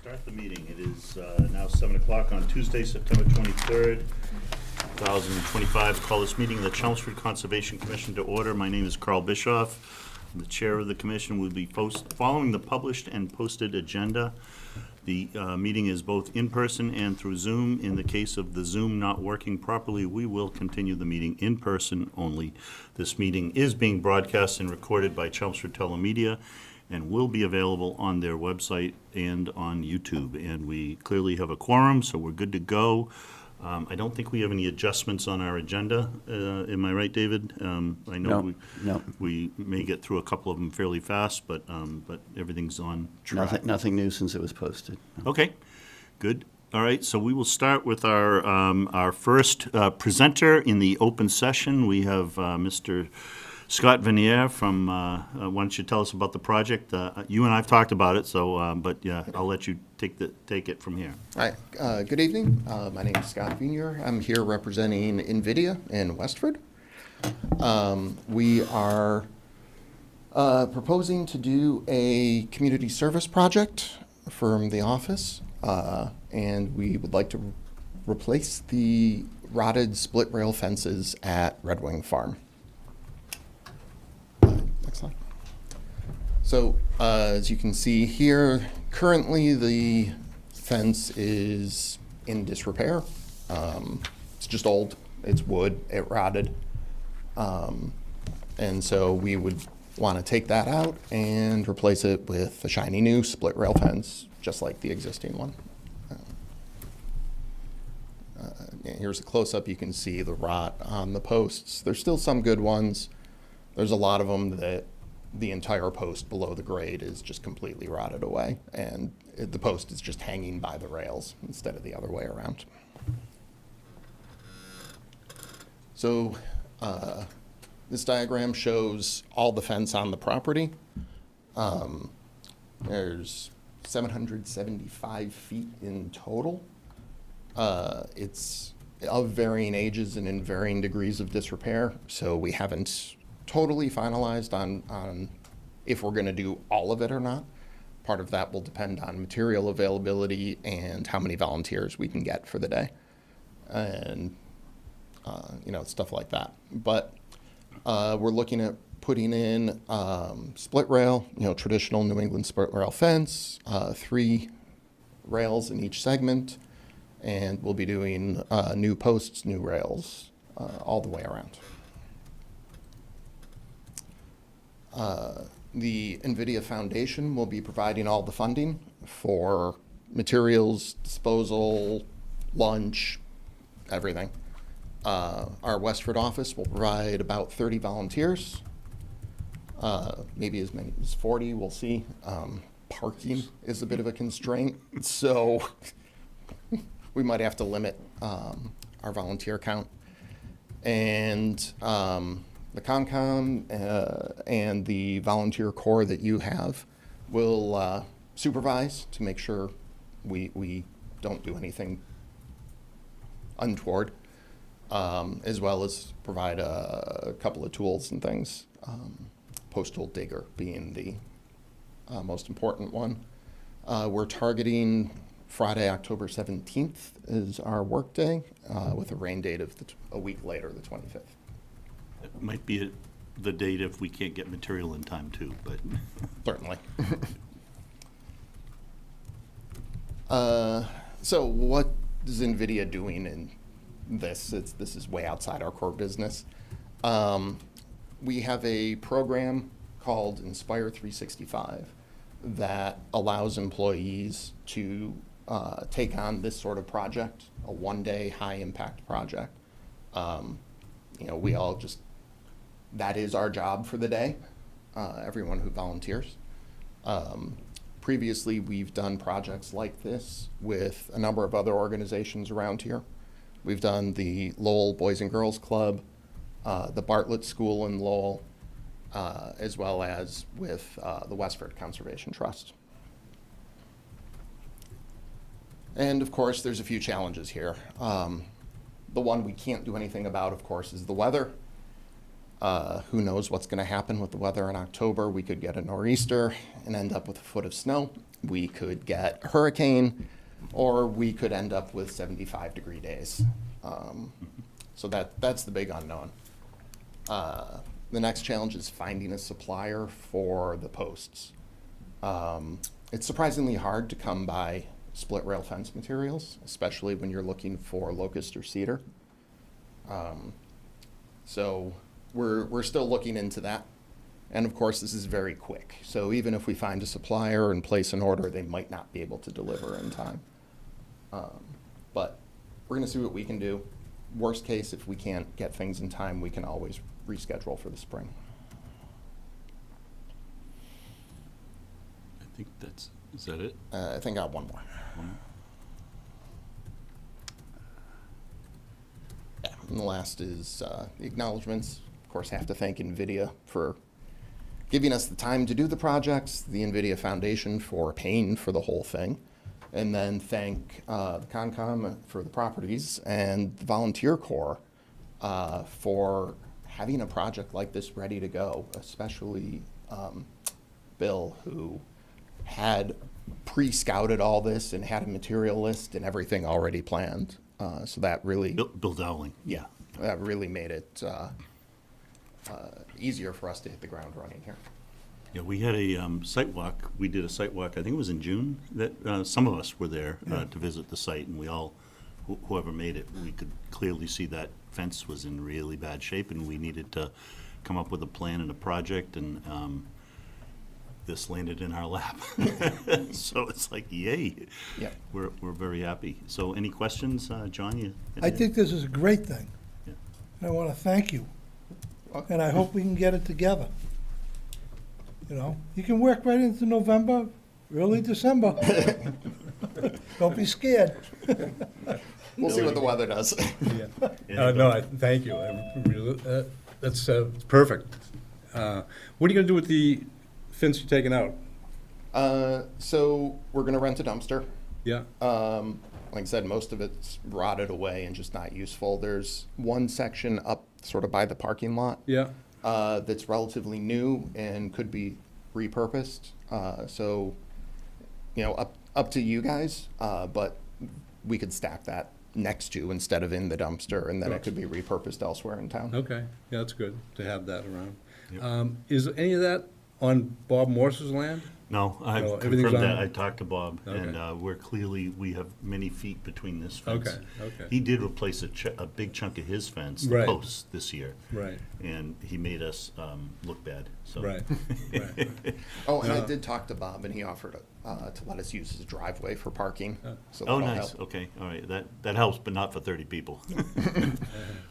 Start the meeting. It is now 7 o'clock on Tuesday, September 23rd, 2025. Call this meeting of the Chelmsford Conservation Commission to order. My name is Carl Bischoff. I'm the chair of the commission. We'll be following the published and posted agenda. The meeting is both in person and through Zoom. In the case of the Zoom not working properly, we will continue the meeting in person only. This meeting is being broadcast and recorded by Chelmsford Telemedia and will be available on their website and on YouTube. And we clearly have a quorum, so we're good to go. I don't think we have any adjustments on our agenda. Am I right, David? I know we may get through a couple of them fairly fast, but everything's on track. Nothing new since it was posted. Okay, good. All right, so we will start with our first presenter in the open session. We have Mr. Scott Vanier from, why don't you tell us about the project? You and I have talked about it, so, but yeah, I'll let you take it from here. Hi, good evening. My name is Scott Vanier. I'm here representing NVIDIA in Westford. We are proposing to do a community service project from the office, and we would like to replace the rotted split rail fences at Red Wing Farm. Next slide. So as you can see here, currently the fence is in disrepair. It's just old, it's wood, it rotted. And so we would want to take that out and replace it with a shiny new split rail fence, just like the existing one. Here's a close-up. You can see the rot on the posts. There's still some good ones. There's a lot of them that the entire post below the grade is just completely rotted away, and the post is just hanging by the rails instead of the other way around. So this diagram shows all the fence on the property. There's 775 feet in total. It's of varying ages and in varying degrees of disrepair, so we haven't totally finalized on if we're going to do all of it or not. Part of that will depend on material availability and how many volunteers we can get for the day, and stuff like that. But we're looking at putting in split rail, traditional New England split rail fence, 3 rails in each segment, and we'll be doing new posts, new rails, all the way around. The NVIDIA Foundation will be providing all the funding for materials, disposal, lunch, everything. Our Westford office will provide about 30 volunteers, maybe as many as 40, we'll see. Parking is a bit of a constraint, so we might have to limit our volunteer count. And the COMCOM and the volunteer corps that you have will supervise to make sure we don't do anything untoward, as well as provide a couple of tools and things, postal digger being the most important one. We're targeting Friday, October 17th is our work day, with a rain date of a week later, the 25th. It might be the date if we can't get material in time too, but. Certainly. So what is NVIDIA doing in this? This is way outside our core business. We have a program called Inspire 365 that allows employees to take on this sort of project, a one-day high-impact project. We all just, that is our job for the day, everyone who volunteers. Previously, we've done projects like this with a number of other organizations around here. We've done the Lowell Boys and Girls Club, the Bartlett School in Lowell, as well as with the Westford Conservation Trust. And of course, there's a few challenges here. The one we can't do anything about, of course, is the weather. Who knows what's going to happen with the weather in October? We could get a nor'easter and end up with a foot of snow. We could get a hurricane, or we could end up with 75-degree days. So that's the big unknown. The next challenge is finding a supplier for the posts. It's surprisingly hard to come by split rail fence materials, especially when you're looking for locust or cedar. So we're still looking into that. And of course, this is very quick. So even if we find a supplier and place an order, they might not be able to deliver in time. But we're going to see what we can do. Worst case, if we can't get things in time, we can always reschedule for the spring. I think is that it? I think I have one more. Yeah, and the last is the acknowledgements. Of course, have to thank NVIDIA for giving us the time to do the projects, the NVIDIA Foundation for paying for the whole thing, and then thank the Concom for the properties and the Volunteer Corps for having a project like this ready to go, especially Bill, who had pre-scouted all this and had a material list and everything already planned. So that really, Bill Dowling. yeah, that really made it easier for us to hit the ground running here. Yeah, we had a site walk. We did a site walk, I think it was in June, that some of us were there to visit the site, and we all, whoever made it, we could clearly see that fence was in really bad shape, and we needed to come up with a plan and a project, and this landed in our lap. So it's like, yay. Yeah. We're very happy. So any questions, John? You I think this is a great thing. Yeah. And I want to thank you. And I hope we can get it together. You know, you can work right into November, early December. Don't be scared. We'll see what the weather does. No, thank you. That's it's perfect. What are you going to do with the fence you're taking out? So we're gonna rent a dumpster. Yeah, Like I said, most of it's rotted away and just not useful. There's one section up sort of by the parking lot yeah, that's relatively new and could be repurposed. So, you know, up to you guys, but we could stack that next to instead of in the dumpster, and then it could be repurposed elsewhere in town. okay. Yeah, that's good to have that around. Yep. Is any of that on Bob Morse's land? No, I've No, everything's confirmed that. on- I talked to Bob, and Okay. we have many feet between this fence. Okay, okay. He did replace a big chunk of his fence, the Right. posts, this year. Right, And he made us look bad, so. right, right. Oh, and I did talk to Bob, and he offered to let us use his driveway for parking. So Oh, that'll nice, help. okay, all right, that helps, but not for 30 people.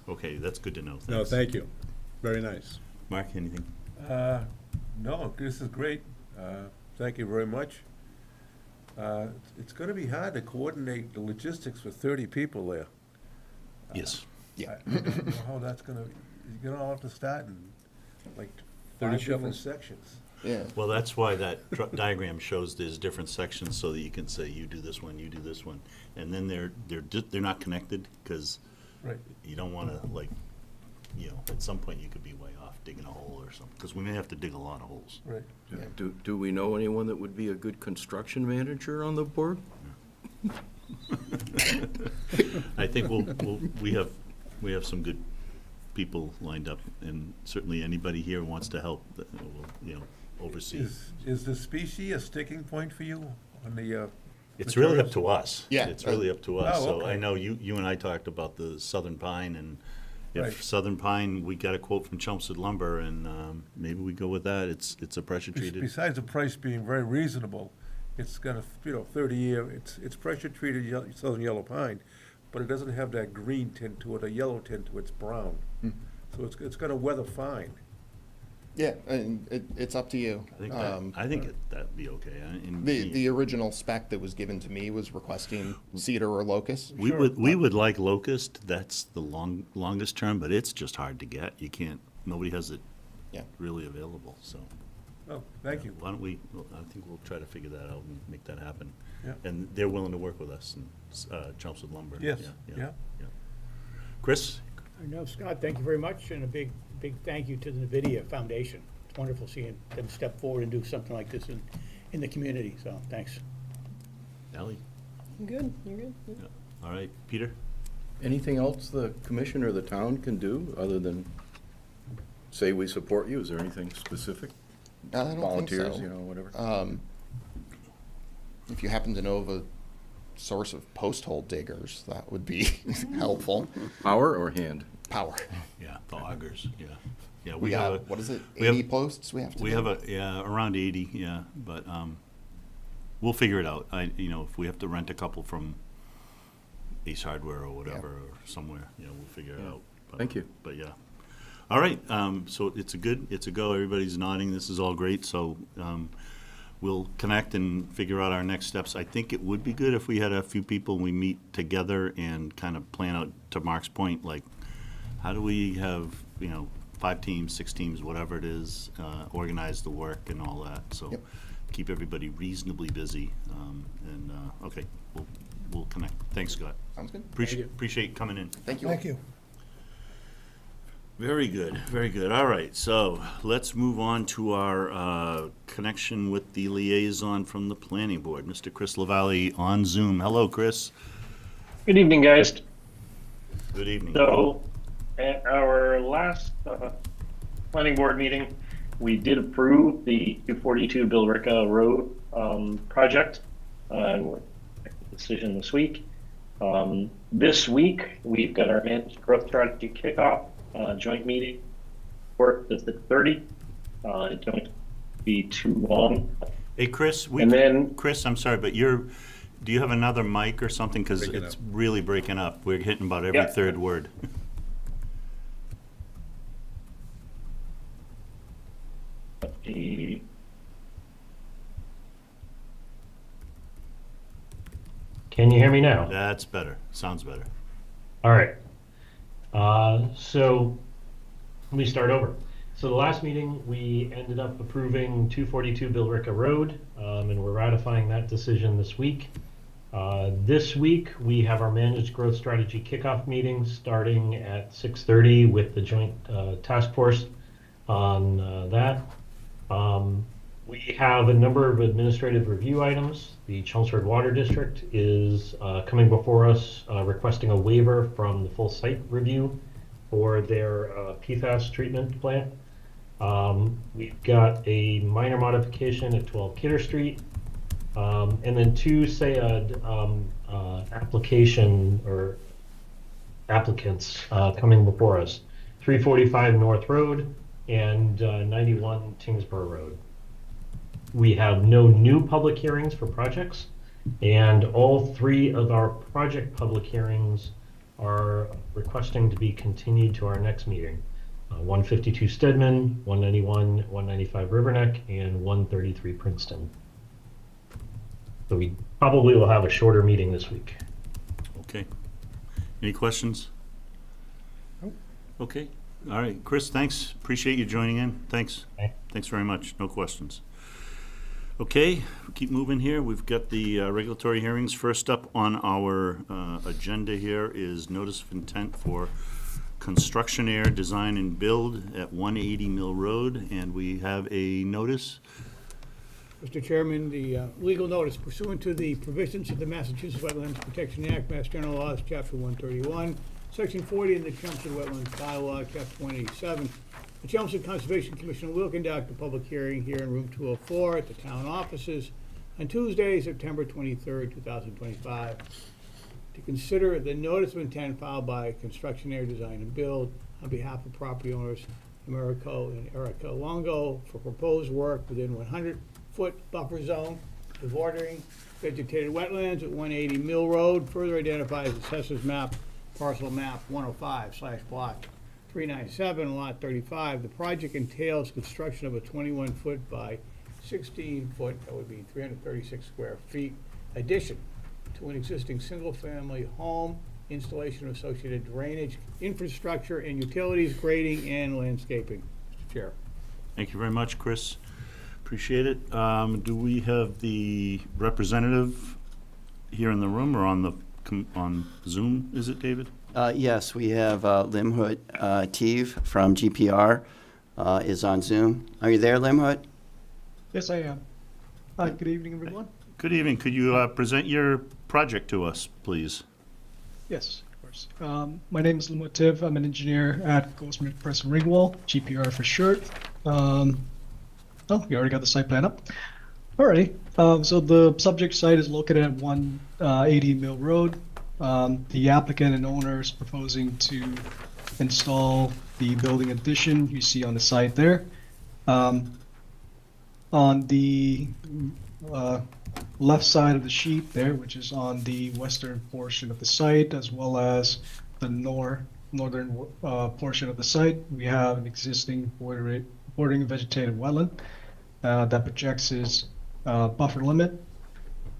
Okay, that's good to know, No, thanks. thank you. Very nice. Mark, anything? No, this is great. Thank you very much. It's gonna be hard to coordinate the logistics for 30 people there. Yes. Yeah. I don't know how that's gonna, you're gonna all have to start in like 30 5 different shovels. sections. Yeah. Well, that's why that diagram shows there's different sections, so that you can say, you do this one, you do this one. And then they're not connected, because Right. you don't wanna, like, you know, at some point you could be way off digging a hole or something, because we may have to dig a lot of holes. Right. Do we know anyone that would be a good construction manager on the board? I think we have some good people lined up, and certainly anybody here who wants to help, will, you know, oversee. Is the species a sticking point for you on the, It's really up materials? to us. Yeah. It's really up to us. Oh, So I okay. know you and I talked about the southern pine, and Right. if southern pine, we got a quote from Chelmsford Lumber, and maybe we go with that. It's a pressure treated. Besides the price being very reasonable, it's got a, 30-year, it's pressure treated southern yellow pine, but it doesn't have that green tint to it, a yellow tint to it, it's brown. So it's gonna weather fine. Yeah, and it's up to you. I think that'd be okay. The original spec that was given to me was requesting cedar or locust. We would like locust. That's the longest term, but it's just hard to get. You can't. Nobody has it Yeah. really available. So Oh, thank you. why don't we? I think we'll try to figure that out and make that happen. Yeah. And they're willing to work with us, and Chelmsford Lumber. Yes, yeah. Chris. No, Scott, thank you very much, and a big big thank you to the NVIDIA Foundation. It's wonderful seeing them step forward and do something like this in the community, so thanks. Ally? Good, you're good. Yeah. All right, Peter? Anything else the commission or the town can do other than say we support you? Is there anything specific? I don't think Volunteers, so. you know, whatever. If you happen to know of a source of post hole diggers, that would be helpful. Power or hand? Power. Yeah, the augers, yeah. Yeah, We have got, what is it, we have- 80 posts we have to We do? have around 80, yeah, but, we'll figure it out. If we have to rent a couple from Ace Hardware or whatever, or somewhere, we'll figure it out. But- Thank you. But, yeah. All right, so it's a go. Everybody's nodding. This is all great, so, we'll connect and figure out our next steps. I think it would be good if we had a few people, and we meet together and kind of plan out, to Mark's point, like, how do we have, 5 teams, 6 teams, whatever it is, organize the work and all that, so Yep. keep everybody reasonably busy, okay, we'll connect. Thanks, Scott. Sounds good. Appreciate coming in. Thank you. Thank you. Very good, very good. All right, so let's move on to our connection with the liaison from the planning board, Mr. Chris Lavalley on Zoom. Hello, Chris. Good evening, guys. Good evening. So, at our last planning board meeting, we did approve the 242 Billerica Road project, and we're making a decision this week. This week, we've got our managed growth strategy kickoff joint meeting for the 6:30. It don't be too long. Hey, Chris, And then- Chris, I'm sorry, but do you have another mic or something? Because Breaking it's up. really breaking up. We're hitting about every Yeah. third word. Can you hear me now? That's better. Sounds better. All right. So let me start over. So the last meeting, we ended up approving 242 Billerica Road, and we're ratifying that decision this week. This week, we have our managed growth strategy kickoff meeting starting at 6:30 with the joint task force on that. We have a number of administrative review items. The Chelmsford Water District is coming before us requesting a waiver from the full site review for their PFAS treatment plant. We've got a minor modification at 12 Kidder Street, and then 2 SAID application or applicants coming before us. 345 North Road and 91 Tingsboro Road. We have no new public hearings for projects, and all 3 of our project public hearings are requesting to be continued to our next meeting. 152 Stedman, 191, 195 Riverneck, and 133 Princeton. So we probably will have a shorter meeting this week. Okay. Any questions? Nope. Okay. All right. Chris, thanks. Appreciate you joining in. Thanks. Okay. Thanks very much. No questions. Okay, keep moving here. We've got the regulatory hearings. First up on our agenda here is notice of intent for construction air design and build at 180 Mill Road, and we have a notice. Mr. Chairman, the legal notice pursuant to the provisions of the Massachusetts Wetlands Protection Act, Mass General Laws, Chapter 131, Section 40 of the Chelmsford Wetlands Bylaw, Chapter 187. The Chelmsford Conservation Commission will conduct a public hearing here in room 204 at the town offices on Tuesday, September 23rd, 2025. To consider the notice of intent filed by Construction Air Design and Build on behalf of property owners Americo and Erica Longo for proposed work within 100-foot buffer zone of bordering vegetated wetlands at 180 Mill Road, further identifies assessors map, parcel map 105/block 397, lot 35. The project entails construction of a 21-foot by 16-foot, that would be 336 square feet, addition to an existing single-family home, installation of associated drainage, infrastructure, and utilities, grading, and landscaping. Mr. Chair. Thank you very much, Chris. Appreciate it. Do we have the representative here in the room or on Zoom, is it, David? Yes, we have Limhut Teeve from GPR is on Zoom. Are you there, Limhut? Yes, I am. Hi, good evening, everyone. Good evening. Could you present your project to us, please? Yes, of course. My name is Limut Tiv. I'm an engineer at Goldsmith Press and Ringwall, GPR for short. Oh, you already got the site plan up. Alrighty. So the subject site is located at 180 Mill Road. The applicant and owner is proposing to install the building addition you see on the site there. On the left side of the sheet there, which is on the western portion of the site, as well as the northern portion of the site, we have an existing bordering vegetated wetland that projects its buffer limit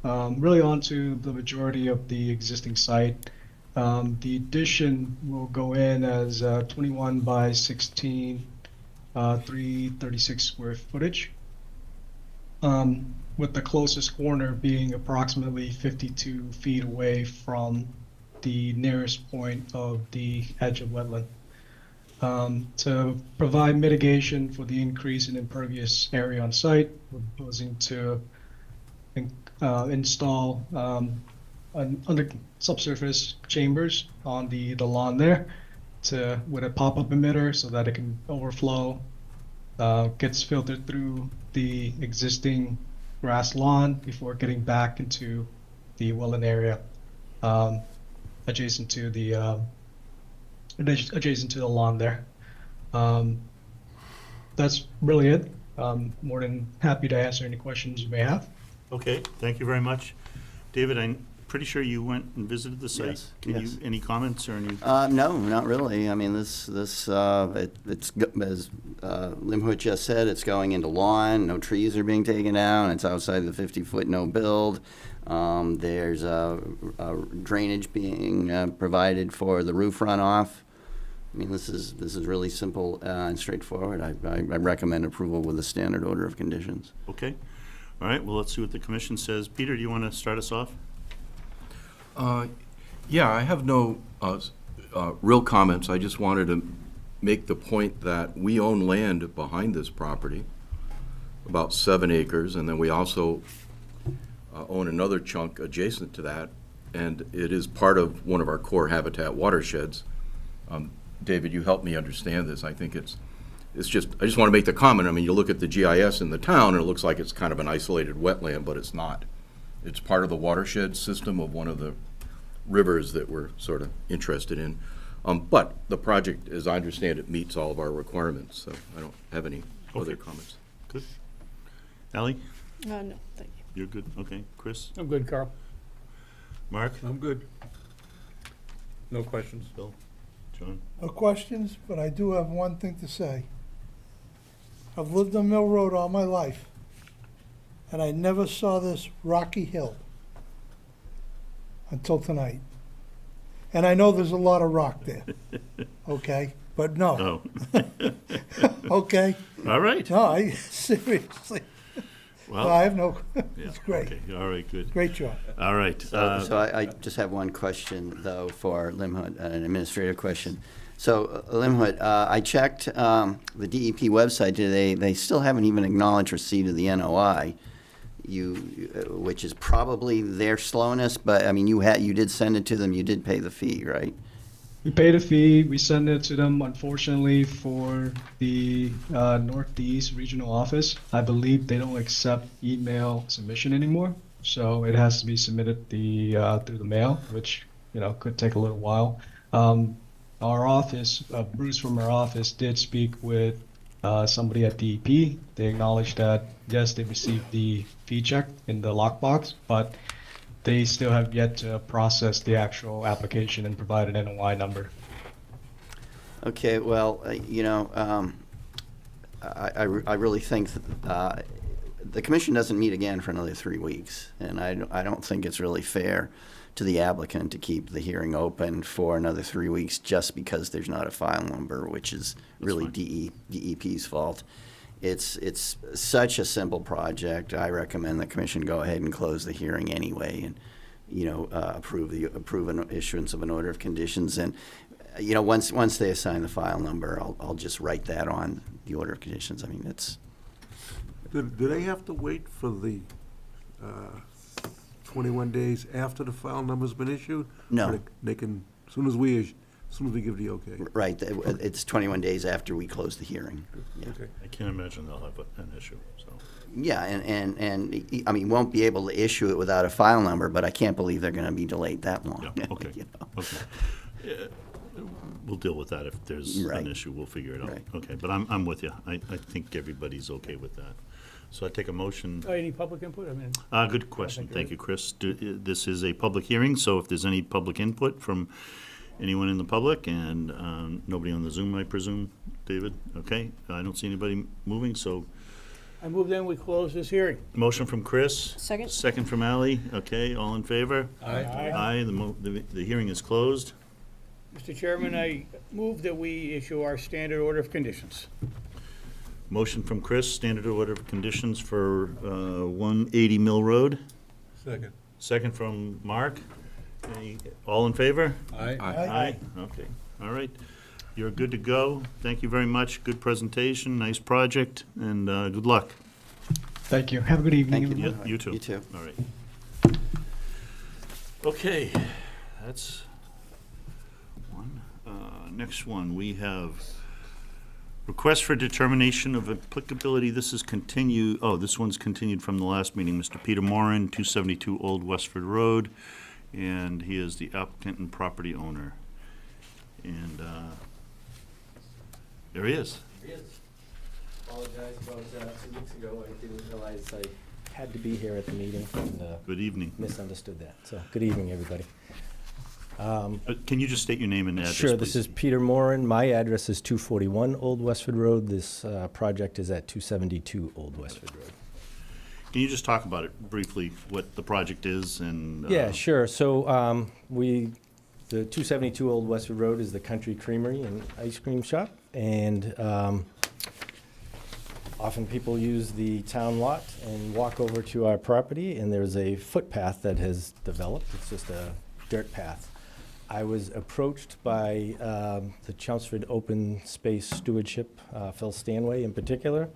really onto the majority of the existing site. The addition will go in as 21 by 16, 336 square footage. With the closest corner being approximately 52 feet away from the nearest point of the edge of wetland. To provide mitigation for the increase in impervious area on site, we're proposing to install under subsurface chambers on the lawn there with a pop-up emitter so that it can overflow, gets filtered through the existing grass lawn before getting back into the wetland area adjacent to the lawn there. That's really it. More than happy to answer any questions you may have. Okay, thank you very much. David, I'm pretty sure you went and visited the site. Yes, Can yes. you, any comments or any? No, not really. I mean, it's as Limhut just said, it's going into lawn. No trees are being taken down. It's outside the 50-foot no build. There's drainage being provided for the roof runoff. I mean, this is really simple and straightforward. I recommend approval with a standard order of conditions. Okay. All right, well, let's see what the commission says. Peter, do you want to start us off? Yeah, I have no real comments. I just wanted to make the point that we own land behind this property, about 7 acres, and then we also own another chunk adjacent to that, and it is part of one of our core habitat watersheds. David, you helped me understand this. I think it's just, I just want to make the comment. I mean, you look at the GIS in the town, and it looks like it's kind of an isolated wetland, but it's not. It's part of the watershed system of one of the rivers that we're sort of interested in. But the project, as I understand it, meets all of our requirements, so I don't have any other comments. Good. Ally? No, thank you. You're good? Okay. Chris? I'm good, Carl. Mark? I'm good. No questions. Bill? John? No questions, but I do have one thing to say. I've lived on Mill Road all my life, and I never saw this rocky hill until tonight. And I know there's a lot of rock there, okay? But no, Oh. okay? All right. No, I, seriously, Well, I have no, yeah, it's great. okay. All right, good. Great job. All right. So I just have one question, though, for Limhut, an administrative question. So, Limhut, I checked the DEP website today. They still haven't even acknowledged receipt of the NOI, which is probably their slowness, but, I mean, you did send it to them. You did pay the fee, right? We paid a fee. We sent it to them, unfortunately, for the Northeast Regional Office. I believe they don't accept email submission anymore, so it has to be submitted through the mail, which could take a little while. Our office, Bruce from our office, did speak with somebody at DEP. They acknowledged that yes, they received the fee check in the lockbox, but they still have yet to process the actual application and provide an NOI number. Okay, well, I really think that, the commission doesn't meet again for another 3 weeks, and I don't think it's really fair to the applicant to keep the hearing open for another 3 weeks just because there's not a file number, which is really DEP's fault. It's such a simple project. I recommend the commission go ahead and close the hearing anyway and approve an issuance of an order of conditions. And, once they assign the file number, I'll just write that on the order of conditions. I mean, it's, Do they have to wait for the 21 days after the file number's been issued? No. Or they can, as soon as we give the okay? right, it's 21 days after we close the hearing. Yeah. Okay. I can't imagine they'll have an issue, so. Yeah, and I mean, won't be able to issue it without a file number, but I can't believe they're gonna be delayed that long. Yeah, okay, You know? okay. We'll deal with that. If there's Right. an issue, we'll figure it out. Right. Okay, but I'm with you. I think everybody's okay with that. So I take a motion. Any public input? I mean, Good question. thank you. Thank you, Chris. This is a public hearing, so if there's any public input from anyone in the public, and nobody on the Zoom, I presume, David? Okay, I don't see anybody moving, so I move then we close this hearing. motion from Chris. Second? Second from Ally. Okay, all in favor? Aye. Aye, the hearing is closed. Mr. Chairman, I move that we issue our standard order of conditions. Motion from Chris, standard order of conditions for 180 Mill Road. Second. Second from Mark. All in favor? Aye. Aye. Okay, all right. You're good to go. Thank you very much. Good presentation, nice project, and good luck. Thank you. Have a good evening, Thank you. everyone. You too. You too. All right. Okay, that's one. Next one, we have request for determination of applicability. This is this one's continued from the last meeting. Mr. Peter Moran, 272 Old Westford Road, and he is the applicant and property owner. And there he is. Apologize about 2 weeks ago. I didn't realize I had to be here at the meeting and Good evening. misunderstood that. So, good evening, everybody. Can you just state your name and address, Sure, this please? is Peter Moran. My address is 241 Old Westford Road. This project is at 272 Old Westford Road. Can you just talk about it briefly, what the project is and? Yeah, sure. So the 272 Old Westford Road is the Country Creamery and Ice Cream Shop. And often people use the town lot and walk over to our property, and there's a footpath that has developed. It's just a dirt path. I was approached by the Chelmsford Open Space Stewardship, Phil Stanway in particular,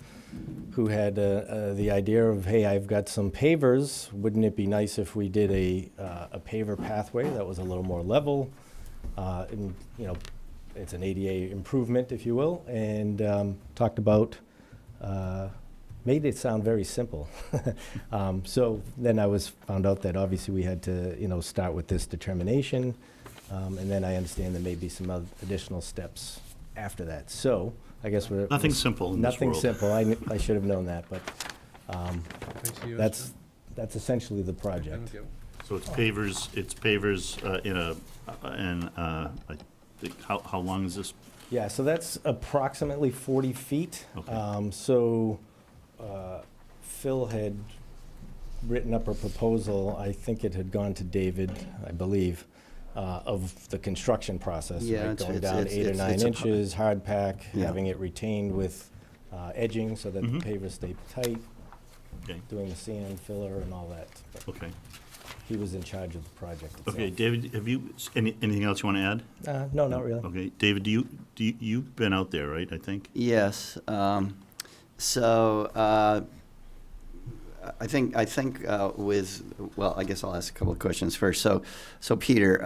who had the idea of, hey, I've got some pavers. Wouldn't it be nice if we did a paver pathway that was a little more level? And, it's an ADA improvement, if you will, and talked about, made it sound very simple. So then I found out that obviously we had to, start with this determination. And then I understand there may be some other additional steps after that. So I guess we're. Nothing simple in this Nothing world. simple. I should have known that, but that's essentially the project. So it's pavers I think, how long is this? Yeah, so that's approximately 40 feet. Okay. Phil had written up a proposal, I think it had gone to David, I believe, of the construction process. Yeah, right, it's- going it's- down it's- 8 or it's- 9 it's a- inches, hard pack, Yeah. having it retained with edging so that Mhm. the pavers stay tight, Okay, doing the sand filler and all that. But okay. he was in charge of the project itself. Okay, David, have you, anything else you want to add? No, not really. Okay, David, you've been out there, right, I think? Yes. I think well, I guess I'll ask a couple of questions first. So Peter,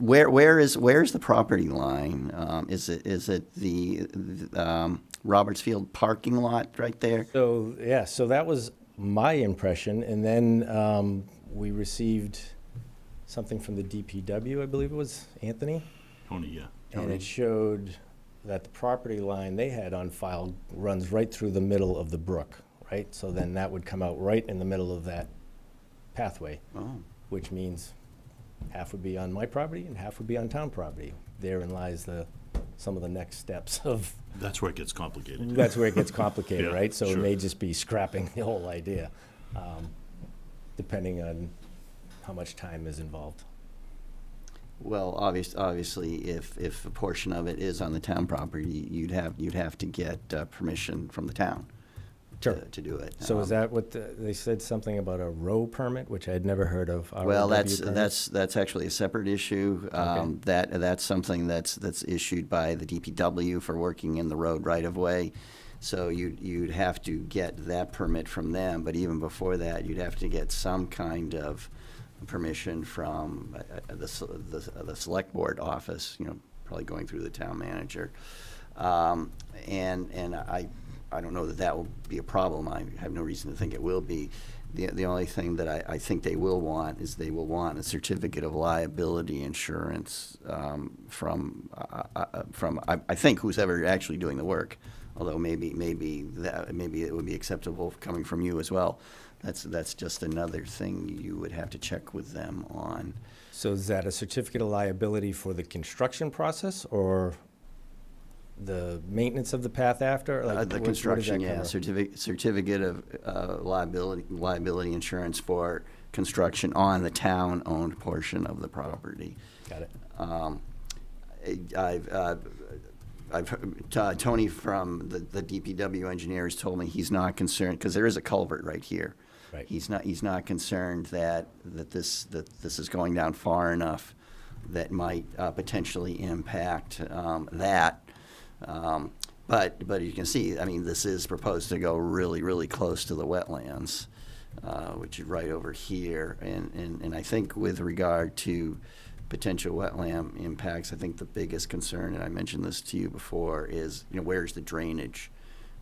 where is the property line? Is it the Roberts Field parking lot right there? So, yeah, so that was my impression, and then we received something from the DPW, I believe it was, Anthony? Tony, yeah. And it showed that the property line they had on file runs right through the middle of the brook, right? So then that would come out right in the middle of that pathway, Oh, which means half would be on my property and half would be on town property. Therein lies some of the next steps of, That's where it gets complicated. that's where it gets complicated, Yeah, right? So it sure. may just be scrapping the whole idea, depending on how much time is involved. well, obviously, if a portion of it is on the town property, you'd have to get permission from the town to do it. So is that what, they said something about a row permit, which I had never heard of? Well, ROW that's, permits? that's actually a separate issue. That's something that's issued by the DPW for working in the road right-of-way. So you'd have to get that permit from them, but even before that, you'd have to get some kind of permission from the select board office, probably going through the town manager. And I don't know that will be a problem. I have no reason to think it will be. The only thing that I think they will want is they will want a certificate of liability insurance from I think who's ever actually doing the work. Although maybe it would be acceptable coming from you as well. That's just another thing you would have to check with them on. So is that a certificate of liability for the construction process or the maintenance of the path after? Like, The what construction, does that yeah, cover? certificate of liability insurance for construction on the town-owned portion of the property. Got it. I've heard, Tony from the DPW engineers told me he's not concerned, because there is a culvert right here. Right. He's not concerned that this is going down far enough that might potentially impact that. But you can see, I mean, this is proposed to go really, really close to the wetlands, which is right over here. And I think with regard to potential wetland impacts, I think the biggest concern, and I mentioned this to you before, is where's the drainage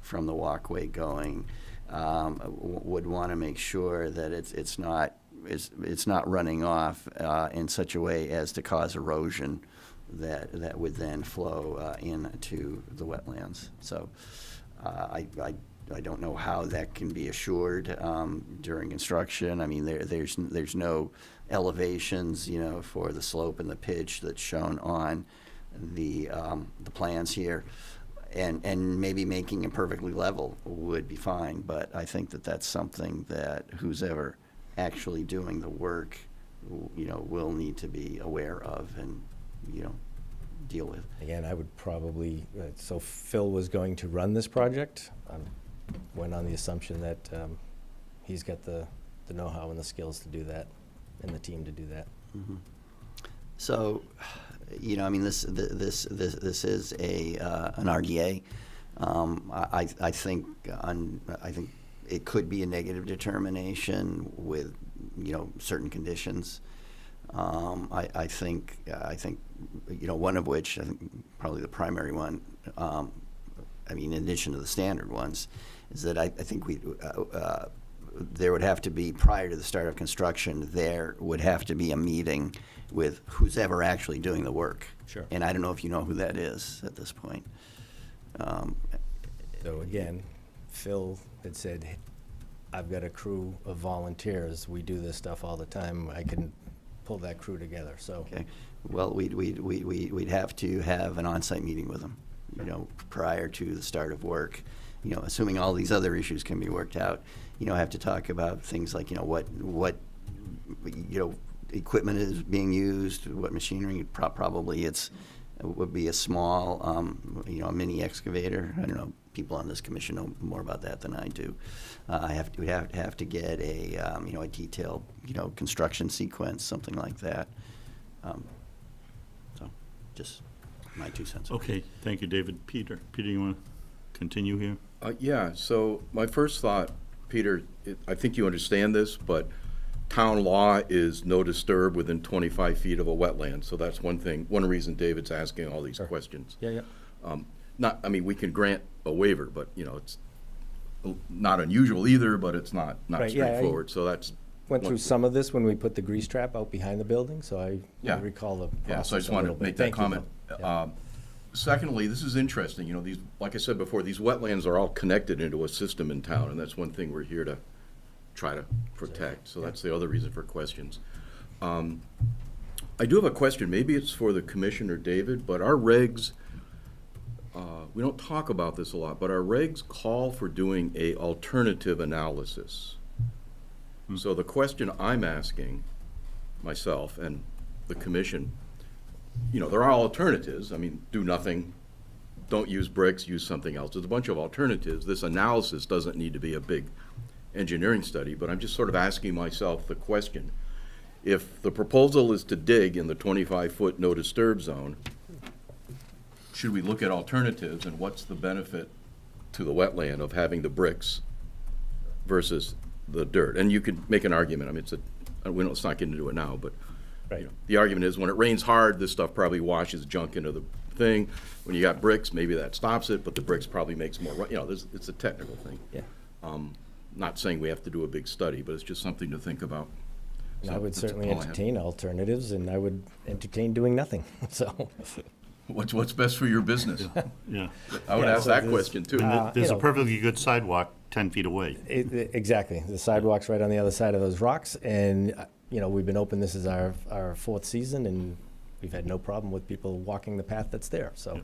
from the walkway going? Would want to make sure that it's not running off in such a way as to cause erosion that would then flow into the wetlands. So I don't know how that can be assured during construction. I mean, there's no elevations, for the slope and the pitch that's shown on the plans here. And maybe making it perfectly level would be fine, but I think that's something that who's ever actually doing the work, will need to be aware of and, deal with. Again, I would probably, so Phil was going to run this project. Went on the assumption that he's got the know-how and the skills to do that, and the team to do that. Mm-hmm. So, I mean, this is an RDA. I think it could be a negative determination with certain conditions. I think one of which, I think probably the primary one, I mean, in addition to the standard ones, is that I think there would have to be, prior to the start of construction, there would have to be a meeting with who's ever actually doing the work. Sure. And I don't know if you know who that is at this point. So again, Phil had said, I've got a crew of volunteers. We do this stuff all the time. I can pull that crew together, so. Okay. Well, we'd have to have an on-site meeting with them, prior to the start of work. Assuming all these other issues can be worked out, have to talk about things like, what equipment is being used, what machinery. Probably it would be a small, a mini excavator. I don't know. People on this commission know more about that than I do. We'd have to get a detailed, construction sequence, something like that. So, just my 2 cents. Okay, thank you, David. Peter, you want to continue here? Yeah, so my first thought, Peter, I think you understand this, but town law is no disturb within 25 feet of a wetland. So that's one thing, one reason David's asking all these questions. Yeah. We can grant a waiver, but, it's not unusual either, but it's not Right, yeah, straightforward. So that's. Went through some of this when we put the grease trap out behind the building, so I recall the process. Yeah, so I just a wanted little to make bit. that Thank you, comment. though. Yeah. Secondly, this is interesting, these, like I said before, these wetlands are all connected into a system in town, and that's one thing we're here to try to protect. So that's the other reason for questions. I do have a question, maybe it's for the commission or David, but our regs, we don't talk about this a lot, but our regs call for doing a alternative analysis. So the question I'm asking myself and the commission, there are alternatives. I mean, do nothing, don't use bricks, use something else. There's a bunch of alternatives. This analysis doesn't need to be a big engineering study, but I'm just sort of asking myself the question. If the proposal is to dig in the 25-foot no disturb zone, should we look at alternatives, and what's the benefit to the wetland of having the bricks versus the dirt? And you could make an argument. I mean, let's not get into it now, but you know, the argument is when it rains hard, this stuff probably washes junk into the thing. When you got bricks, maybe that stops it, but the bricks probably makes more, you know, it's a technical thing. Yeah. Not saying we have to do a big study, but it's just something to think about. And So I would that's certainly all I have. entertain alternatives, and I would entertain doing nothing, so. What's best for your business? Yeah. I would Yeah, ask so that this- question too. There's you a know. perfectly good sidewalk 10 feet away. Exactly. The sidewalk's right on the other side of those rocks, and, you know, we've been open, this is our fourth season, and we've had no problem with people walking the path that's there, so.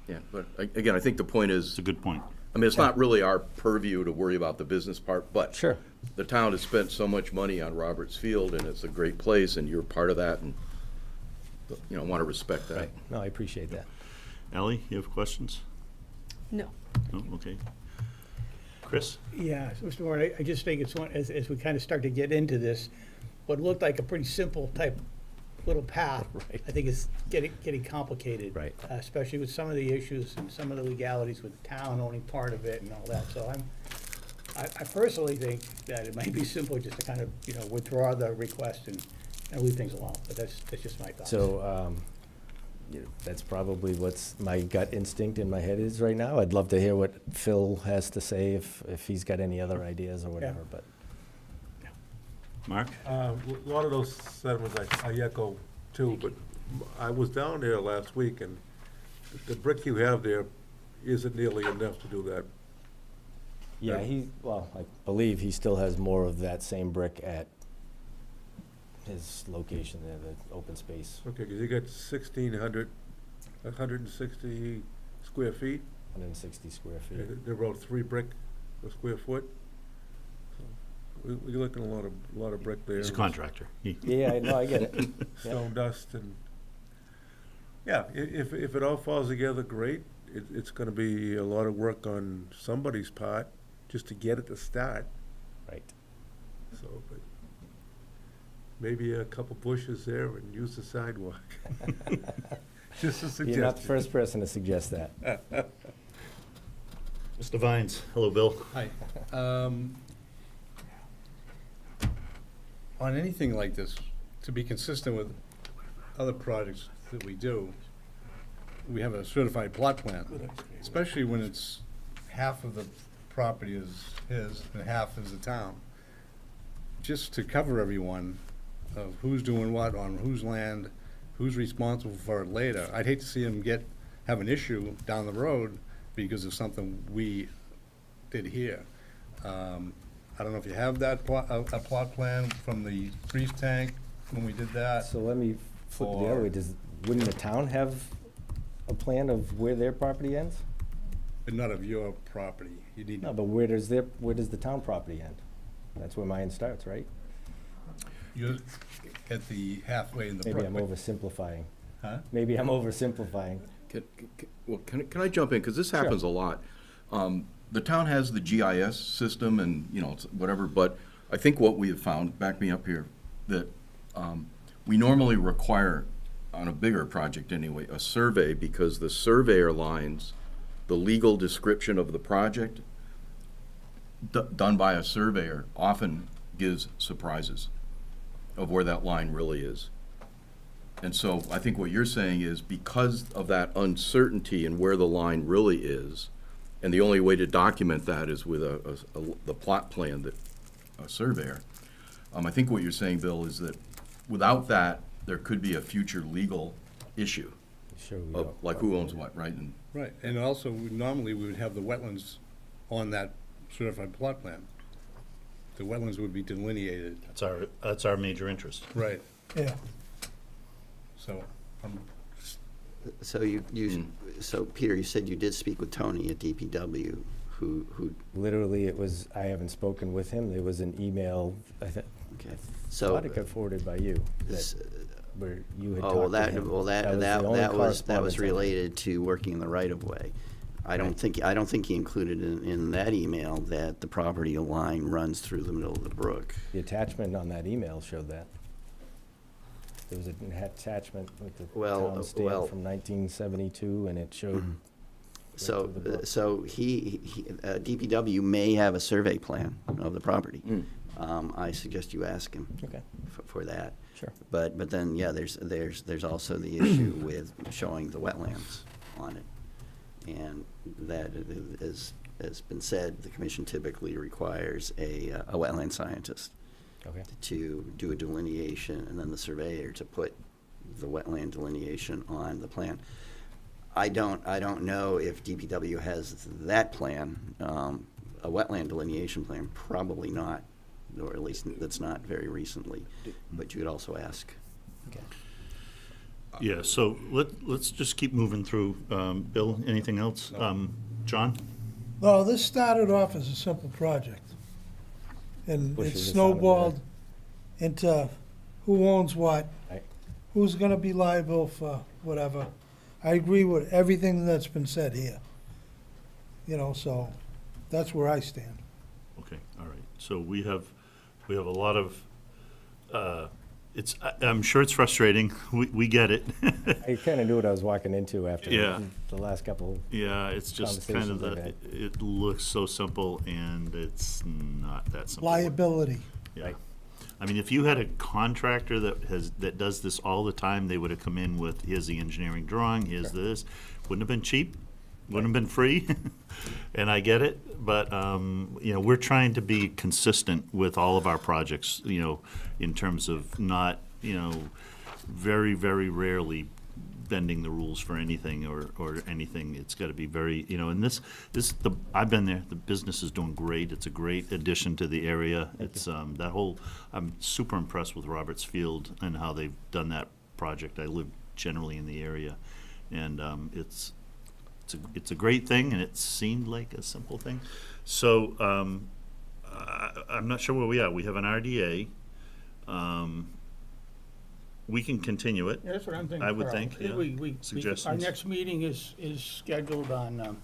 Yeah, but again, I think the point is, It's a good point. I mean, it's not really our purview to worry about the business part, but Sure. the town has spent so much money on Roberts Field, and it's a great place, and you're part of that, and, you know, want to respect that. Right. No, I appreciate that. Ellie, you have questions? No. No, okay. Chris? Yeah, so Mr. Moore, I just think it's one, as we kind of start to get into this, what looked like a pretty simple type little path, Right. I think is getting complicated. Right. Especially with some of the issues and some of the legalities with the town owning part of it and all that. So I personally think that it might be simpler just to kind of, you know, withdraw the request and leave things alone. But that's just my thoughts. So, you know, that's probably what's my gut instinct in my head is right now. I'd love to hear what Phil has to say if he's got any other ideas or whatever, but. Mark? A lot of those sentiments I echo too, but I was down there last week, and the brick you have there isn't nearly enough to do that. Yeah, well, I believe he still has more of that same brick at his location there, the open space, Okay, because you got 160 square feet, 160 square feet. and they're about 3 brick a square foot. So we're looking at a lot of brick there. He's a contractor. Yeah, I know, I get it. Yeah. Stone dust and, yeah, if it all falls together, great. It's gonna be a lot of work on somebody's part, just to get it to start, Right. so, but maybe a couple bushes there and use the sidewalk. Just a suggestion. You're not the first person to suggest that. Mr. Vines? Hello, Bill. Hi. On anything like this, to be consistent with other projects that we do, we have a certified plot plan, especially when it's half of the property is his and half is the town. Just to cover everyone of who's doing what on whose land, who's responsible for it later. I'd hate to see him have an issue down the road because of something we did here. I don't know if you have that a plot plan from the freeze tank when we did that. So let me flip it the other way. Wouldn't the town have a plan of where their property ends? But not of your property. You need, No, but where does the town property end? That's where mine starts, right? you're at the halfway in the. Maybe I'm oversimplifying. Huh? Maybe I'm oversimplifying. Can I jump in, because this happens a lot. The town has the GIS system and, you know, it's whatever, but I think what we have found, back me up here, that we normally require, on a bigger project anyway, a survey, because the surveyor lines, the legal description of the project, done by a surveyor, often gives surprises of where that line really is. And so I think what you're saying is, because of that uncertainty in where the line really is, and the only way to document that is with the plot plan that a surveyor. I think what you're saying, Bill, is that without that, there could be a future legal issue Sure we of, don't. like, who owns what, right? And Right, and also, normally, we would have the wetlands on that certified plot plan. The wetlands would be delineated. That's our major interest. Right. Yeah. So, So so Peter, you said you did speak with Tony at DPW, who, Literally, I haven't spoken with him. There was an email, I okay, thought so it got forwarded by you. s- where you had Oh, talked to him. that was correspondence I had. related to working in the right of way. I don't think he included in that email that the property line runs through the middle of the brook. The attachment on that email showed that. There was an attachment with the Well, town stamp well- from 1972, and it showed. So, through the brook. DPW may have a survey plan of the property. Mm. I suggest you ask him Okay, for that. sure. But then, yeah, there's also the issue with showing the wetlands on it. And that has been said, the commission typically requires a wetland scientist Okay. to do a delineation, and then the surveyor to put the wetland delineation on the plan. I don't know if DPW has that plan, a wetland delineation plan, probably not, or at least that's not very recently, but you could also ask. Okay. Yeah, so let's just keep moving through. Bill, anything else? John? No, this started off as a simple project. And Bushes it is snowballed into who owns what, Right. who's gonna be liable for whatever. I agree with everything that's been said here. You know, so that's where I stand. Okay, all right. So we have a lot of, I'm sure it's frustrating. We get it. I kind of knew what I was walking into after Yeah. the last couple. Yeah, it's just kind of Conversations I've it looks so simple and it's not that simple. Liability. Yeah. Right. I mean, if you had a contractor that does this all the time, they would have come in with, here's the engineering drawing, here's this. Wouldn't have been cheap, wouldn't have been free, and I get it, but, you know, we're trying to be consistent with all of our projects, you know, in terms of not, you know, very, very rarely bending the rules for anything or anything. It's got to be very, you know, and I've been there, the business is doing great. It's a great addition to the area. It's, that whole, I'm super impressed with Roberts Field and how they've done that project. I live generally in the area, and it's a great thing, and it seemed like a simple thing. So I'm not sure where we are. We have an RDA. We can continue it. Yeah, that's what I'm thinking, I would Carl. think, yeah. Our Our next meeting is scheduled on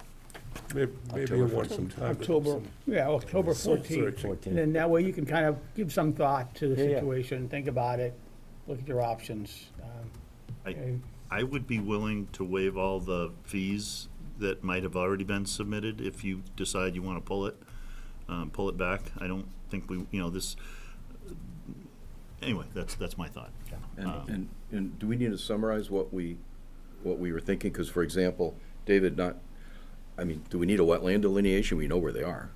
Maybe you want some time. October 14th. Searching. And then that way you can kind of give some thought to the Yeah, yeah. situation, think about it, look at your options. I would be willing to waive all the fees that might have already been submitted if you decide you want to pull it back. I don't think we, you know, this, anyway, that's my thought. And do we need to summarize what we were thinking? Because, for example, David, do we need a wetland delineation? We know where they are.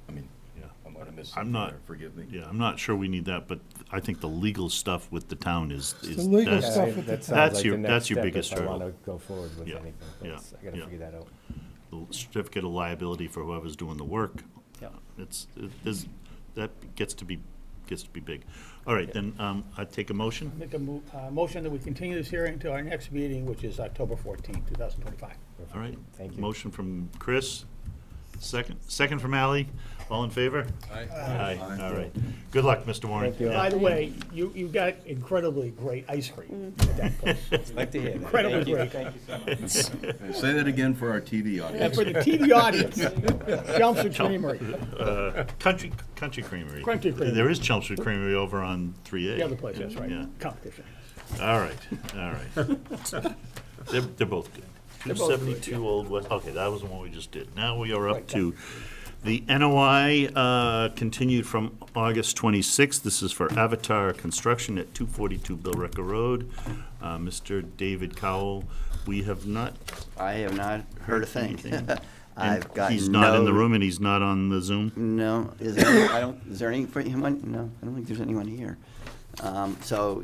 I mean, Yeah. I'm gonna miss I'm something not- there, forgive me. Yeah, I'm not sure we need that, but I I think the legal stuff with the town is the legal that's- stuff Yeah, with the that sounds That's like your- the next that's your step biggest if I hurdle. want to go forward with Yeah, anything. yeah, I got to yeah. figure that out. the certificate of liability for whoever's doing the work. Yeah. That gets to be big. All right, then, I'd take a motion. Make a motion that we continue this hearing to our next meeting, which is October 14th, 2025. All right. Thank you. Motion from Chris, second from Ally. All in favor? Aye. All right. Good luck, Mr. Warren. Thank you. By the way, you got incredibly great ice cream at that place. Like to hear that. Incredibly great. Say that again for our TV And audience. for the TV audience, Chelmsford Creamery, Country Creamery. Country Creamery. There is Chelmsford Creamery over on 3A. the other place, that's right, Yeah. competition. All right. They're both good. They're both good, 272 Old West, okay, that was the one we just did. Now we are up to the NOI, continued from August 26th. This is for Avatar Construction at 242 Billerica Road. Mr. David Cowell, we have not. I have not heard a thing. anything. I've And gotten he's not in the no- room and he's not on the Zoom? No, is there anyone? No, I don't think there's anyone here. So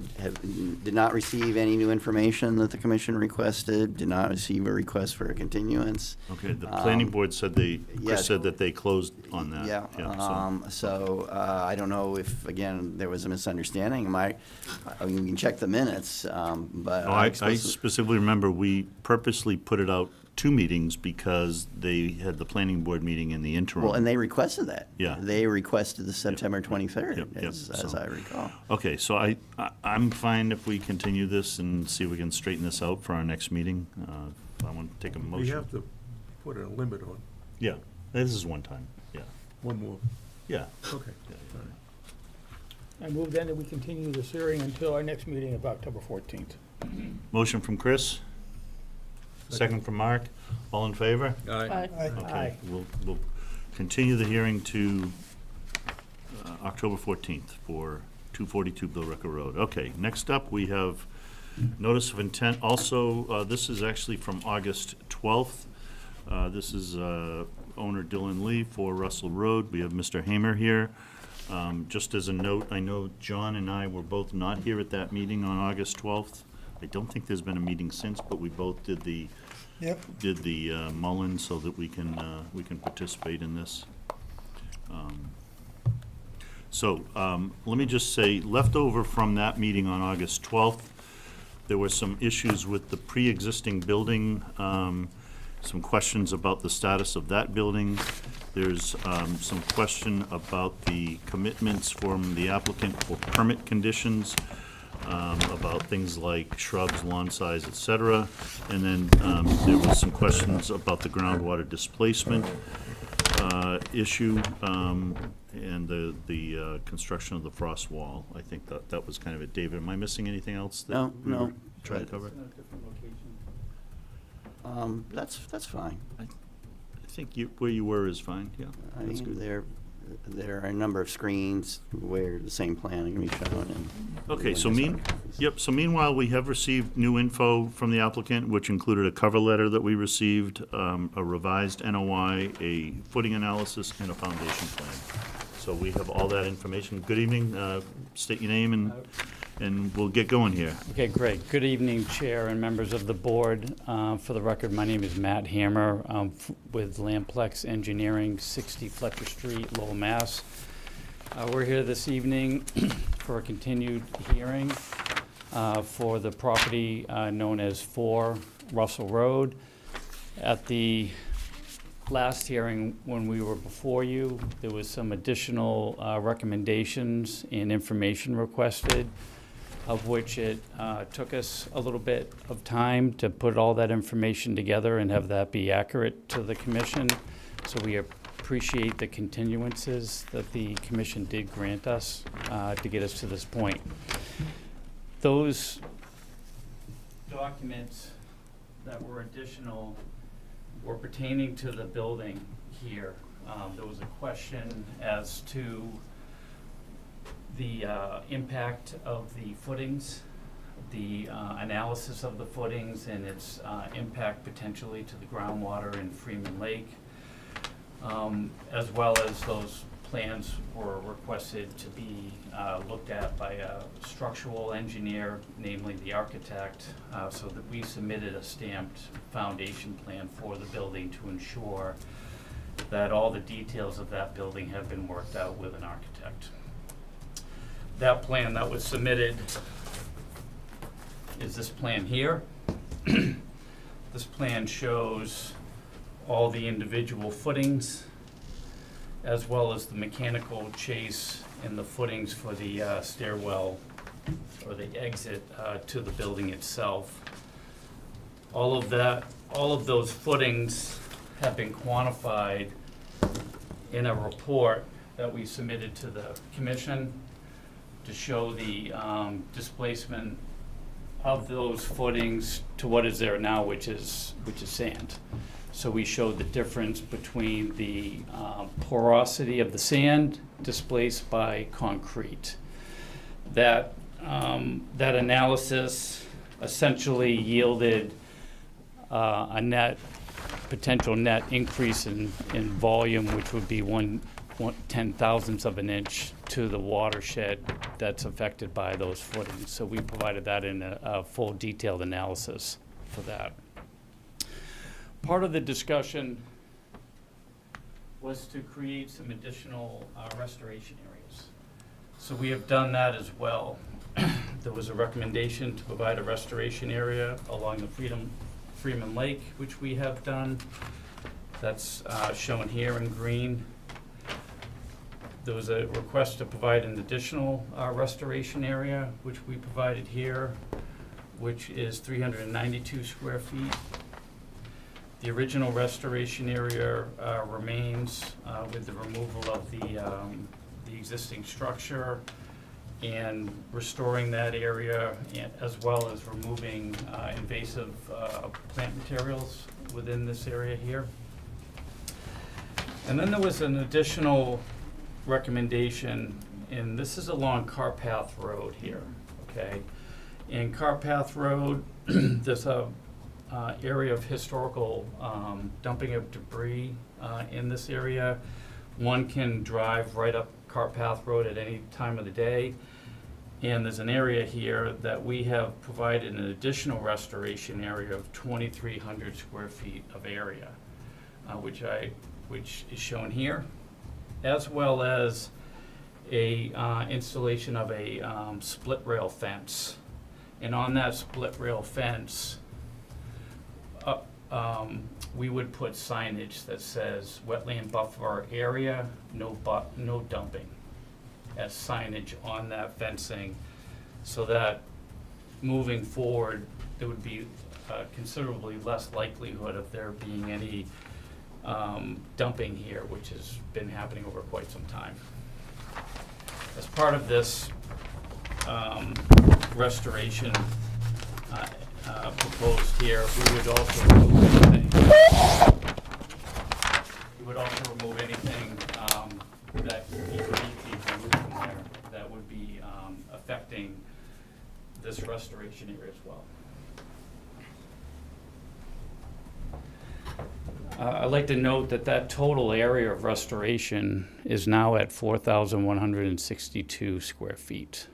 did not receive any new information that the commission requested, did not receive a request for a continuance. Okay, the planning board said Chris yes. said that they closed on that. Yeah, so- I don't know if, again, there was a misunderstanding. I mean, we can check the minutes, but No, I specifically remember we purposely put it out 2 meetings because they had the planning board meeting in the interim. Well, and they requested that. Yeah. They requested the September Yep, 23rd, yep, as so- I recall. Okay, so I'm fine if we continue this and see if we can straighten this out for our next meeting. I want to take a We motion. have to put a limit on Yeah, this is one time, yeah, one more. yeah. Okay. I move then that we continue this hearing until our next meeting of October 14th. Motion from Chris, second from Mark, all in favor? Aye. Okay, we'll continue the hearing to October 14th for 242 Billerica Road. Okay, next up, we have notice of intent. Also, this is actually from August 12th. This is owner Dylan Lee for Russell Road. We have Mr. Hamer here. Just as a note, I know John and I were both not here at that meeting on August 12th. I don't think there's been a meeting since, but we both did the Mullen so that we can participate in this. So let me just say, left over from that meeting on August 12th, there were some issues with the pre-existing building, some questions about the status of that building. There's some question about the commitments from the applicant for permit conditions, about things like shrubs, lawn size, et cetera. And then there was some questions about the groundwater displacement issue, and the construction of the frost wall. I think that was kind of it. David, am I missing anything else that No, we were no. trying to cover? That's fine. I think where you were is fine, yeah. I That's mean, good. there are a number of screens where the same plan can be shown. And Okay, so meanwhile, we have received new info from the applicant, which included a cover letter that we received, a revised NOI, a footing analysis, and a foundation plan. So we have all that information. Good evening, state your name and we'll get going here. Okay, great. Good evening, Chair and members of the board. For the record, my name is Matt Hammer with Lamplex Engineering, 60 Fletcher Street, Lowell, Mass. We're here this evening for a continued hearing for the property known as 4 Russell Road. At the last hearing, when we were before you, there was some additional recommendations and information requested, of which it took us a little bit of time to put all that information together and have that be accurate to the commission. So we appreciate the continuances that the commission did grant us to get us to this point. Those documents that were additional were pertaining to the building here. There was a question as to the impact of the footings, the analysis of the footings and its impact potentially to the groundwater in Freeman Lake, as well as those plans were requested to be looked at by a structural engineer, namely the architect, so that we submitted a stamped foundation plan for the building to ensure that all the details of that building have been worked out with an architect. That plan that was submitted is this plan here. This plan shows all the individual footings as well as the mechanical chase and the footings for the stairwell or the exit to the building itself. All of those footings have been quantified in a report that we submitted to the commission to show the displacement of those footings to what is there now, which is sand. So we showed the difference between the porosity of the sand displaced by concrete. That analysis essentially yielded a potential net increase in volume, which would be 1/10,000th of an inch to the watershed that's affected by those footings. So we provided that in a full detailed analysis for that. Part of the discussion was to create some additional restoration areas. So we have done that as well. There was a recommendation to provide a restoration area along the Freeman Lake, which we have done. That's shown here in green. There was a request to provide an additional restoration area, which we provided here, which is 392 square feet. The original restoration area remains with the removal of the existing structure and restoring that area, as well as removing invasive plant materials within this area here. And then there was an additional recommendation, and this is along Carpath Road here, okay? In Carpath Road, there's a area of historical dumping of debris in this area. One can drive right up Carpath Road at any time of the day. And there's an area here that we have provided an additional restoration area of 2,300 square feet of area, which is shown here, as well as a installation of a split rail fence. And on that split rail fence, we would put signage that says wetland buffer area, no dumping, as signage on that fencing, so that moving forward, there would be considerably less likelihood of there being any dumping here, which has been happening over quite some time. As part of this restoration proposed here, we would also remove anything. We would also remove anything that you could remove from there that would be affecting this restoration area as well. I'd like to note that that total area of restoration is now at 4,162 square feet.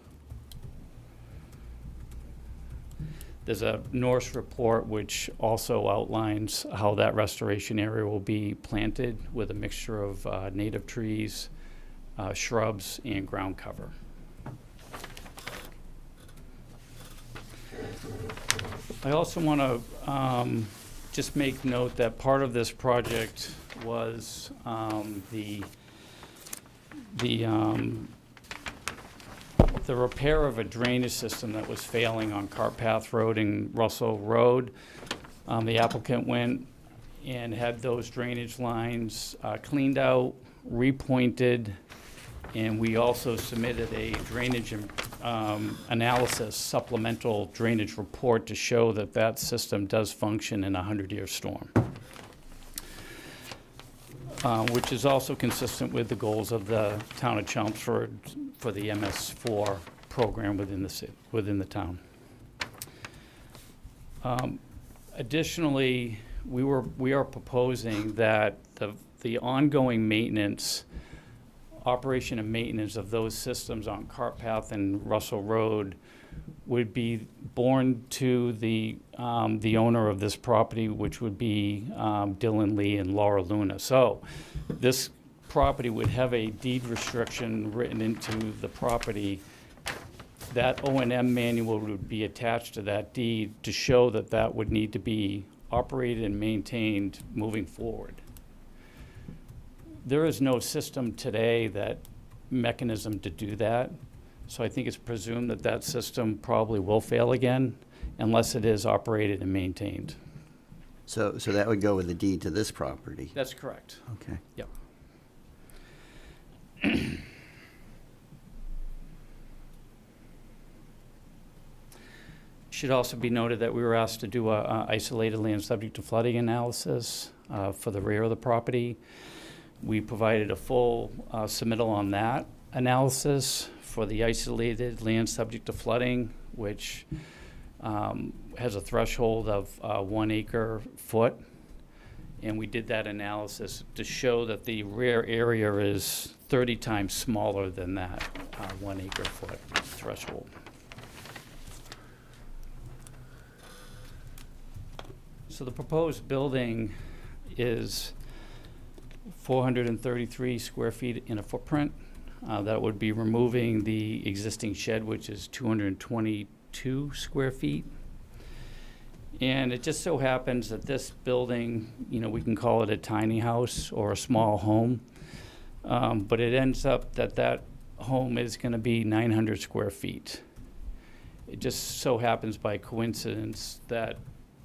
There's a Norse report which also outlines how that restoration area will be planted with a mixture of native trees, shrubs, and ground cover. I also want to just make note that part of this project was the repair of a drainage system that was failing on Carpath Road and Russell Road. The applicant went and had those drainage lines cleaned out, repointed, and we also submitted a drainage analysis, supplemental drainage report to show that that system does function in a 100-year storm, which is also consistent with the goals of the town of Chelmsford for the MS4 program within the town. Additionally, we are proposing that the ongoing maintenance, operation and maintenance of those systems on Carpath and Russell Road would be borne to the owner of this property, which would be Dylan Lee and Laura Luna. So this property would have a deed restriction written into the property. That O&M manual would be attached to that deed to show that that would need to be operated and maintained moving forward. There is no system today, that mechanism to do that. So I think it's presumed that that system probably will fail again unless it is operated and maintained. So that would go with the deed to this property? That's correct. Okay. Yep. Should also be noted that we were asked to do a isolated land subject to flooding analysis for the rear of the property. We provided a full submittal on that analysis for the isolated land subject to flooding, which has a threshold of 1 acre foot. And we did that analysis to show that the rear area is 30 times smaller than that 1 acre foot threshold. So the proposed building is 433 square feet in a footprint. That would be removing the existing shed, which is 222 square feet. And it just so happens that this building, you know, we can call it a tiny house or a small home, but it ends up that that home is going to be 900 square feet. It just so happens by coincidence that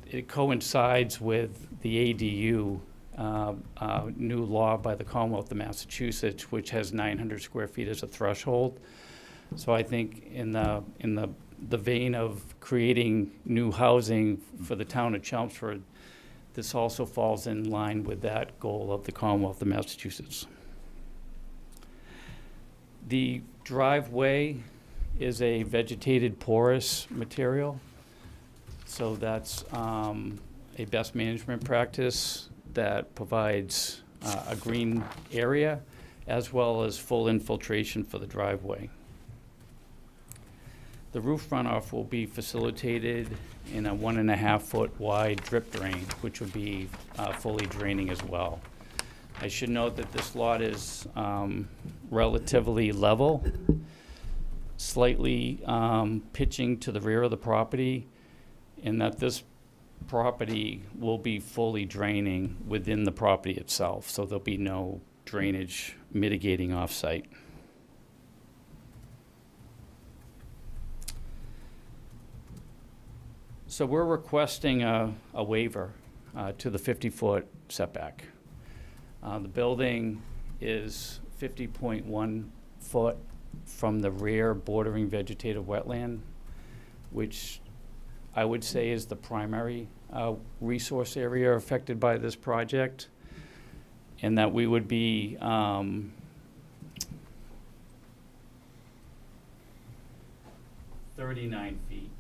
it coincides with the ADU new law by the Commonwealth of Massachusetts, which has 900 square feet as a threshold. So I think in the vein of creating new housing for the town of Chelmsford, this also falls in line with that goal of the Commonwealth of Massachusetts. The driveway is a vegetated porous material, so that's a best management practice that provides a green area as well as full infiltration for the driveway. The roof runoff will be facilitated in a 1.5 foot wide drip drain, which will be fully draining as well. I should note that this lot is relatively level, slightly pitching to the rear of the property, and that this property will be fully draining within the property itself, so there'll be no drainage mitigating off-site. So we're requesting a waiver to the 50-foot setback. The building is 50.1 foot from the rear bordering vegetative wetland, which I would say is the primary resource area affected by this project, and that we would be 39 feet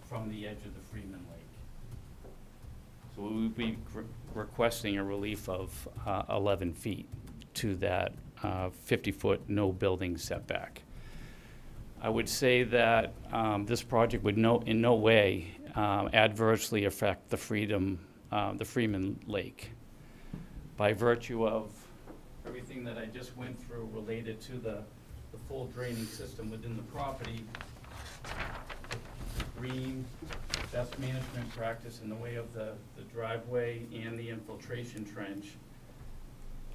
from the edge of the Freeman Lake. So we would be requesting a relief of 11 feet to that 50-foot no building setback. I would say that this project would in no way adversely affect the Freeman Lake. By virtue of everything that I just went through related to the full draining system within the property, green, best management practice in the way of the driveway and the infiltration trench.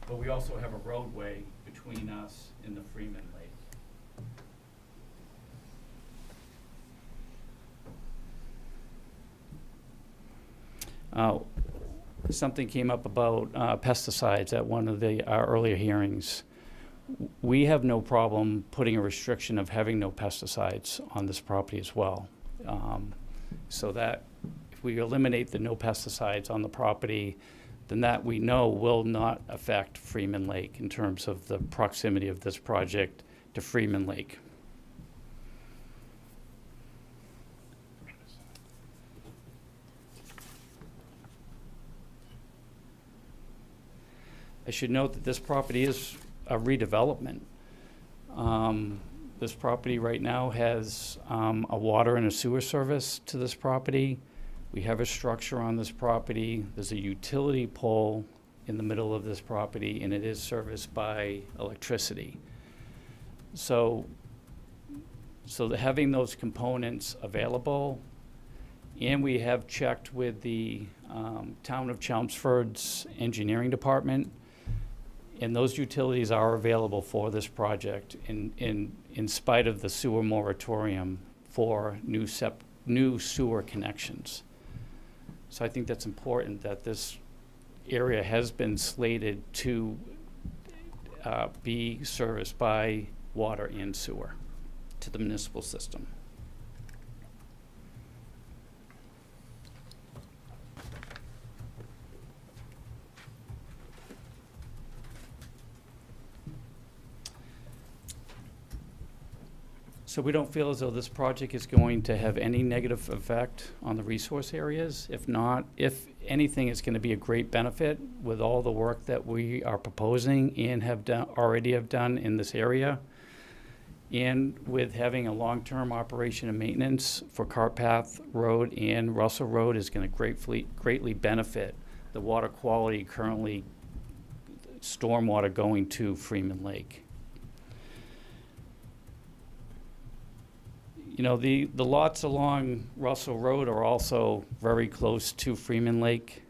But we also have a roadway between us and the Freeman Lake. Something came up about pesticides at one of our earlier hearings. We have no problem putting a restriction of having no pesticides on this property as well. So that if we eliminate the no pesticides on the property, then that we know will not affect Freeman Lake in terms of the proximity of this project to Freeman Lake. I should note that this property is a redevelopment. This property right now has a water and a sewer service to this property. We have a structure on this property. There's a utility pole in the middle of this property, and it is serviced by electricity. So having those components available, and we have checked with the town of Chelmsford's engineering department, and those utilities are available for this project in spite of the sewer moratorium for new sewer connections. So I think that's important that this area has been slated to be serviced by water and sewer to the municipal system. So we don't feel as though this project is going to have any negative effect on the resource areas. If not, if anything, it's going to be a great benefit with all the work that we are proposing and already have done in this area. And with having a long-term operation and maintenance for Cart Path Road and Russell Road is going to greatly benefit the water quality currently stormwater going to Freeman Lake. You know, the lots along Russell Road are also very close to Freeman Lake.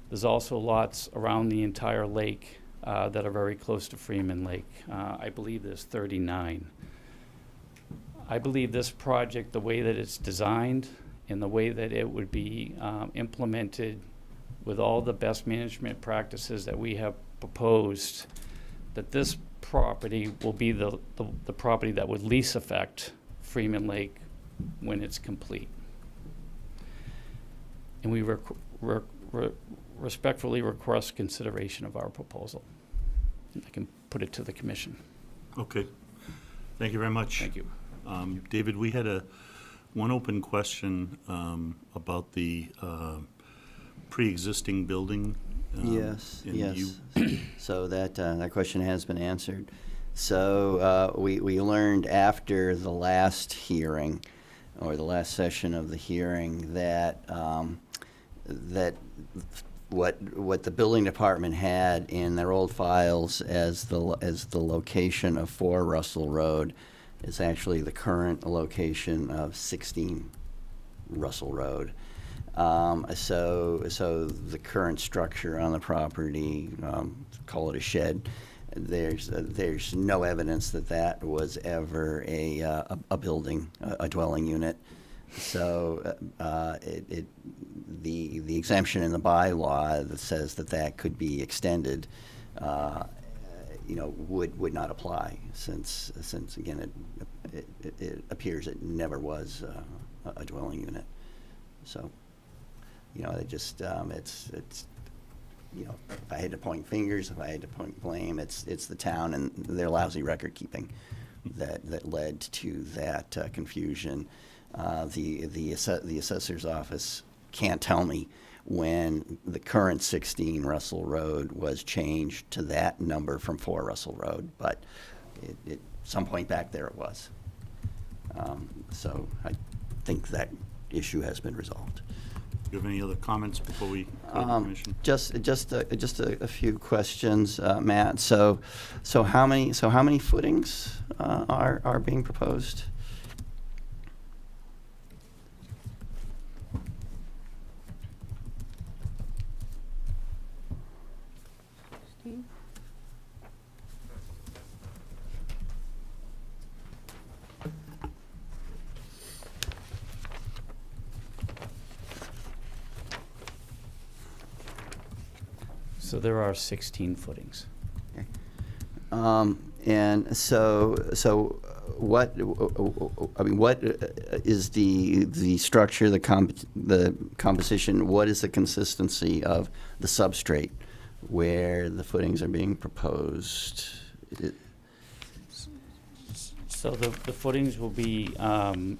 There's also lots around the entire lake that are very close to Freeman Lake. I believe there's 39. I believe this project, the way that it's designed and the way that it would be implemented with all the best management practices that we have proposed, that this property will be the property that would least affect Freeman Lake when it's complete. And we respectfully request consideration of our proposal. I can put it to the commission. Okay. Thank you very much. Thank you. David, we had one open question about the pre-existing building. Yes, and yes. So that question has been answered. So we learned after the last hearing, or the last session of the hearing, that that what the building department had in their old files as the location of 4 Russell Road is actually the current location of 16 Russell Road. So the current structure on the property, call it a shed, there's no evidence that was ever a building, a dwelling unit. So the exemption in the bylaw that says that could be extended, would not apply, since again it appears it never was a dwelling unit. So, it just it's if I had to point fingers, if I had to point blame, it's the town and their lousy record keeping that led to that confusion. The assessor's office can't tell me when the current 16 Russell Road was changed to that number from 4 Russell Road, but it some point back there it was. So I think that issue has been resolved. Do you have any other comments before we go to the commission? Just a few questions, Matt. So how many footings are being proposed? So there are 16 footings. And so what is the structure, the composition? What is the consistency of the substrate where the footings are being proposed? So the footings will be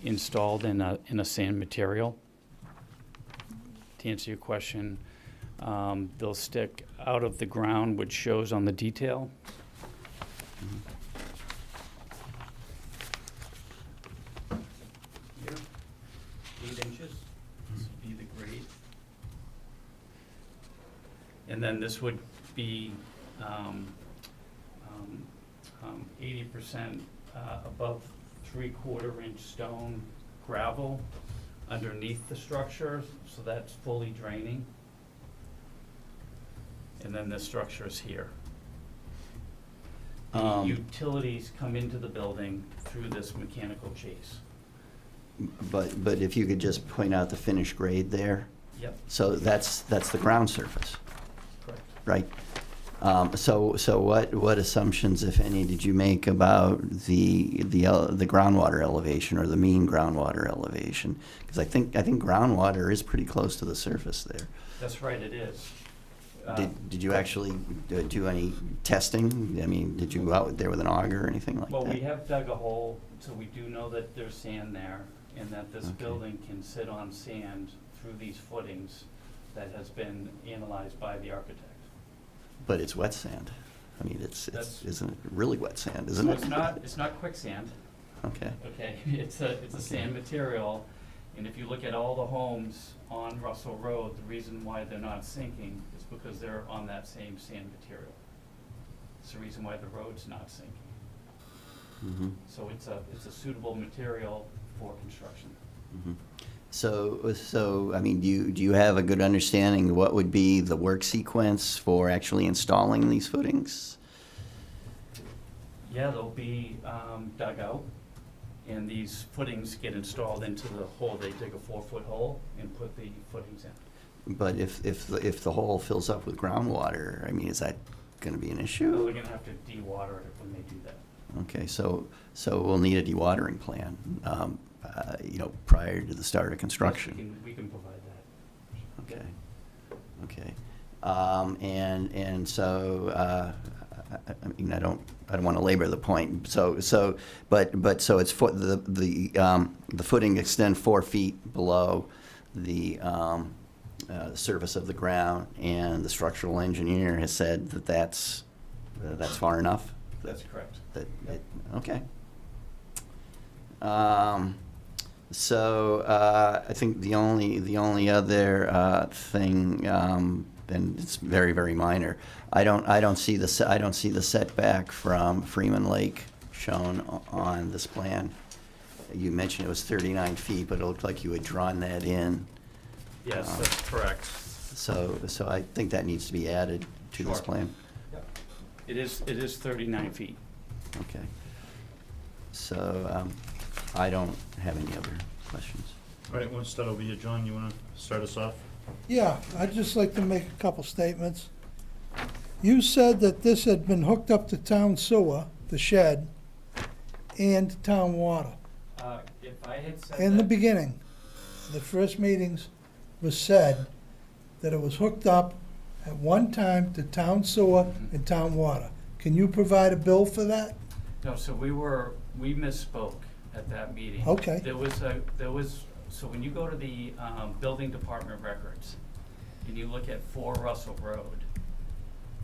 installed in a sand material. To answer your question, they'll stick out of the ground, which shows on the detail. Here, 8 inches. This would be the grade. And then this would be 80% above 3/4 inch stone gravel underneath the structure, so that's fully draining. And then the structure is here. The utilities come into the building through this mechanical chase. But if you could just point out the finished grade there. Yep. So that's the ground surface, Correct. right? So what assumptions, if any, did you make about the groundwater elevation or the mean groundwater elevation? Because I think groundwater is pretty close to the surface there. That's right, it is. Did you actually do any testing? I mean, did you go out there with an auger or anything like that? Well, we have dug a hole, so we do know that there's sand there, and that this building can sit on sand through these footings that has been analyzed by the architect. But it's wet sand. I mean, isn't it really wet sand, isn't it? It's not quicksand. Okay. Okay, it's a sand material, and if you look at all the homes on Russell Road, the reason why they're not sinking is because they're on that same sand material. It's the reason why the road's not sinking. Mm-hmm. So it's a suitable material for construction. So, I mean, do you have a good understanding of what would be the work sequence for actually installing these footings? Yeah, they'll be dug out, and these footings get installed into the hole. They dig a 4-foot hole and put the footings in. But if the hole fills up with groundwater, I mean, is that gonna be an So issue? we're gonna have to de-water it when they do that. Okay, so we'll need a dewatering plan, prior to the start of Yes, construction. we can provide that. Okay. And so, I mean, I don't want to labor the point. So it's the footing extend 4 feet below the surface of the ground, and the structural engineer has said that that's far enough? That's correct. Okay. So, I think the only other thing, and it's very, very minor, I don't see the setback from Freeman Lake shown on this plan. You mentioned it was 39 feet, but it looked like you had drawn that in. Yes, that's correct. So I think that needs to be added to this Sure. plan. It is 39 feet. Okay. So, I don't have any other questions. All right, we'll start over here. John, you want to start us off? Yeah, I'd just like to make a couple statements. You said that this had been hooked up to town sewer, the shed, and town water. If I had said In the that, beginning, the first meetings was said that it was hooked up at one time to town sewer and town water. Can you provide a bill for that? no, so we misspoke at that meeting. Okay. So when you go to the building department records and you look at 4 Russell Road,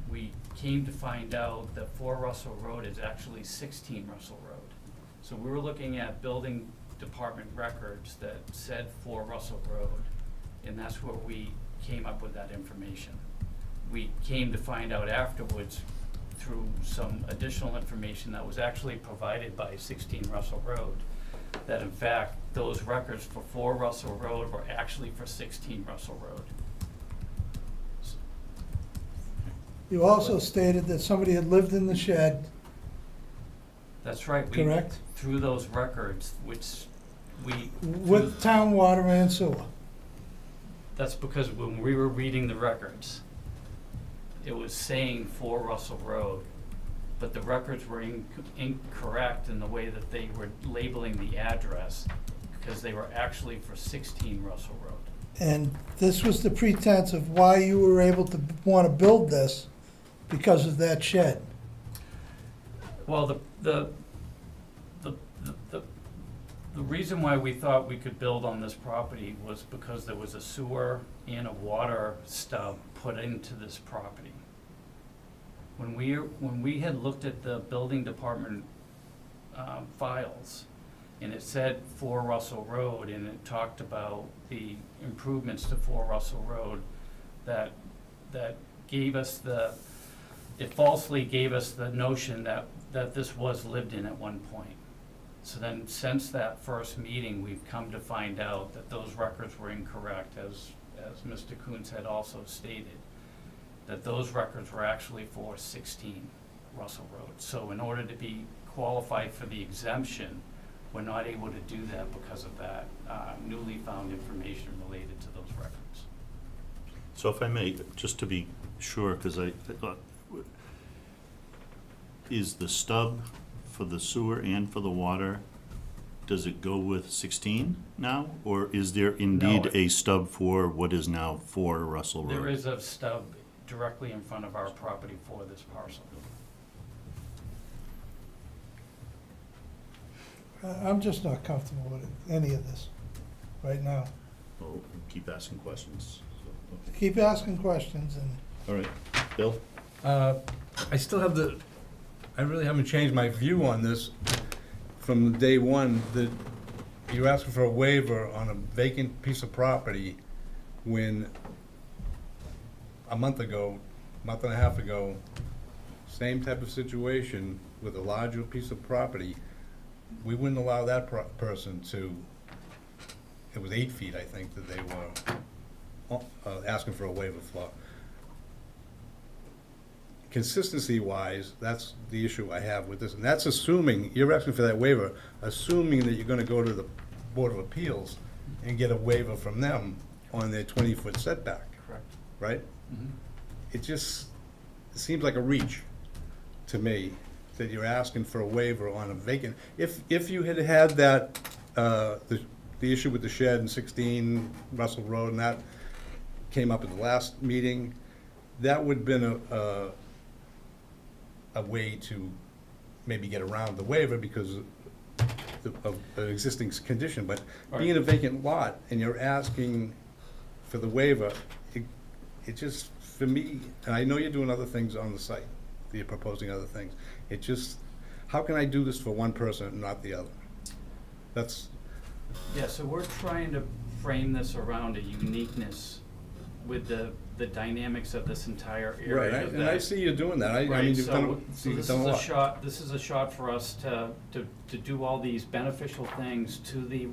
we came to find out that 4 Russell Road is actually 16 Russell Road. So we were looking at building department records that said 4 Russell Road, and that's where we came up with that information. We came to find out afterwards through some additional information that was actually provided by 16 Russell Road, that in fact, those records for 4 Russell Road were actually for 16 Russell Road. You also stated that somebody had lived in the shed, That's right. We Correct. went through those records, which we. with town water and sewer. That's because when we were reading the records, it was saying 4 Russell Road, but the records were incorrect in the way that they were labeling the address, because they were actually for 16 Russell Road. And this was the pretense of why you were able to want to build this, because of that shed. Well, the reason why we thought we could build on this property was because there was a sewer and a water stub put into this property. When we had looked at the building department files, and it said 4 Russell Road, and it talked about the improvements to 4 Russell Road, that gave us it falsely gave us the notion that this was lived in at one point. So then, since that first meeting, we've come to find out that those records were incorrect, as Mr. Coons had also stated, that those records were actually for 16 Russell Road. So in order to be qualified for the exemption, we're not able to do that because of that newly found information related to those records. So if I may, just to be sure, because I thought, is the stub for the sewer and for the water, does it go with 16 now? Or is there indeed No. a stub for what is now 4 Russell Road? There is a stub directly in front of our property for this parcel. I'm just not comfortable with any of this right now. Well, keep asking questions. So, okay. Keep asking questions and All right, Bill? I still have I really haven't changed my view on this from day one, that you're asking for a waiver on a vacant piece of property when a month and a half ago, same type of situation with a larger piece of property, we wouldn't allow that person to, it was 8 feet, I think, that they were asking for a waiver for. Consistency-wise, that's the issue I have with this, and that's assuming, you're asking for that waiver, assuming that you're gonna go to the Board of Appeals and get a waiver from them on their 20-foot setback, Correct. right? It seems like a reach to me, that you're asking for a waiver on a vacant. If you had had that, the issue with the shed in 16 Russell Road, and that came up at the last meeting, that would have been a way to maybe get around the waiver because of an existing condition. But being a vacant lot and you're asking for the waiver, it just, for me, and I know you're doing other things on the site, you're proposing other things, it just, how can I do this for one person and not the other? That's, Yeah, so we're trying to frame this around a uniqueness with the dynamics of this entire area. right, and I see you doing that. I Right, mean, you've so done this a is a lot. shot, this is a shot for us to do all these beneficial things to the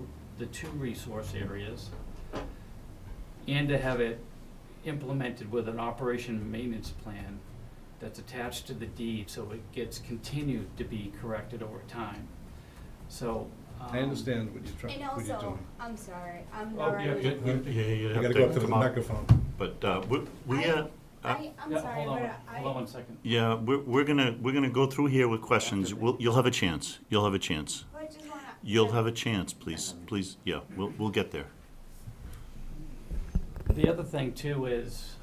two resource areas and to have it implemented with an operation and maintenance plan that's attached to the deed, so it gets continued to be corrected over time. So, I understand what you're trying, And what you're also, doing. I'm sorry, I'm Oh, not yeah, really. you You have gotta go up to the come up. microphone. But, I'm yeah, sorry, hold on, but hold on one second. yeah, we're gonna go through here with questions. You'll have a chance. You'll have a chance. I just wanna. You'll have a chance, please, yeah, we'll get there. The other thing too is,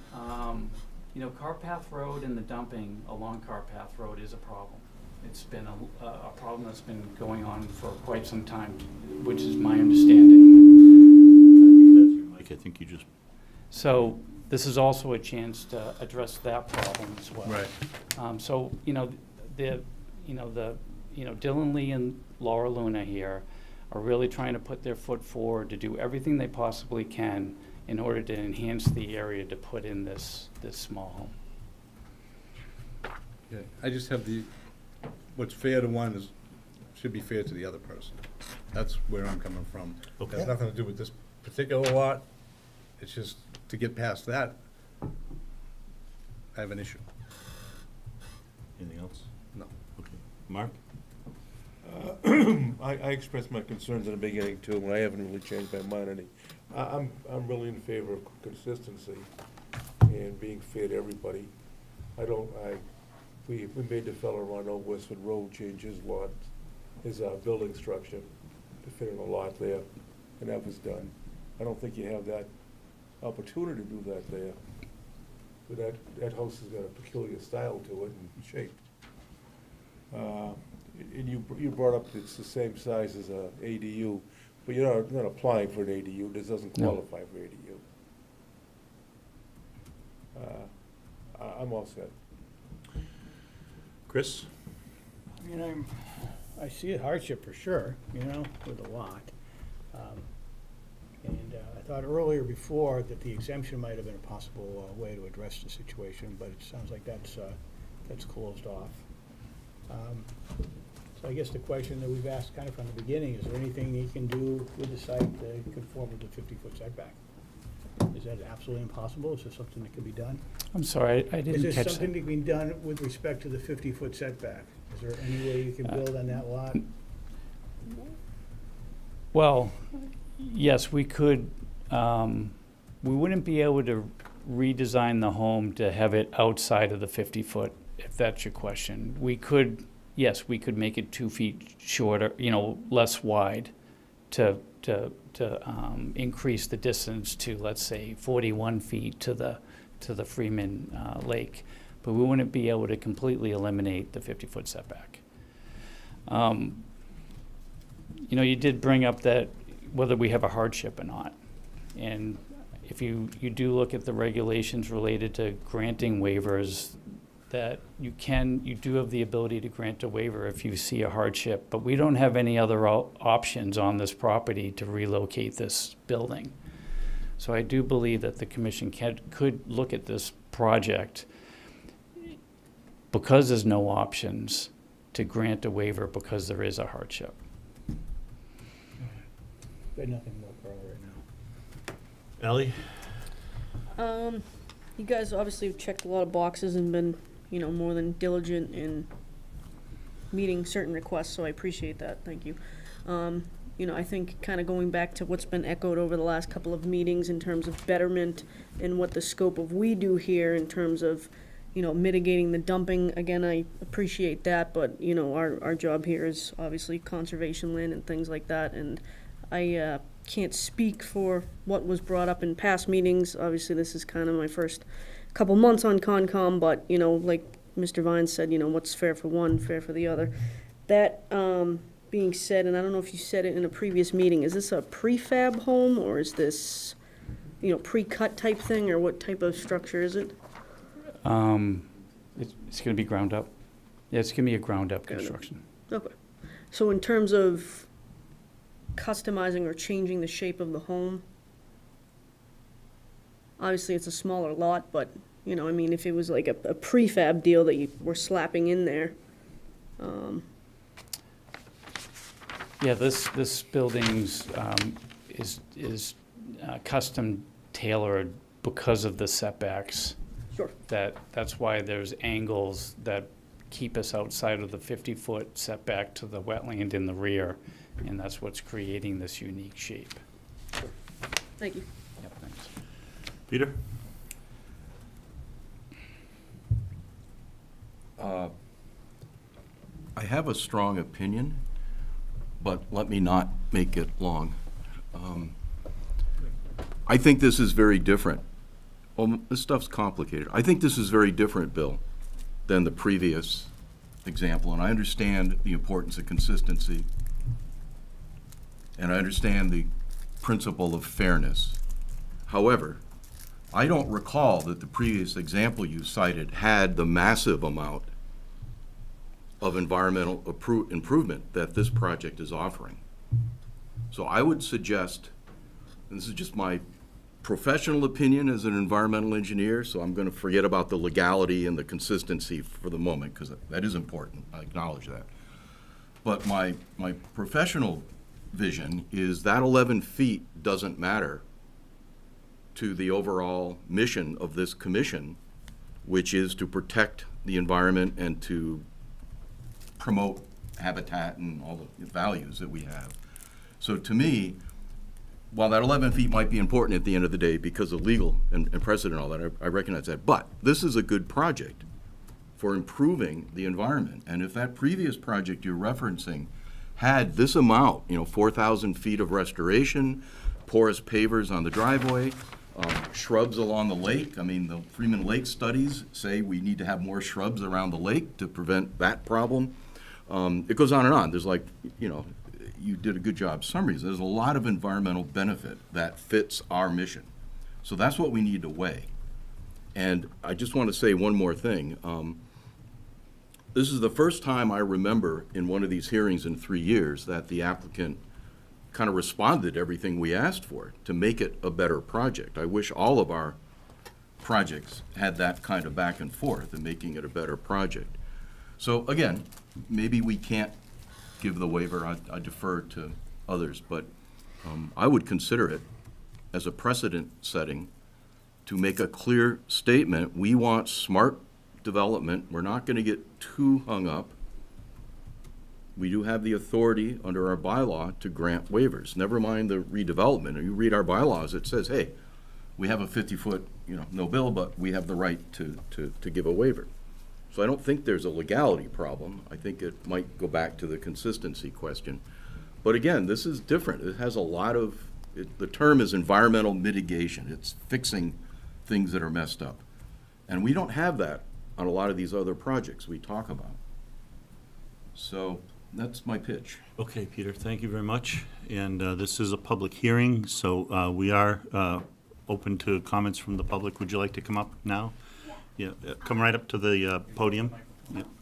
Carpath Road and the dumping along Carpath Road is a problem. It's been a problem that's been going on for quite some time, which is my understanding. That's your mic, I think you just. So this is also a chance to address that problem as well. Right. So, Dylan Lee and Laura Luna here are really trying to put their foot forward to do everything they possibly can in order to enhance the area to put in this small home. Yeah, I just have what's fair to one should be fair to the other person. That's where I'm coming from. It Okay. has nothing to do with this particular lot. It's just, to get past that, I have an issue. Anything else? No. Okay. Mark? I expressed my concerns in the beginning too, and I haven't really changed my mind any. I'm really in favor of consistency and being fair to everybody. We made the fellow on Old Westford Road change his lot, his building structure to fit in a lot there, and that was done. I don't think you have that opportunity to do that there. But that house has got a peculiar style to it and shape. And you brought up it's the same size as a ADU, but you're not applying for an ADU. This doesn't No. qualify for ADU. I'm all set. Chris? I mean, I see a hardship for sure, with the lot. And I thought earlier before that the exemption might have been a possible way to address the situation, but it sounds like that's closed off. So I guess the question that we've asked kind of from the beginning, is there anything you can do with the site to conform with the 50-foot setback? Is that absolutely impossible? Is there something that can be done? I'm sorry, I Is didn't there catch something that. that can be done with respect to the 50-foot setback? Is there any way you can build on that lot? Well, yes, we could, we wouldn't be able to redesign the home to have it outside of the 50-foot, if that's your question. We could, yes, we could make it 2 feet shorter, less wide to increase the distance to, let's say, 41 feet to the Freeman Lake. But we wouldn't be able to completely eliminate the 50-foot setback. You did bring up that whether we have a hardship or not. And if you do look at the regulations related to granting waivers, that you do have the ability to grant a waiver if you see a hardship, but we don't have any other options on this property to relocate this building. So I do believe that the commission could look at this project because there's no options to grant a waiver because there is a hardship. Got nothing more, Carl, right now. Ally? You guys obviously have checked a lot of boxes and been, more than diligent in meeting certain requests, so I appreciate that. Thank you. I think kind of going back to what's been echoed over the last couple of meetings in terms of betterment and what the scope of we do here in terms of, mitigating the dumping. Again, I appreciate that, but, our job here is obviously conservation land and things like that. And I can't speak for what was brought up in past meetings. Obviously, this is kind of my first couple months on Concom, but, like Mr. Vines said, what's fair for one, fair for the other. That being said, and I don't know if you said it in a previous meeting, is this a prefab home or is this, pre-cut type thing, or what type of structure is it? It's going to be ground up. Yeah, it's going to be a ground up construction. Okay. So in terms of customizing or changing the shape of the home, obviously it's a smaller lot, but, if it was like a prefab deal that you were slapping in there. Yeah, this building's is custom tailored because of the setbacks. Sure. That's why there's angles that keep us outside of the 50-foot setback to the wetland in the rear, and that's what's creating this unique shape. Thank you. Yep, thanks. Peter? I have a strong opinion, but let me not make it long. I think this is very different. Well, this stuff's complicated. I think this is very different, Bill, than the previous example, and I understand the importance of consistency, and I understand the principle of fairness. However, I don't recall that the previous example you cited had the massive amount of environmental improvement that this project is offering. So I would suggest, and this is just my professional opinion as an environmental engineer, so I'm going to forget about the legality and the consistency for the moment, because that is important. I acknowledge that. But my professional vision is that 11 feet doesn't matter to the overall mission of this commission, which is to protect the environment and to promote habitat and all the values that we have. So to me, while that 11 feet might be important at the end of the day because of legal and precedent and all that, I recognize that. But this is a good project for improving the environment. And if that previous project you're referencing had this amount, 4,000 feet of restoration, porous pavers on the driveway, shrubs along the lake. I mean, the Freeman Lake studies say we need to have more shrubs around the lake to prevent that problem. It goes on and on. There's you did a good job summaries. There's a lot of environmental benefit that fits our mission. So that's what we need to weigh. And I just want to say one more thing. This is the first time I remember in one of these hearings in 3 years that the applicant kind of responded to everything we asked for to make it a better project. I wish all of our projects had that kind of back and forth in making it a better project. So again, maybe we can't give the waiver. I defer to others, but I would consider it as a precedent setting to make a clear statement. We want smart development. We're not going to get too hung up. We do have the authority under our bylaw to grant waivers. Never mind the redevelopment. You read our bylaws, it says, hey, we have a 50-foot, no bill, but we have the right to give a waiver. So I don't think there's a legality problem. I think it might go back to the consistency question. But again, this is different. It has a lot of, the term is environmental mitigation. It's fixing things that are messed up. And we don't have that on a lot of these other projects we talk about. So that's my pitch. Okay, Peter, thank you very much. And this is a public hearing, so we are open to comments from the public. Would you like to come up now? Yeah, come right up to the podium.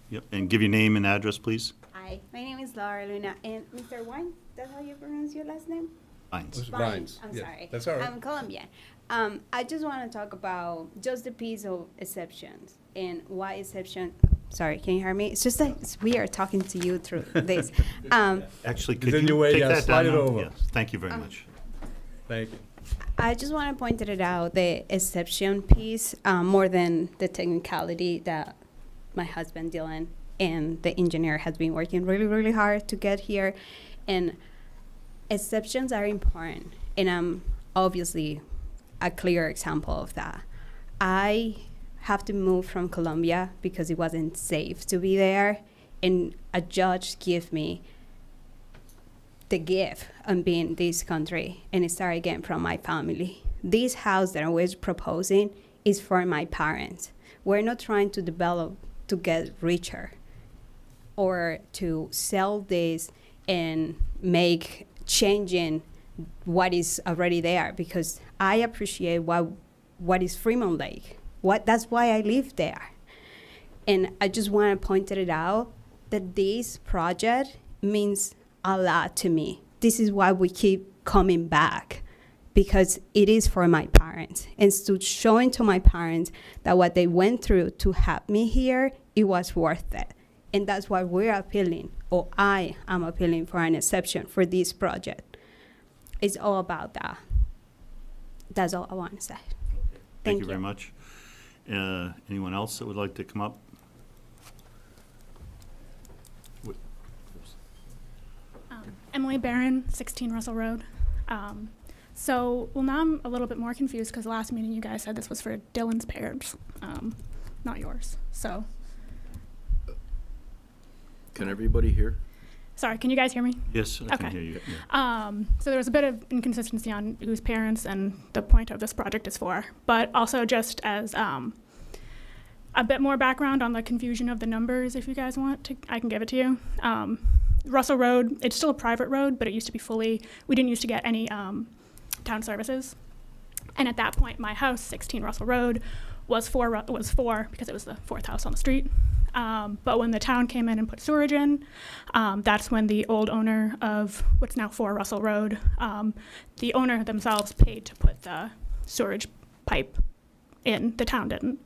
Yep, and give your name and address, please. Hi, my name is Laura Luna, and Mr. Wine, that's how you pronounce your last name? Vines. Vines. I'm Yeah, sorry. that's all right. I'm Colombian. I just want to talk about just the piece of exceptions and why exception. Sorry, can you hear me? It's just that it's weird talking to you through this. Actually, could Then you you take yeah, that slide down it now? over. Yes, thank you very much. Thank you. I just want to point it out, the exception piece, more than the technicality that my husband Dylan and the engineer has been working really, really hard to get here. And exceptions are important, and I'm obviously a clear example of that. I have to move from Colombia because it wasn't safe to be there, and a judge gave me the gift of being in this country, and it started again from my family. This house that I was proposing is for my parents. We're not trying to develop to get richer or to sell this and make changing what is already there, because I appreciate what is Fremont Lake. That's why I live there. And I just want to point it out that this project means a lot to me. This is why we keep coming back, because it is for my parents. And to showing to my parents that what they went through to have me here, it was worth it. And that's why we're appealing, or I am appealing for an exception for this project. It's all about that. That's all I want to say. Thank you very much. Anyone else that would like to come up? Emily Barron, 16 Russell Road. Well, now I'm a little bit more confused because last meeting you guys said this was for Dylan's parents, not yours. So, Can everybody hear? sorry, can you guys hear me? Yes, I can Okay. hear you. Yeah. So there was a bit of inconsistency on whose parents and the point of this project is for, but also just as a bit more background on the confusion of the numbers, if you guys want to, I can give it to you. Russell Road, it's still a private road, but it used to be we didn't used to get any town services. And at that point, my house, 16 Russell Road, was four because it was the fourth house on the street. But when the town came in and put sewerage in, that's when the old owner of what's now 4 Russell Road, the owner themselves paid to put the sewerage pipe in. The town didn't.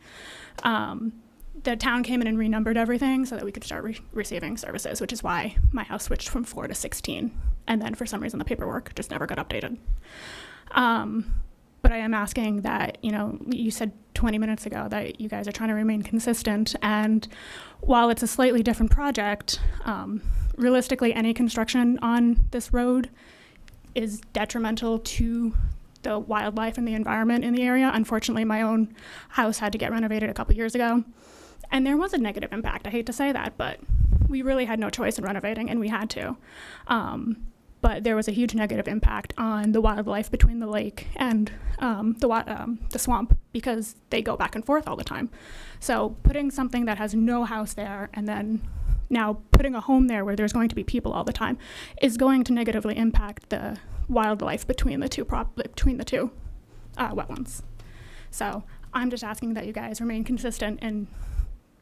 The town came in and renumbered everything so that we could start receiving services, which is why my house switched from 4 to 16. And then for some reason, the paperwork just never got updated. But I am asking that, you said 20 minutes ago that you guys are trying to remain consistent. And while it's a slightly different project, realistically, any construction on this road is detrimental to the wildlife and the environment in the area. Unfortunately, my own house had to get renovated a couple years ago. And there was a negative impact. I hate to say that, but we really had no choice in renovating, and we had to. But there was a huge negative impact on the wildlife between the lake and the swamp, because they go back and forth all the time. So putting something that has no house there and then now putting a home there where there's going to be people all the time is going to negatively impact the wildlife between the two wetlands. So I'm just asking that you guys remain consistent in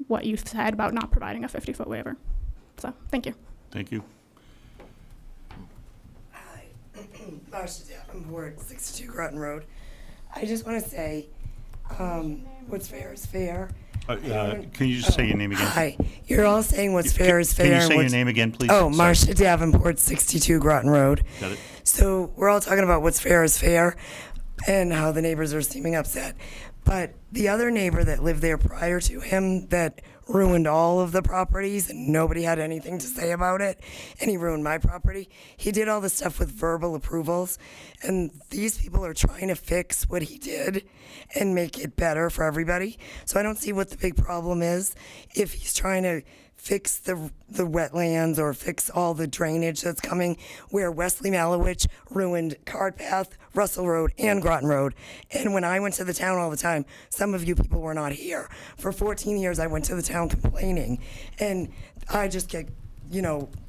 what you said about not providing a 50-foot waiver. So thank you. Thank you. Marcia Davenport, 62 Groton Road. I just want to say, what's fair is fair. Can you just say your name again? Hi. You're all saying what's fair is fair. Can you and say your what's- name again, please? Oh, Sorry. Marcia Davenport, 62 Groton Road. Got it. So we're all talking about what's fair is fair and how the neighbors are seeming upset. But the other neighbor that lived there prior to him that ruined all of the properties and nobody had anything to say about it, and he ruined my property, he did all the stuff with verbal approvals. And these people are trying to fix what he did and make it better for everybody. So I don't see what the big problem is if he's trying to fix the wetlands or fix all the drainage that's coming, where Wesley Malowich ruined Cart Path, Russell Road, and Groton Road. And when I went to the town all the time, some of you people were not here. For 14 years, I went to the town complaining, and I just get,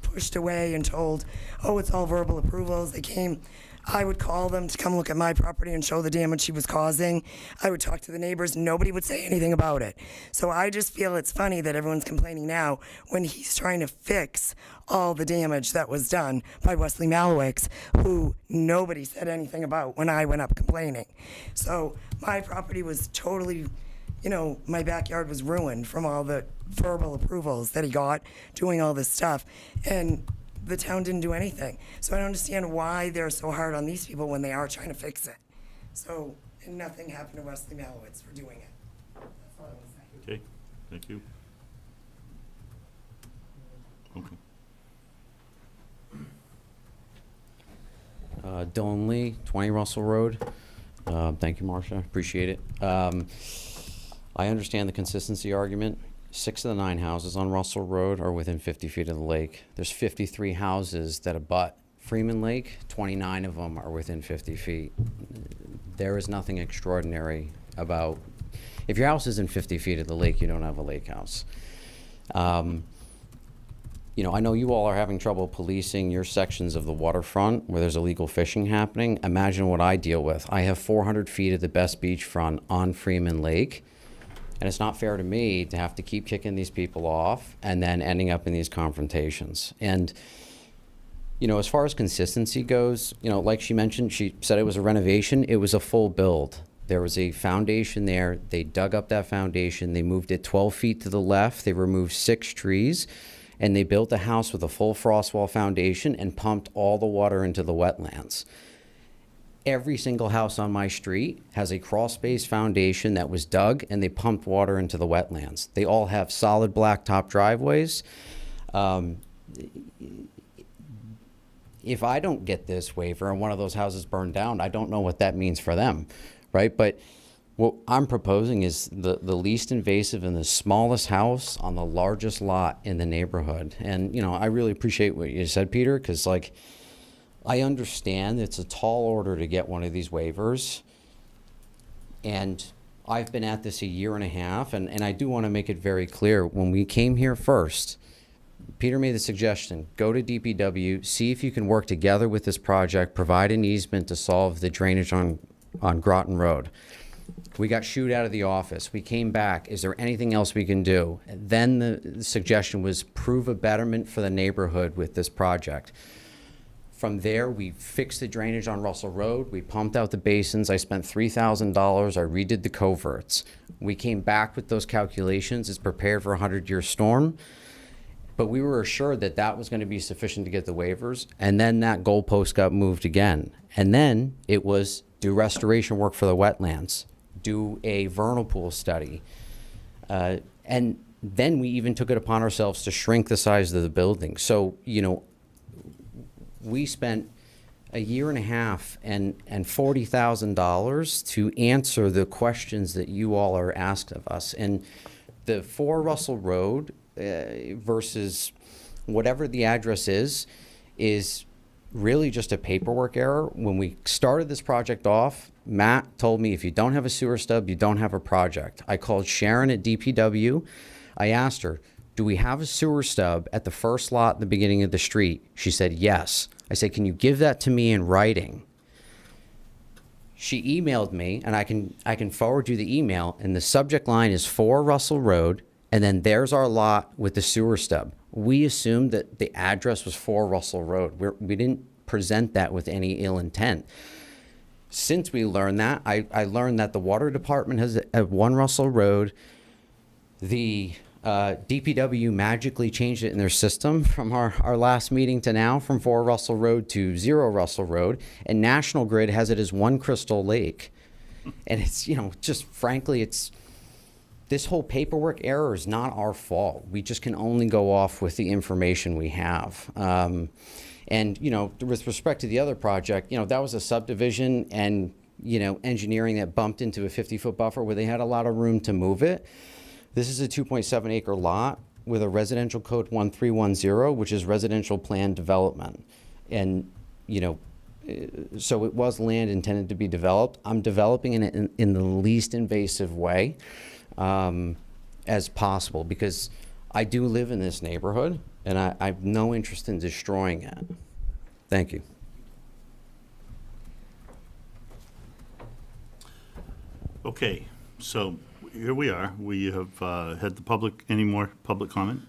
pushed away and told, oh, it's all verbal approvals. They came. I would call them to come look at my property and show the damage she was causing. I would talk to the neighbors. Nobody would say anything about it. So I just feel it's funny that everyone's complaining now when he's trying to fix all the damage that was done by Wesley Malowicz, who nobody said anything about when I went up complaining. So my property was totally, my backyard was ruined from all the verbal approvals that he got doing all this stuff. And the town didn't do anything. So I don't understand why they're so hard on these people when they are trying to fix it. So, and nothing happened to Wesley Malowitz for doing it. That's all I want to say. Okay, thank you. Okay. Dylan Lee, 20 Russell Road. Thank you, Marcia. Appreciate it. I understand the consistency argument. 6 of the 9 houses on Russell Road are within 50 feet of the lake. There's 53 houses that abut Freeman Lake. 29 of them are within 50 feet. There is nothing extraordinary about, if your house isn't 50 feet of the lake, you don't have a lake house. You know, I know you all are having trouble policing your sections of the waterfront where there's illegal fishing happening. Imagine what I deal with. I have 400 feet of the best beachfront on Freeman Lake, and it's not fair to me to have to keep kicking these people off and then ending up in these confrontations. And, you know, as far as consistency goes, you know, like she mentioned, she said it was a renovation. It was a full build. There was a foundation there. They dug up that foundation. They moved it 12 feet to the left. They removed 6 trees. And they built a house with a full frost wall foundation and pumped all the water into the wetlands. Every single house on my street has a crawl space foundation that was dug, and they pumped water into the wetlands. They all have solid blacktop driveways. If I don't get this waiver and one of those houses burned down, I don't know what that means for them, right? But what I'm proposing is the least invasive and the smallest house on the largest lot in the neighborhood. And, you know, I really appreciate what you said, Peter, because, like, I understand it's a tall order to get one of these waivers. And I've been at this a year and a half, and I do want to make it very clear. When we came here first, Peter made the suggestion, go to DPW, see if you can work together with this project, provide an easement to solve the drainage on Groton Road. We got shooed out of the office. We came back. Is there anything else we can do? Then the suggestion was prove a betterment for the neighborhood with this project. From there, we fixed the drainage on Russell Road. We pumped out the basins. I spent $3,000. I redid the coverts. We came back with those calculations. It's prepared for a 100-year storm. But we were assured that that was going to be sufficient to get the waivers. And then that goalpost got moved again. And then it was do restoration work for the wetlands, do a vernal pool study. And then we even took it upon ourselves to shrink the size of the building. So, you know, we spent a year and a half and $40,000 to answer the questions that you all are asked of us. And the 4 Russell Road versus whatever the address is really just a paperwork error. When we started this project off, Matt told me if you don't have a sewer stub, you don't have a project. I called Sharon at DPW. I asked her, do we have a sewer stub at the first lot at the beginning of the street? She said, yes. I said, can you give that to me in writing? She emailed me, and I can forward you the email, and the subject line is 4 Russell Road, and then there's our lot with the sewer stub. We assumed that the address was 4 Russell Road. We didn't present that with any ill intent. Since we learned that, I learned that the water department has at 1 Russell Road. The DPW magically changed it in their system from our last meeting to now, from 4 Russell Road to 0 Russell Road. And National Grid has it as 1 Crystal Lake. And it's, you know, just frankly, this whole paperwork error is not our fault. We just can only go off with the information we have. And, you know, with respect to the other project, you know, that was a subdivision and, you know, engineering that bumped into a 50-foot buffer where they had a lot of room to move it. This is a 2.7 acre lot with a residential code 1310, which is residential plan development. And, you know, so it was land intended to be developed. I'm developing it in the least invasive way as possible, because I do live in this neighborhood and I have no interest in destroying it. Thank you. Okay, so here we are. We have had the public, any more public comment?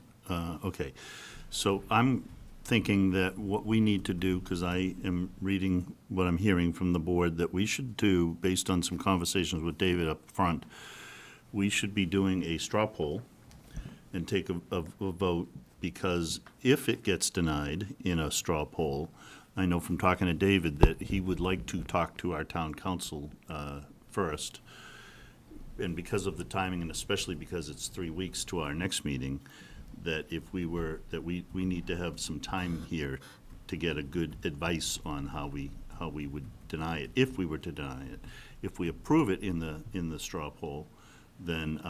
Okay, so I'm thinking that what we need to do, because I am reading what I'm hearing from the board, that we should do, based on some conversations with David up front, we should be doing a straw poll and take a vote because if it gets denied in a straw poll, I know from talking to David that he would like to talk to our town council first. And because of the timing, and especially because it's 3 weeks to our next meeting, that if we were, that we need to have some time here to get a good advice on how we would deny it, if we were to deny it. If we approve it in the straw poll, then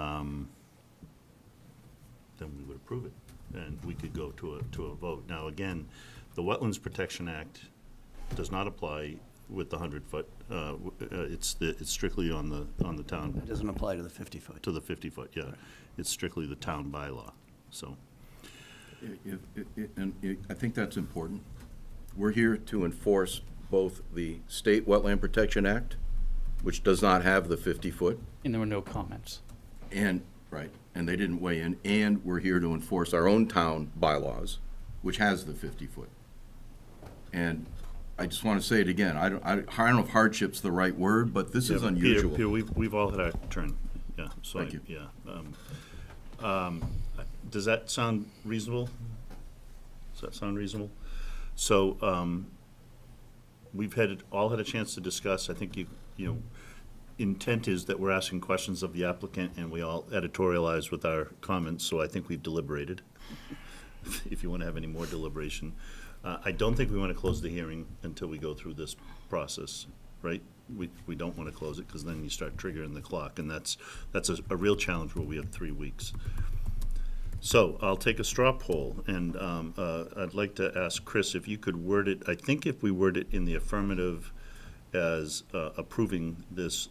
we would approve it, and we could go to a vote. Now, again, the Wetlands Protection Act does not apply with the 100-foot. It's strictly on the town. It doesn't apply to the 50-foot. To the 50-foot, yeah. It's strictly the town bylaw, so. I think that's important. We're here to enforce both the State Wetland Protection Act, which does not have the 50-foot. And there were no comments. And, right, and they didn't weigh in, and we're here to enforce our own town bylaws, which has the 50-foot. And I just want to say it again, I don't know if hardship's the right word, but this is unusual. Peter, we've all had our turn, yeah, so. Thank you. Yeah. Does that sound reasonable? Does that sound reasonable? So, we've all had a chance to discuss. I think intent is that we're asking questions of the applicant, and we all editorialize with our comments, so I think we've deliberated, if you want to have any more deliberation. I don't think we want to close the hearing until we go through this process, right? We don't want to close it, because then you start triggering the clock, and that's a real challenge where we have 3 weeks. So I'll take a straw poll, and I'd like to ask Chris if you could word it. I think if we word it in the affirmative as approving this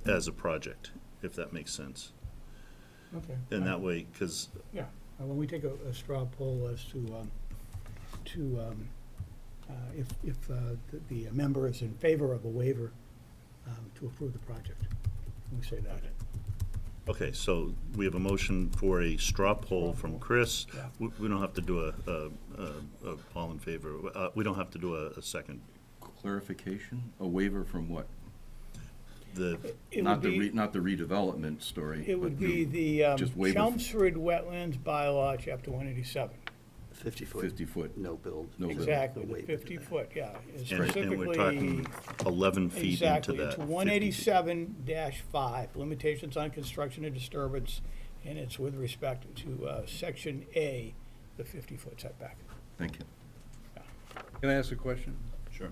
as a project, if that makes sense. Okay. And that way, because. Yeah, when we take a straw poll as to if the member is in favor of a waiver to approve the project, we say that. Okay, so we have a motion for a straw poll from Chris. Yeah. We don't have to do a all in favor. We don't have to do a second. Clarification, a waiver from what? It Not would the be- not the redevelopment story. It would but be the just waiver Chelmsford Wetlands Bylaw, Chapter 187. 50-foot. 50-foot. No build. No build. Exactly, A the waiver to 50-foot, yeah. It's And we're specifically. talking 11 feet Exactly, into that. it's 187-5, limitations on construction and disturbance, and it's with respect to Section A, the 50-foot setback. Thank you. Can I ask a question? Sure.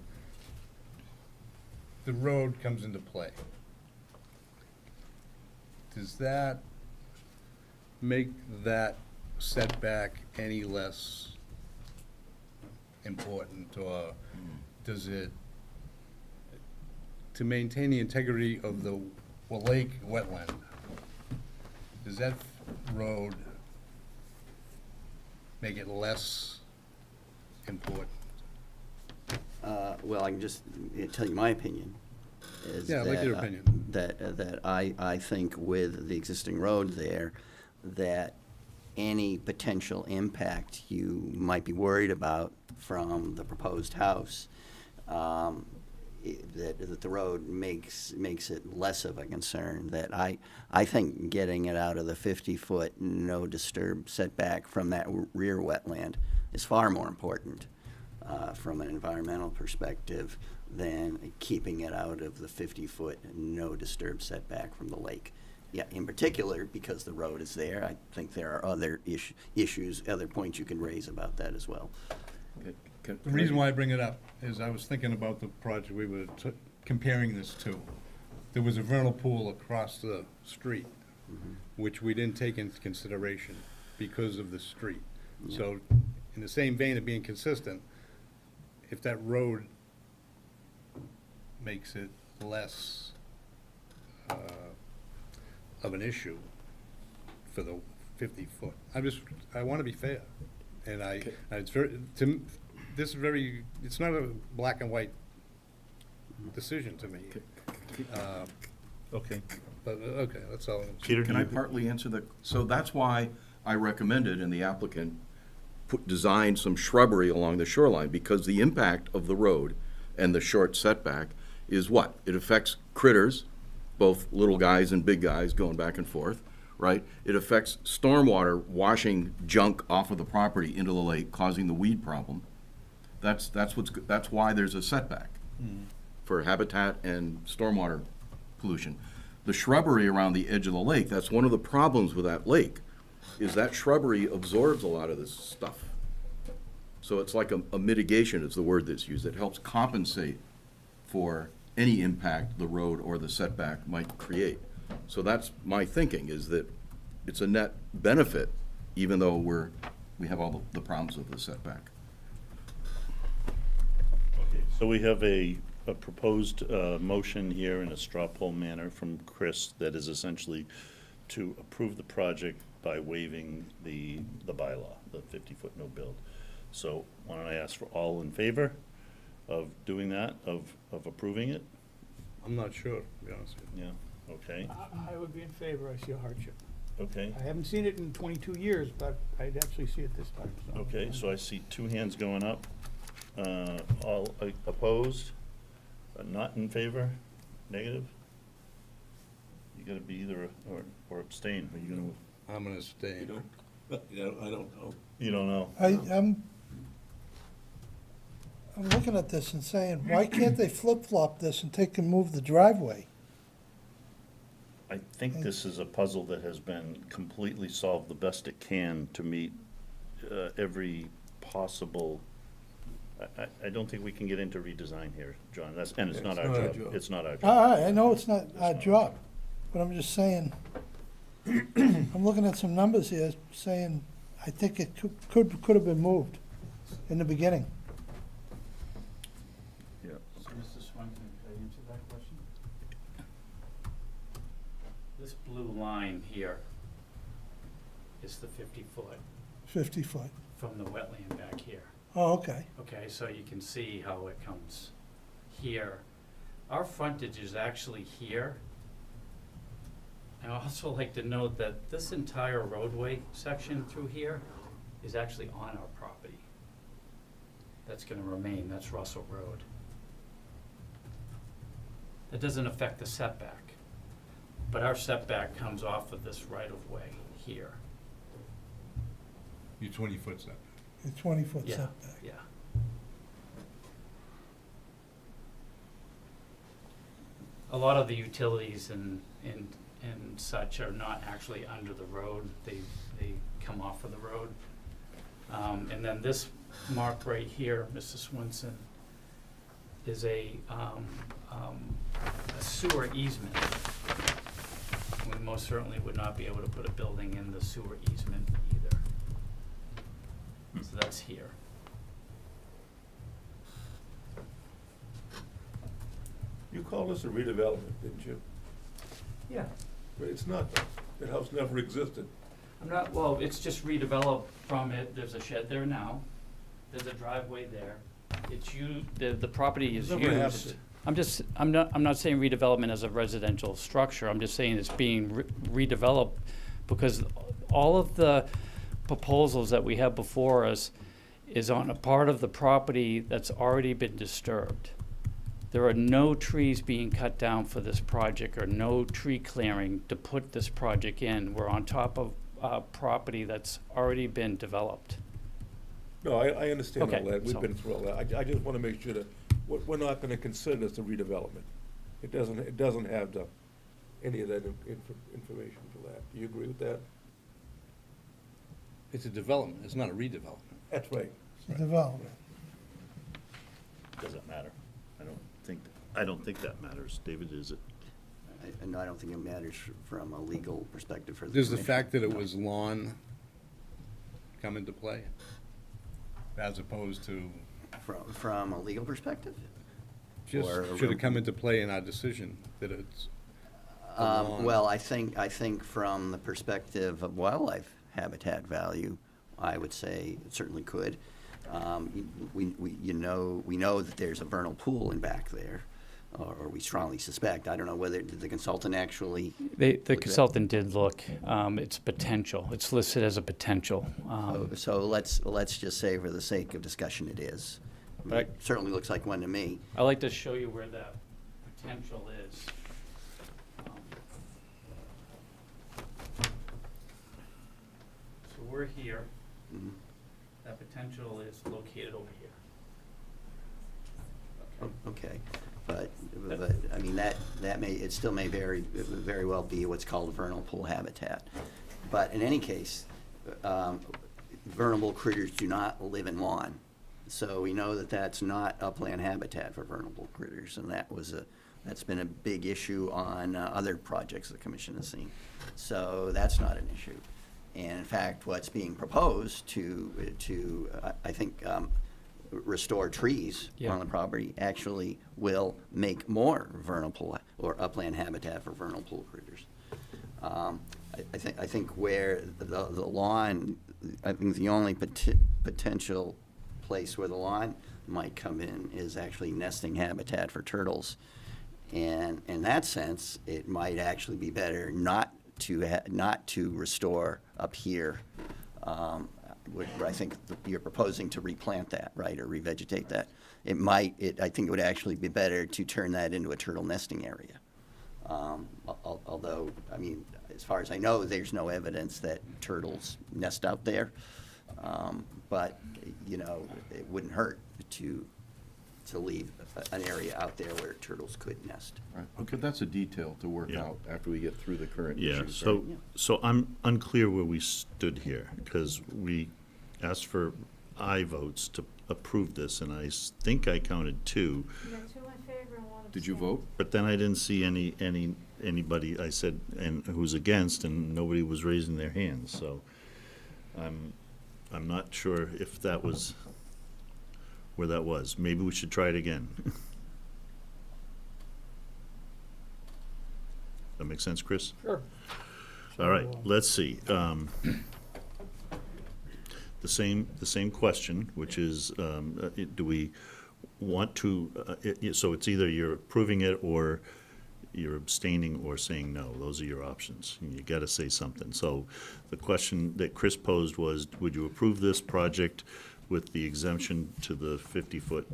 The road comes into play. Does that make that setback any less important, or does it, to maintain the integrity of the lake wetland, does that road make it less important? Well, I can just tell you my opinion. Is Yeah, I'd like that, your opinion. That I think with the existing road there, that any potential impact you might be worried about from the proposed house, that the road makes it less of a concern. That I think getting it out of the 50-foot no disturb setback from that rear wetland is far more important from an environmental perspective than keeping it out of the 50-foot no disturb setback from the lake. Yeah, in particular, because the road is there, I think there are other issues, other points you can raise about that as well. The reason why I bring it up is I was thinking about the project we were comparing this to. There was a vernal pool across the street, which we didn't take into consideration because of the street. Yeah. So, in the same vein of being consistent, if that road makes it less of an issue for the 50-foot, I want to be fair, and it's very, it's not a black and white decision to me. Okay. But, okay, that's all. Peter, Can I partly answer that? So that's why I recommended, and the applicant design some shrubbery along the shoreline, because the impact of the road and the short setback is what? It affects critters, both little guys and big guys going back and forth, right? It affects stormwater washing junk off of the property into the lake, causing the weed problem. That's why there's a setback for habitat and stormwater pollution. The shrubbery around the edge of the lake, that's one of the problems with that lake, is that shrubbery absorbs a lot of this stuff. So it's like a mitigation is the word that's used. It helps compensate for any impact the road or the setback might create. So that's my thinking, is that it's a net benefit, even though we have all the problems of the setback. Okay, so we have a proposed motion here in a straw poll manner from Chris that is essentially to approve the project by waiving the bylaw, the 50-foot no build. So why don't I ask for all in favor of doing that, of approving it? I'm not sure, to be honest with you. Yeah, okay, I would be in favor. I see a hardship. okay. I haven't seen it in 22 years, but I'd actually see it this time. So. Okay, so I see two hands going up. All opposed? Not in favor? Negative? You gotta be either or abstain. Are you gonna? I'm gonna stay. I don't know. You don't know? I'm looking at this and saying, why can't they flip-flop this and take and move the driveway? I think this is a puzzle that has been completely solved the best it can to meet every possible. I don't think we can get into redesign here, John. And it's not our job. It's not our job. I know it's not our job, but I'm just saying, I'm looking at some numbers here saying, I think it could have been moved in the beginning. Yeah. So, Mr. Swanton, could I answer that question? This blue line here is the 50-foot 50 foot. from the wetland back here. Oh, okay. Okay, so you can see how it comes here. Our frontage is actually here. I also like to note that this entire roadway section through here is actually on our property. That's gonna remain, that's Russell Road. That doesn't affect the setback, but our setback comes off of this right-of-way here. You're 20-foot setback. The 20-foot Yeah, setback. yeah. A lot of the utilities and such are not actually under the road, they come off of the road. And then this mark right here, Mr. Swenson, is a sewer easement. We most certainly would not be able to put a building in the sewer easement either. So that's here. You called this a redevelopment, didn't you? Yeah. But it's not. That house never existed. I'm not, well, it's just redeveloped from it, there's a shed there now, there's a driveway there. It's the property is Never used. happened. I'm not saying redevelopment as a residential structure, I'm just saying it's being redeveloped because all of the proposals that we have before us is on a part of the property that's already been disturbed. There are no trees being cut down for this project or no tree clearing to put this project in. We're on top of property that's already been developed. No, I understand Okay, all that. We've so- been through all that. I just want to make sure that we're not going to consider this a redevelopment. It doesn't have any of that information for that. Do you agree with that? It's a development, it's not a redevelopment. That's right. Development. Doesn't matter. I don't think that matters. David, is it? No, I don't think it matters from a legal perspective for the Does the commission. fact that it was lawn come into play? As opposed to, From a legal perspective? just, Or- should it come into play in our decision that it's the lawn? Well, I think from the perspective of wildlife habitat value, I would say it certainly could. We know that there's a vernal pool in back there, or we strongly suspect. I don't know whether, did the consultant actually? The look at that? consultant did look, it's potential, it's listed as a potential. So let's just say for the sake of discussion it is. I mean, it certainly looks like one to me. I'd like to show you where that potential is. That potential is located over here. Okay, but, I mean, that may, it still may very well be what's called vernal pool habitat. But in any case, vernal critters do not live in lawn. So we know that that's not upland habitat for vernal critters, and that's been a big issue on other projects the commission has seen. So that's not an issue. And in fact, what's being proposed to I think, restore trees on the property actually will make more vernal pool or upland habitat for vernal pool critters. I think where the lawn, I think the only potential place where the lawn might come in is actually nesting habitat for turtles. And in that sense, it might actually be better not to restore up here. Where I think you're proposing to replant that, right, or revegetate that. I think it would actually be better to turn that into a turtle nesting area. Although, I mean, as far as I know, there's no evidence that turtles nest out there. But, you know, it wouldn't hurt to leave an area out there where turtles could nest. Right. Okay, that's a detail to work out after we get through the current Yeah, issues. so I'm unclear where we stood here, because we asked for aye votes to approve this, and I think I counted 2. Did you vote? But then I didn't see anybody, I said, and who's against, and nobody was raising their hands, so I'm not sure if that was where that was. Maybe we should try it again. That make sense, Chris? Sure. All right, let's see. The same question, which is, do we want to, so it's either you're approving it or you're abstaining or saying no. Those are your options. You got to say something. So the question that Chris posed was, would you approve this project with the exemption to the 50-foot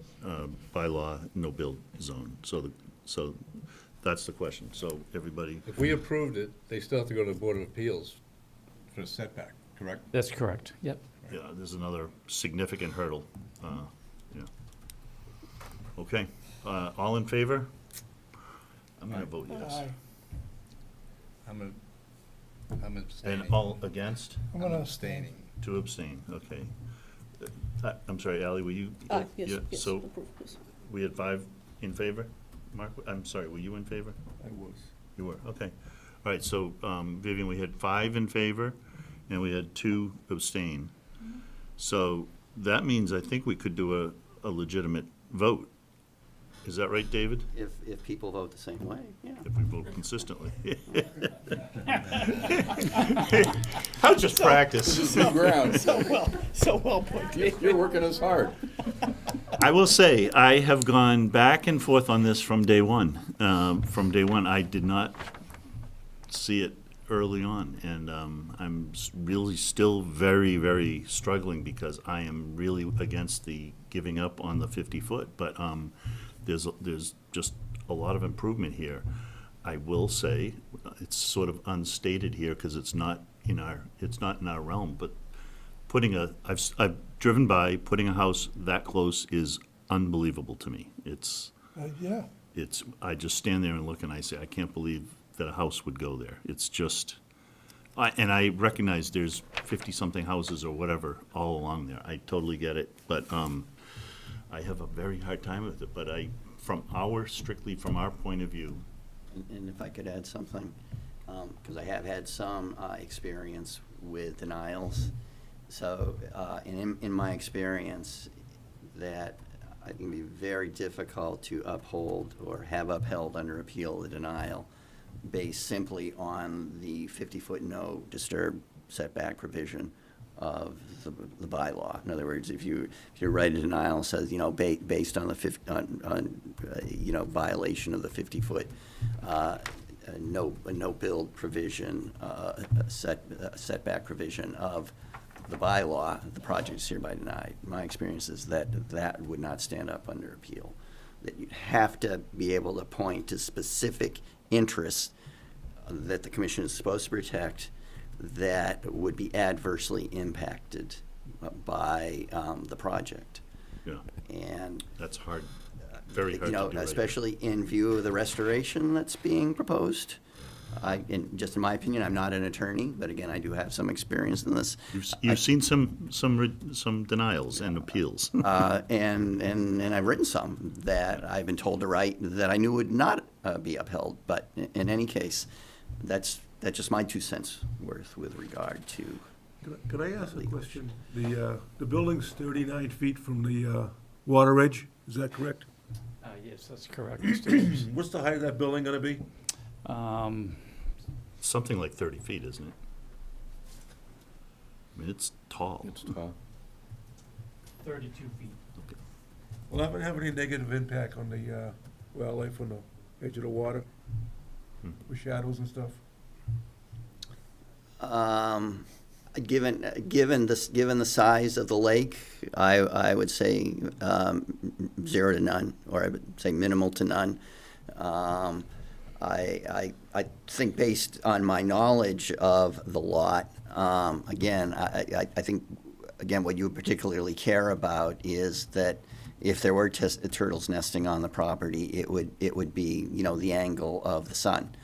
bylaw no-build zone? So that's the question. So everybody. If we approved it, they still have to go to the Board of Appeals for a setback, correct? That's correct, yep. Yeah, there's another significant hurdle. Yeah. Okay, all in favor? I'm gonna vote yes. I'm abstaining. And all against? I'm gonna abstain. 2 abstain, okay. I'm sorry, Ally, were you? Yes, yeah, yes, So approve, please. we had 5 in favor? Mark, I'm sorry, were you in favor? I was. You were, okay. All right, so Vivian, we had 5 in favor, and we had 2 abstain. So that means I think we could do a legitimate vote. Is that right, David? If people vote the same way, yeah. If we vote consistently. I'll just practice. This is new ground. So well put, Dave. You're working us hard. I will say, I have gone back and forth on this from day one. From day one, I did not see it early on, and I'm really still very, very struggling because I am really against the giving up on the 50-foot, but there's just a lot of improvement here. I will say, it's sort of unstated here because it's not in our realm, but I've driven by, putting a house that close is unbelievable to me. Yeah. I just stand there and look and I say, I can't believe that a house would go there. It's just, and I recognize there's 50-something houses or whatever all along there. I totally get it, but I have a very hard time with it. But strictly from our point of view. And if I could add something, because I have had some experience with denials. So in my experience, that I think it can be very difficult to uphold or have upheld under appeal the denial based simply on the 50-foot no disturb setback provision of the bylaw. In other words, if you write a denial that says, based on the violation of the 50-foot no build provision, setback provision of the bylaw, the project is hereby denied. My experience is that would not stand up under appeal. That you'd have to be able to point to specific interests that the commission is supposed to protect that would be adversely impacted by the project. Yeah, And, that's hard, very hard you to know, do right. especially in view of the restoration that's being proposed. Just in my opinion, I'm not an attorney, but again, I do have some experience in this. You've seen some denials and appeals. And I've written some that I've been told to write that I knew would not be upheld. But in any case, that's just my 2 cents worth with regard to. Could I ask a question? The building's 39 feet from the water edge, is that correct? Yes, that's correct. What's the height of that building gonna be? Something like 30 feet, isn't it? I mean, it's tall. It's tall. 32 feet. Will that have any negative impact on the wildlife on the edge of the water? With shadows and stuff? Given the size of the lake, I would say 0 to none, or I would say minimal to none. I think based on my knowledge of the lot, again, I think, again, what you particularly care about is that if there were turtles nesting on the property, it would be, you know, the angle of the sun.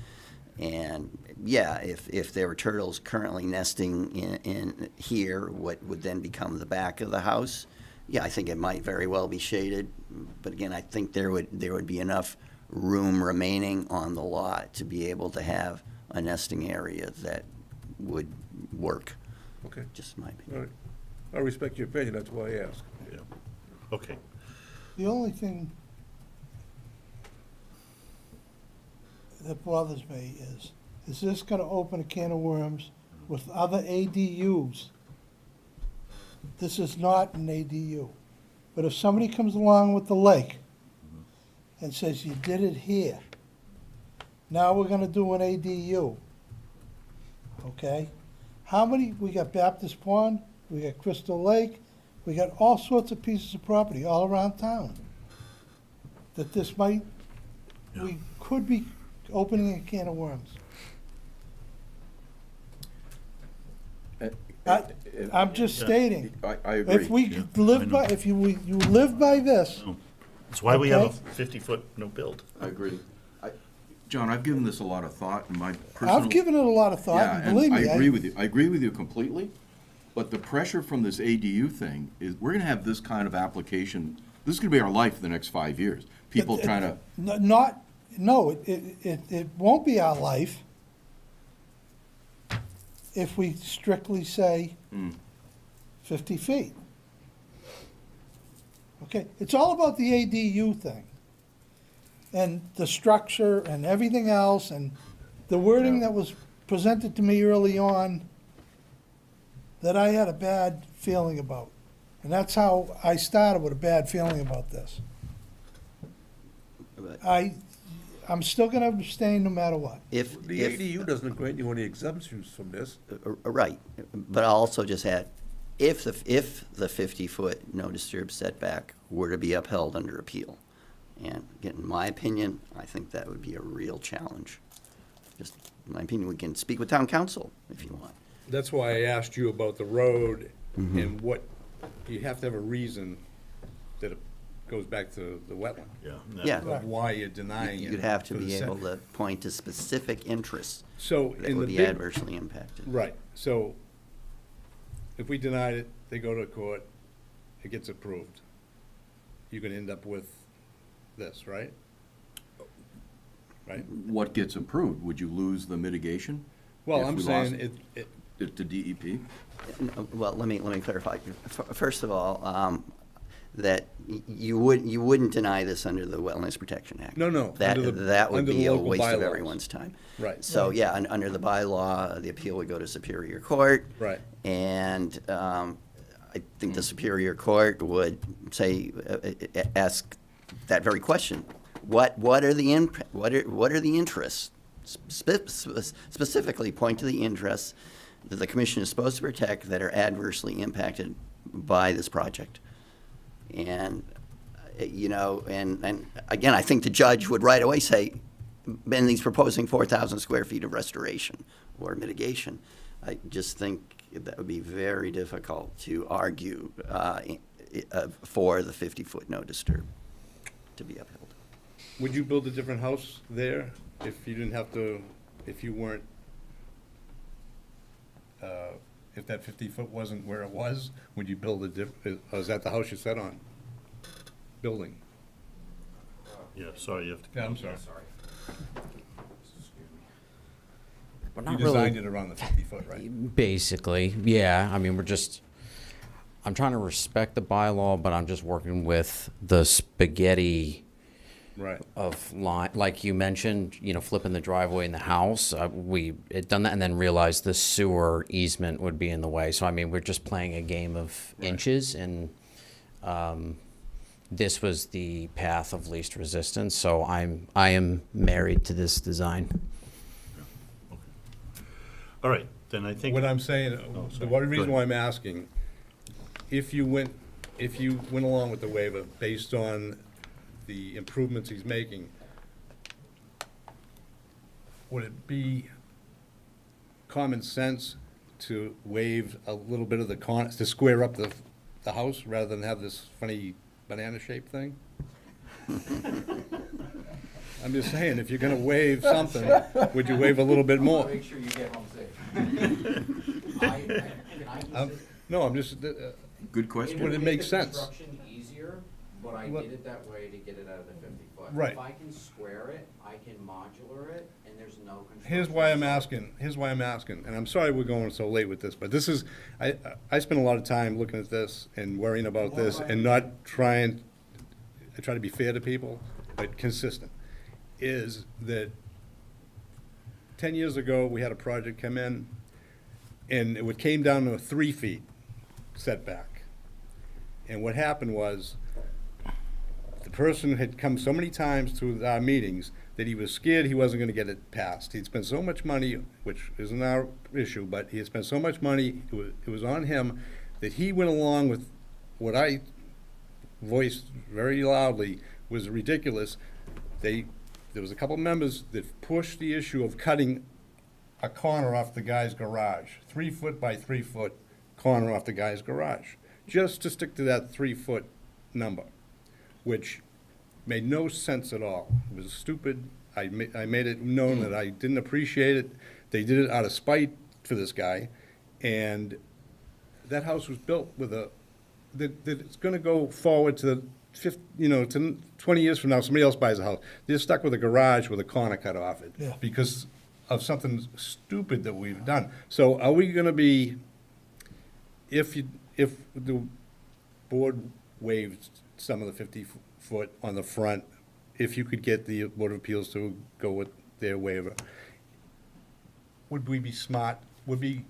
And yeah, if there were turtles currently nesting in here, what would then become the back of the house, yeah, I think it might very well be shaded. But again, I think there would be enough room remaining on the lot to be able to have a nesting area that would work. Okay. Just my opinion. All right. I respect your opinion, that's why I asked. Yeah. Okay. The only thing that bothers me is this gonna open a can of worms with other ADUs? This is not an ADU. But if somebody comes along with the lake and says, you did it here, now we're gonna do an ADU, okay? How many, we got Baptist Pond, we got Crystal Lake, we got all sorts of pieces of property all around town. That this might, we could be opening a can of worms. I'm just stating. I agree. If we live by, if you live by this. That's why we have a Okay. 50-foot no build. I agree. John, I've given this a lot of thought, and my personal. I've given it a lot of thought, Yeah, and and believe me. I agree with you. I agree with you completely. But the pressure from this ADU thing is, we're gonna have this kind of application, this is gonna be our life for the next 5 years. People trying to, It won't be our life if we strictly say 50 feet. Okay, it's all about the ADU thing. And the structure and everything else, and the wording that was presented to me early on that I had a bad feeling about. And that's how I started, with a bad feeling about this. I'm still gonna abstain no matter what. The ADU doesn't grant you any exemptions from this. Right, but I'll also just add, if the 50-foot no disturb setback were to be upheld under appeal, and again, in my opinion, I think that would be a real challenge. Just in my opinion, we can speak with town council if you want. That's why I asked you about the road and what, you have to have a reason that it goes back to the wetland. Yeah. Of why you're denying it. You'd have to for the be able setback. to point to specific interests So that in would the be big- adversely impacted. Right, so if we denied it, they go to court, it gets approved. You're gonna end up with this, right? Right? what gets approved? Would you lose the mitigation? Well, if I'm we saying lost it, to DEP? Well, let me clarify. First of all, that you wouldn't deny this under the Wetlands Protection Act. No, That under the- that would under the be a local waste of bylaws. everyone's time. Right. So, yeah, under the bylaw, the appeal would go to Superior Court. Right. And I think the Superior Court would say, ask that very question. What are the interests? Specifically point to the interests that the commission is supposed to protect that are adversely impacted by this project. And, and again, I think the judge would right away say, Ben, he's proposing 4,000 square feet of restoration or mitigation. I just think that would be very difficult to argue for the 50-foot no disturb to be upheld. Would you build a different house there if you didn't have to, if you weren't, if that 50-foot wasn't where it was, would you build is that the house you set on? Building? Yeah, sorry, you have to. Yeah, I'm sorry. We're You not designed really- it around the 50-foot, right? Basically, yeah. I mean, I'm trying to respect the bylaw, but I'm just working with the spaghetti Right. of line, like you mentioned, flipping the driveway in the house. We had done that and then realized the sewer easement would be in the way. So, I mean, we're just playing a game of inches, and this was the path of least resistance. So I am married to this design. All right, then I think. What I'm saying, the one Go reason ahead. why I'm asking, if you went along with the waiver based on the improvements he's making, would it be common sense to waive a little bit of the to square up the house rather than have this funny banana-shaped thing? I'm just saying, if you're gonna waive something, would you waive a little bit more? Make sure you get home safe. No, I'm just, Good question. would it make sense? Construction easier, but I did it that way to get it out of the 50-foot. Right. If I can square it, I can modular it, and there's no construction. Here's why I'm asking, and I'm sorry we're going so late with this, but this is, I spend a lot of time looking at this and worrying about this and not I try to be fair to people, but consistent, is that 10 years ago, we had a project come in, and it came down to a 3 feet setback. And what happened was, the person had come so many times to our meetings that he was scared he wasn't gonna get it passed. He'd spent so much money, which isn't our issue, but he had spent so much money, it was on him, that he went along with what I voiced very loudly was ridiculous. There was a couple of members that pushed the issue of cutting a corner off the guy's garage, 3 foot by 3 foot corner off the guy's garage, just to stick to that 3-foot number, which made no sense at all. It was stupid. I made it known that I didn't appreciate it. They did it out of spite for this guy, and that house was built with that it's gonna go forward to to 20 years from now, somebody else buys a house. They're stuck with a garage with a corner cut off it. Yeah. Because of something stupid that we've done. So are we gonna be, if the board waived some of the 50-foot on the front, if you could get the Board of Appeals to go with their waiver, would we be smart, would be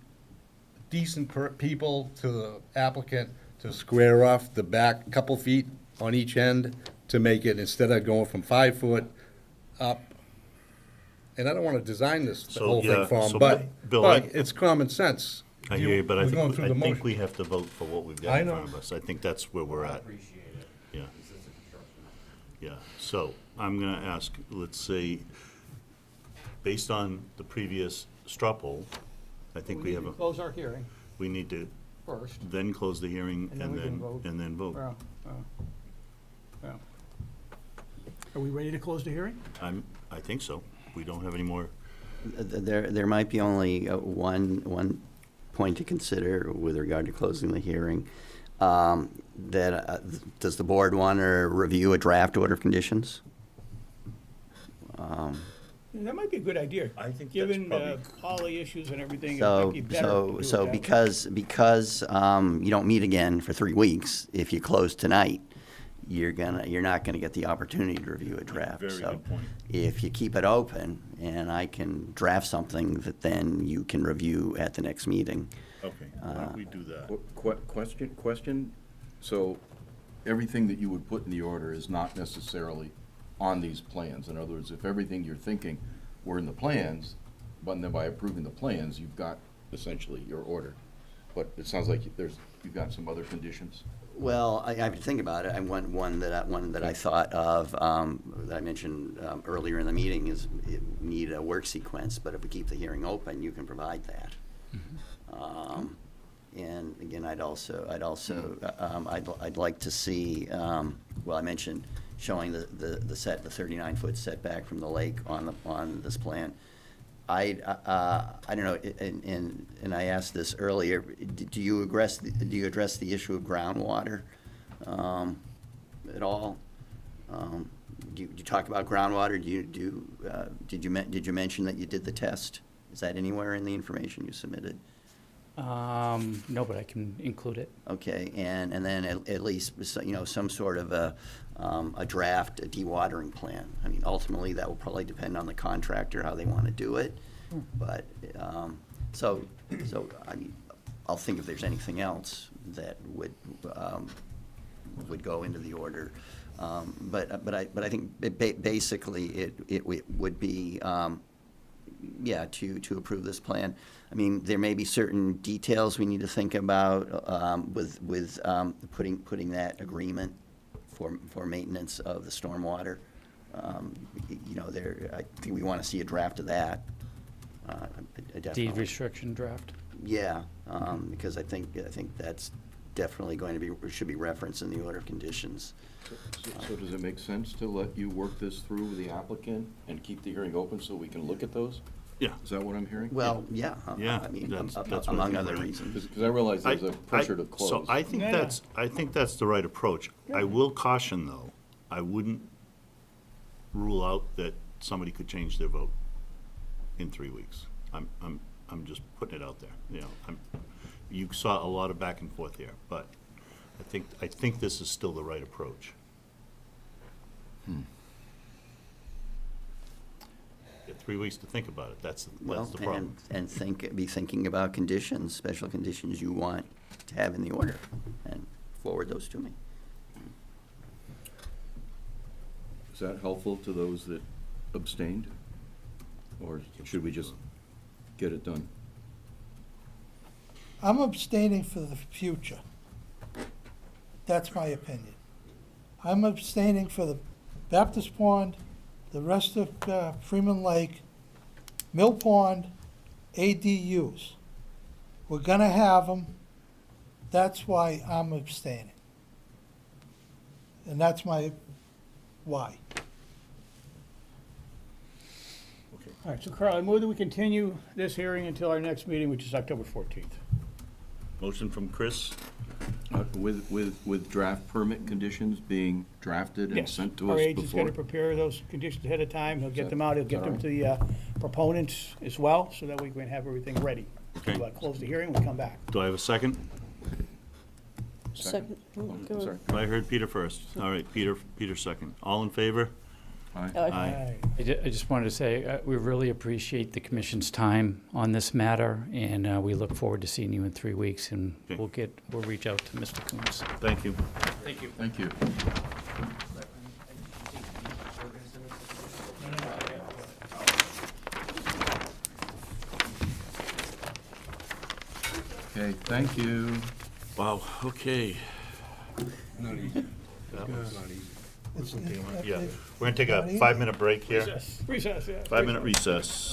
decent people to the applicant to square off the back couple feet on each end to make it, instead of going from 5 foot up? And I don't want to design this So, whole yeah, thing for so, them, but Bill, I- it's common sense. I hear you, but I We're going through the think motion. we have to vote for what we've I got in know. front of us. I think that's where we're at. Yeah. Yeah, so I'm gonna ask, let's say, based on the previous straw poll, I think we have a, Close our hearing we need to first. then close the hearing And then and we can then, vote. and then vote. Yeah. Are we ready to close the hearing? I think so. We don't have any more. There might be only one point to consider with regard to closing the hearing. Does the board want to review a draft order of conditions? That might be a good idea. I think that's Given probably. all the issues and everything, it So, might be better to do it that way. because you don't meet again for 3 weeks, if you close tonight, you're not gonna get the opportunity to review a draft. Very So good point. if you keep it open, and I can draft something that then you can review at the next meeting. Okay, why don't we do that? Question? So everything that you would put in the order is not necessarily on these plans. In other words, if everything you're thinking were in the plans, but then by approving the plans, you've got essentially your order. But it sounds like you've got some other conditions. Well, I have to think about it. One that I thought of, that I mentioned earlier in the meeting, is need a work sequence, but if we keep the hearing open, you can provide that. And again, I'd like to see, well, I mentioned showing the 39-foot setback from the lake on this plan. I don't know, and I asked this earlier, do you address the issue of groundwater at all? Do you talk about groundwater? Did you mention that you did the test? Is that anywhere in the information you submitted? No, but I can include it. Okay, and then at least, some sort of a draft, a dewatering plan. I mean, ultimately, that will probably depend on the contractor, how they want to do it. But, so, I mean, I'll think if there's anything else that would go into the order. But I think basically it would be, to approve this plan. I mean, there may be certain details we need to think about with putting that agreement for maintenance of the stormwater. I think we want to see a draft of that. Deed restriction draft. Yeah, because I think that's definitely going to be, should be referenced in the order of conditions. So does it make sense to let you work this through with the applicant and keep the hearing open so we can look at those? Yeah. Is that what I'm hearing? Well, yeah. Yeah, I mean, that's what I among think, other right? reasons. Because I realize there's a pressure to close. So I think that's the right approach. I will caution, though, I wouldn't rule out that somebody could change their vote in 3 weeks. I'm just putting it out there, you saw a lot of back and forth here, but I think this is still the right approach. You have 3 weeks to think about it, that's the problem. And be thinking about conditions, special conditions you want to have in the order, and forward those to me. Is that helpful to those that abstained? Or should we just get it done? I'm abstaining for the future. That's my opinion. I'm abstaining for the Baptist Pond, the rest of Freeman Lake, Mill Pond, ADUs. We're gonna have them. That's why I'm abstaining. And that's my why. All right, so Carl, I move that we continue this hearing until our next meeting, which is October 14th. Motion from Chris? With draft permit conditions being drafted and Yes, sent to our us agent's before? gonna prepare those conditions ahead of time. He'll get them out, he'll get them all to the proponents as well, so that we can have everything ready. Okay. We'll close the hearing, we'll come back. Do I have a second? Second. I'm sorry. I heard Peter first. All right, Peter second. All in favor? Aye. Aye. I just wanted to say, we really appreciate the commission's time on this matter, and we look forward to seeing you in 3 weeks, and Okay. we'll reach out to Mr. Coombs. Thank you. Thank you. Thank you. Okay, thank you. Wow, okay. Not easy. That It's was- not easy. Yeah, we're gonna take a 5-minute break here. Recess, yeah. 5-minute recess.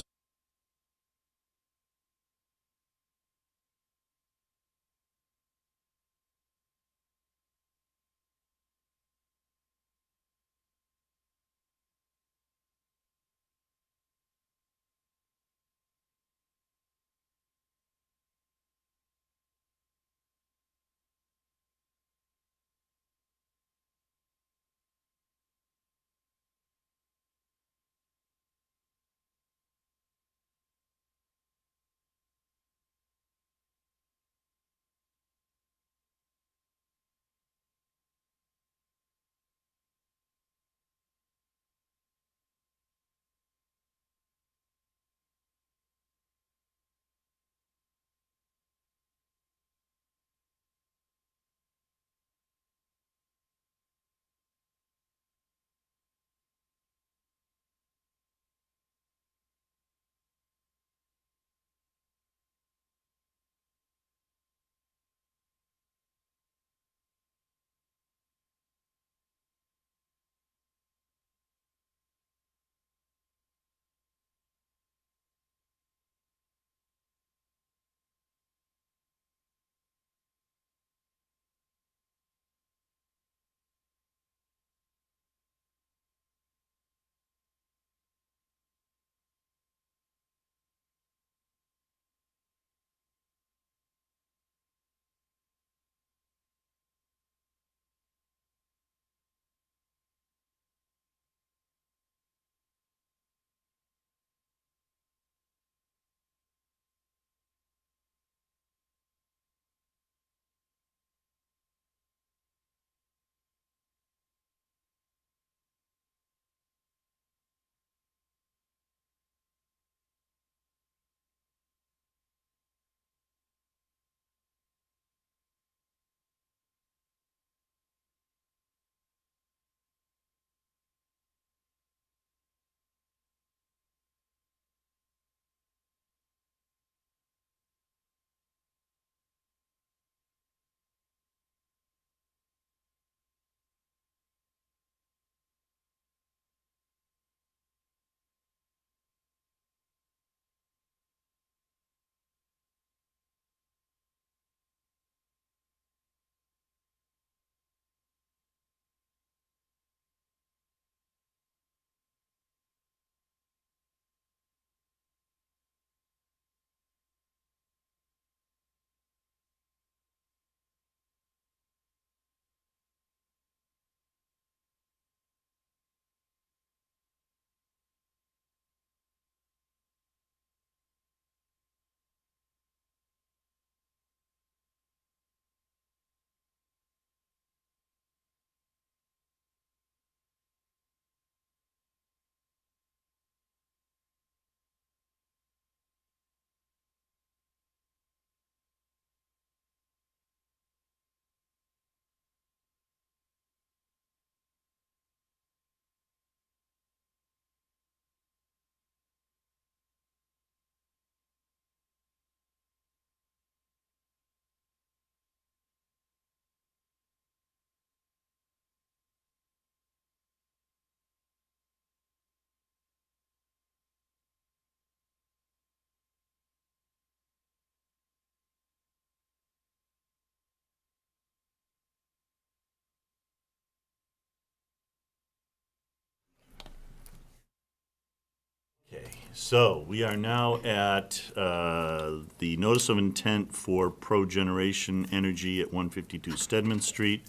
so we are now at the notice of intent for Pro-Generation Energy at 152 Stedman Street.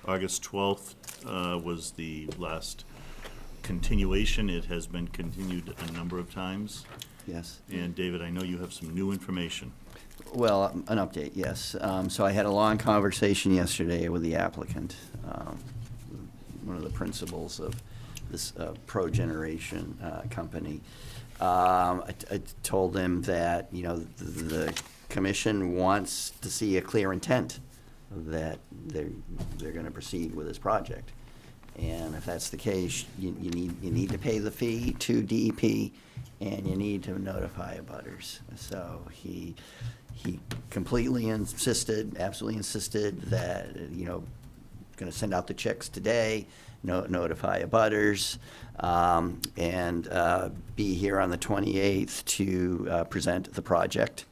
August 12th was the last continuation. It has been continued a number of times. Yes. And David, I know you have some new information. Well, an update, yes. So I had a long conversation yesterday with the applicant, one of the principals of this Pro-Generation company. I told him that, the commission wants to see a clear intent that they're going to proceed with this project. And if that's the case, you need to pay the fee to DEP, and you need to notify abutters. So he completely insisted, absolutely insisted that, going to send out the checks today, notify abutters, and be here on the 28th to present the project.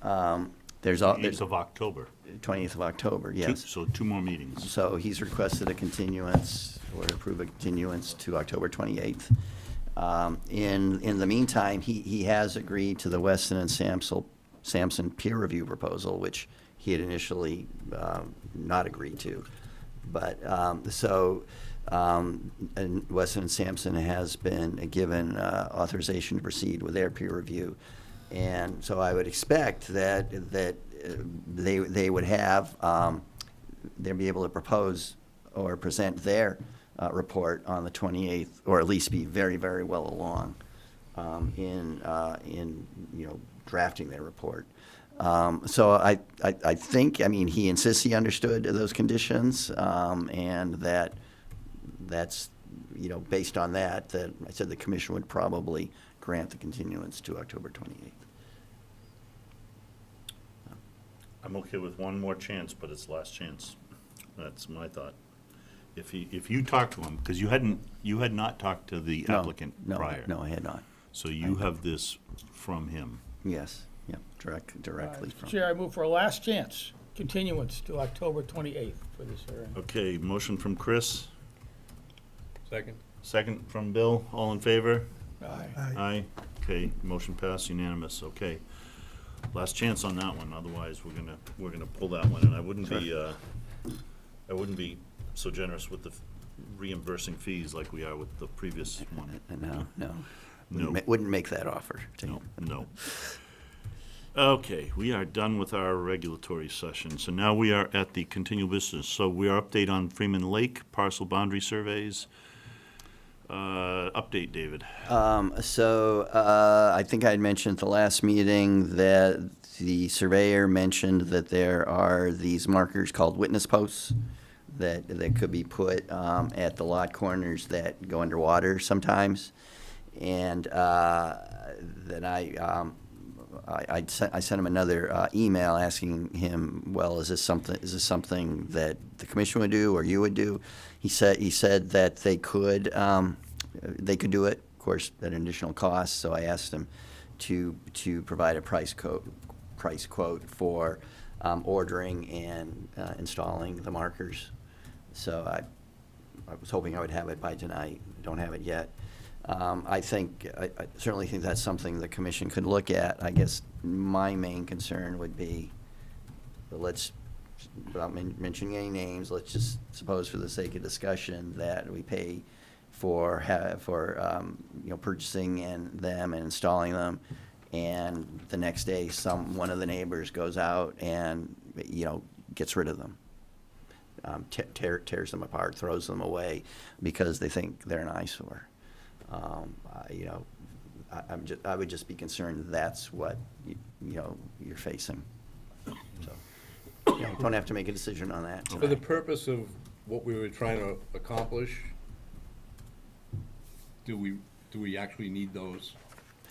There's 8th of October. 20th of October, yes. So 2 more meetings. So he's requested a continuance, or approve a continuance to October 28th. In the meantime, he has agreed to the Weston and Sampson peer review proposal, which he had initially not agreed to. But and Weston and Sampson has been given authorization to proceed with their peer review. And so I would expect that they would have, they'll be able to propose or present their report on the 28th, or at least be very, very well along in drafting their report. So I think, he insists he understood those conditions, and that's, based on that I said the commission would probably grant the continuance to October 28th. I'm okay with one more chance, but it's last chance. That's my thought. If you talk to him, because you had not talked to the applicant prior. No, I had not. So you have this from him. Yes, yeah, directly from. Chair, I move for a last chance, continuance to October 28th for this hearing. Okay, motion from Chris, Second. second from Bill. All in favor? Aye. Aye. Okay, motion passed unanimous. Okay. Last chance on that one, otherwise we're gonna pull that one, and I wouldn't be so generous with the reimbursing fees like we are with the previous one. No. Wouldn't make that offer. No. Okay, we are done with our regulatory session, so now we are at the continual business. So we are update on Freeman Lake parcel boundary surveys. Update, David. I think I had mentioned at the last meeting that the surveyor mentioned that there are these markers called witness posts that could be put at the lot corners that go underwater sometimes. And then I sent him another email asking him, well, is this something that the commission would do or you would do? He said that they could do it, of course, at an additional cost. So I asked him to provide a price quote for ordering and installing the markers. So I was hoping I would have it by tonight. Don't have it yet. I certainly think that's something the commission could look at. I guess my main concern would be, without mentioning any names, let's just suppose for the sake of discussion that we pay for purchasing them and installing them, and the next day one of the neighbors goes out and gets rid of them. Tears them apart, throws them away because they think they're an eyesore. I would just be concerned that's what you're facing. So don't have to make a decision on that tonight. For the purpose of what we were trying to accomplish, do we actually need those?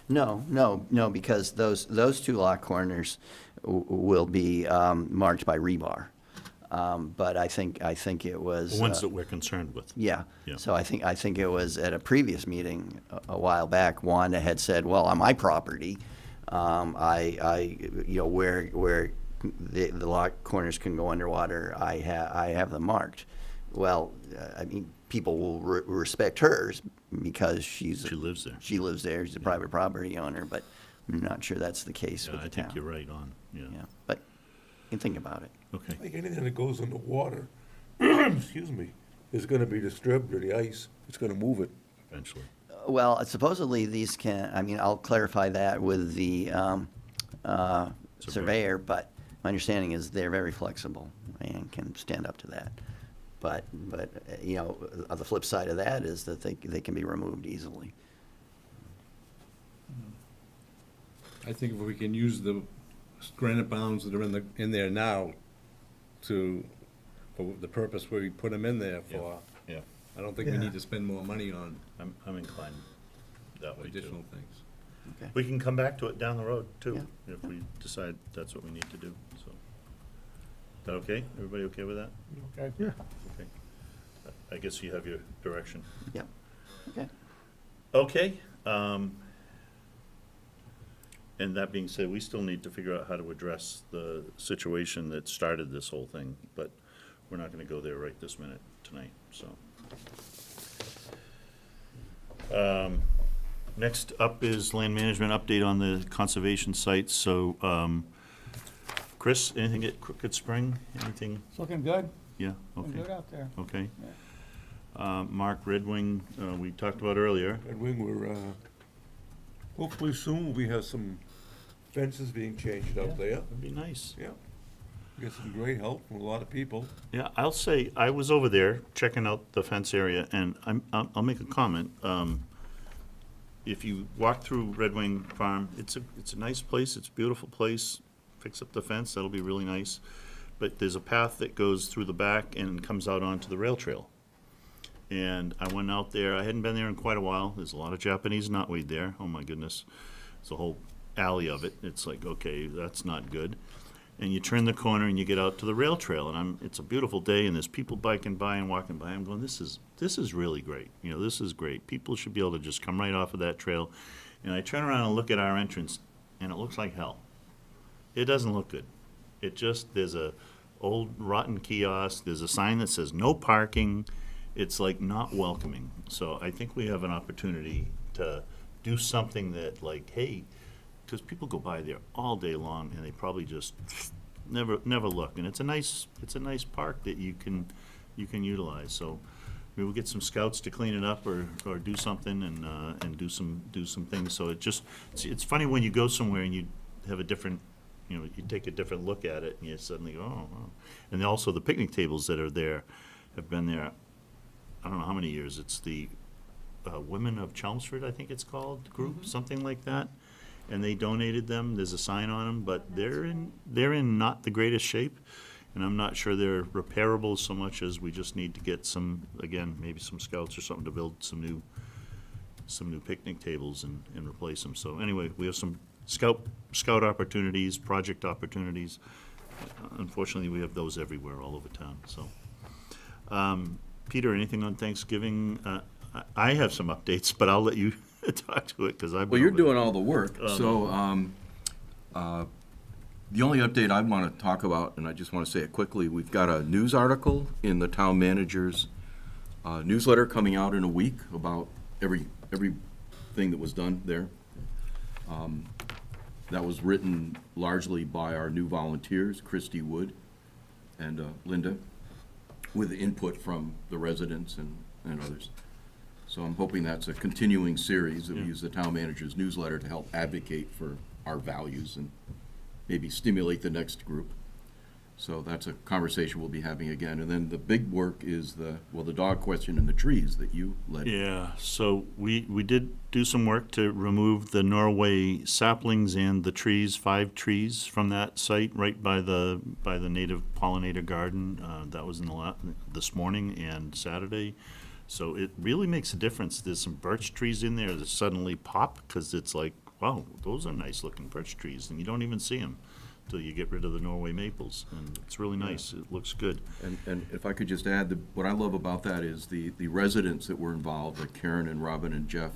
No, because those two lot corners will be marked by rebar. But I think it was The ones that we're concerned with. Yeah. So I think it was at a previous meeting a while back. Wanda had said, "Well, on my property, where the lot corners can go underwater, I have them marked." Well, people will respect hers because She lives there. She lives there. She's a private property owner, but I'm not sure that's the case Yeah, with the I town. think you're right on, yeah. Yeah, but you can think about it. Okay. Like anything that goes in the water, excuse me, is gonna be disturbed or the ice, it's gonna move it. Eventually. Well, supposedly these can, I mean, I'll clarify that with the surveyor, but my understanding is they're very flexible and can stand up to that. But you know, the flip side of that is that they can be removed easily. I think if we can use the granite bounds that are in there now for the purpose where we put them in there for, Yeah. I don't think we Yeah. need to spend more money on I'm inclined that way too. additional things. Okay. We can come back to it down the road too, Yeah. if we decide that's what we need to do, so. Is that okay? Everybody okay with that? Okay. Yeah. Okay. I guess you have your direction. Yep. Okay. Okay, and that being said, we still need to figure out how to address the situation that started this whole thing, but we're not gonna go there right this minute tonight, so. Next up is land management update on the conservation sites, so, Chris, anything at Crooked Spring, anything? It's looking good. Yeah, Looking okay, good out there. okay. Mark, Red Wing, we talked about earlier. Red Wing, we're, hopefully soon we have some fences being changed out there. That'd be nice. Yeah. Get some great help from a lot of people. Yeah, I'll say, I was over there checking out the fence area, and I'll make a comment. If you walk through Red Wing Farm, it's a nice place, it's a beautiful place. Fix up the fence, that'll be really nice. But there's a path that goes through the back and comes out onto the rail trail. And I went out there, I hadn't been there in quite a while, there's a lot of Japanese knotweed there, oh my goodness. It's a whole alley of it, it's like, okay, that's not good. And you turn the corner and you get out to the rail trail, and it's a beautiful day, and there's people biking by and walking by. I'm going, this is really great. You know, this is great. People should be able to just come right off of that trail. And I turn around and look at our entrance, and it looks like hell. It doesn't look good. It just, there's a old rotten kiosk, there's a sign that says no parking. It's like not welcoming. So I think we have an opportunity to do something that, like, hey, because people go by there all day long and they probably just never look. And it's a nice park that you can utilize. So maybe we'll get some scouts to clean it up or do something and do some things. So it's funny when you go somewhere and you have a different, you take a different look at it and you suddenly go, oh. And also the picnic tables that are there have been there, I don't know how many years. It's the Women of Chelmsford, I think it's called, group, something like that. And they donated them. There's a sign on them, but they're in not the greatest shape, and I'm not sure they're repairable so much as we just need to get some, again, maybe some scouts or something to build some new picnic tables and replace them. So anyway, we have some scout opportunities, project opportunities. Unfortunately, we have those everywhere, all over town. So, Peter, anything on Thanksgiving? I have some updates, but I'll let you talk to it, because I've been Well, you're over doing all the work, so the only update I want to talk about, and I just want to say it quickly, we've got a news article in the town manager's newsletter coming out in a week about everything that was done there. That was written largely by our new volunteers, Christy Wood and Linda, with input from the residents and others. So I'm hoping that's a continuing series that we use the town manager's newsletter to help advocate for our values and maybe stimulate the next group. So that's a conversation we'll be having again. And then the big work is the dog question and the trees that you led. Yeah, so we did do some work to remove the Norway saplings and the trees, 5 trees from that site right by the native pollinator garden. That was this morning and Saturday. So it really makes a difference. There's some birch trees in there that suddenly pop, because it's like, wow, those are nice looking birch trees, and you don't even see them till you get rid of the Norway maples, and it's really nice. It looks good. And if I could just add, what I love about that is the residents that were involved, like Karen and Robin and Jeff,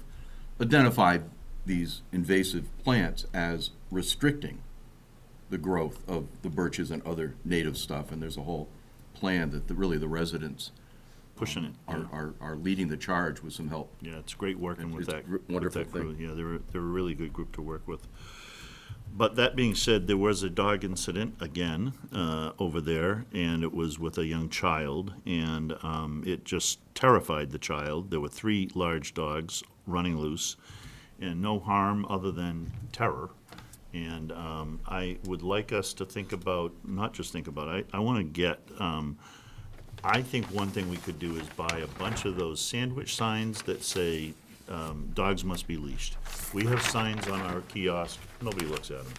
identified these invasive plants as restricting the growth of the birches and other native stuff, and there's a whole plan that really the residents pushing it. Yeah. are leading the charge with some help. Yeah, it's great working with It's that. a wonderful with that crew. thing. Yeah, they're a really good group to work with. But that being said, there was a dog incident again over there, and it was with a young child, and it just terrified the child. There were 3 large dogs running loose, and no harm other than terror. And I would like us to think about, not just think about, I want to get, I think one thing we could do is buy a bunch of those sandwich signs that say, dogs must be leashed. We have signs on our kiosk, nobody looks at them.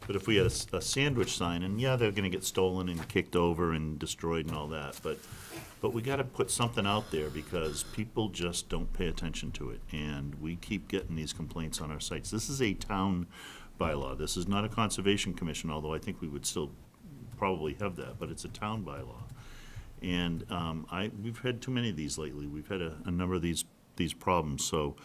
But if we had a sandwich sign, and yeah, they're gonna get stolen and kicked over and destroyed and all that, but we gotta put something out there because people just don't pay attention to it. And we keep getting these complaints on our sites. This is a town bylaw. This is not a conservation commission, although I think we would still probably have that, but it's a town bylaw. And we've had too many of these lately. We've had a number of these problems. So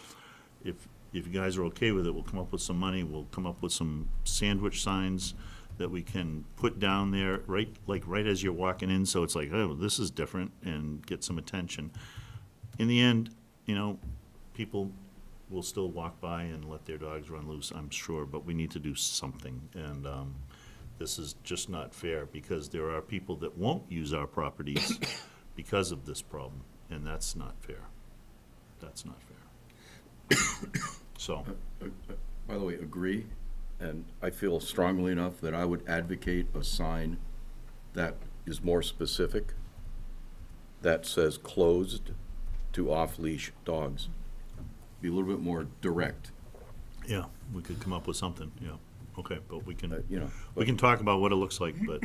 if you guys are okay with it, we'll come up with some money. We'll come up with some sandwich signs that we can put down there right as you're walking in, so it's like, oh, this is different, and get some attention. In the end, people will still walk by and let their dogs run loose, I'm sure, but we need to do something. And this is just not fair, because there are people that won't use our properties because of this problem, and that's not fair. That's not fair. So. By the way, agree, and I feel strongly enough that I would advocate a sign that is more specific, that says closed to off-leash dogs. Be a little bit more direct. Yeah, we could come up with something, yeah. Okay, but we can, you know, we can talk about what it looks like, but,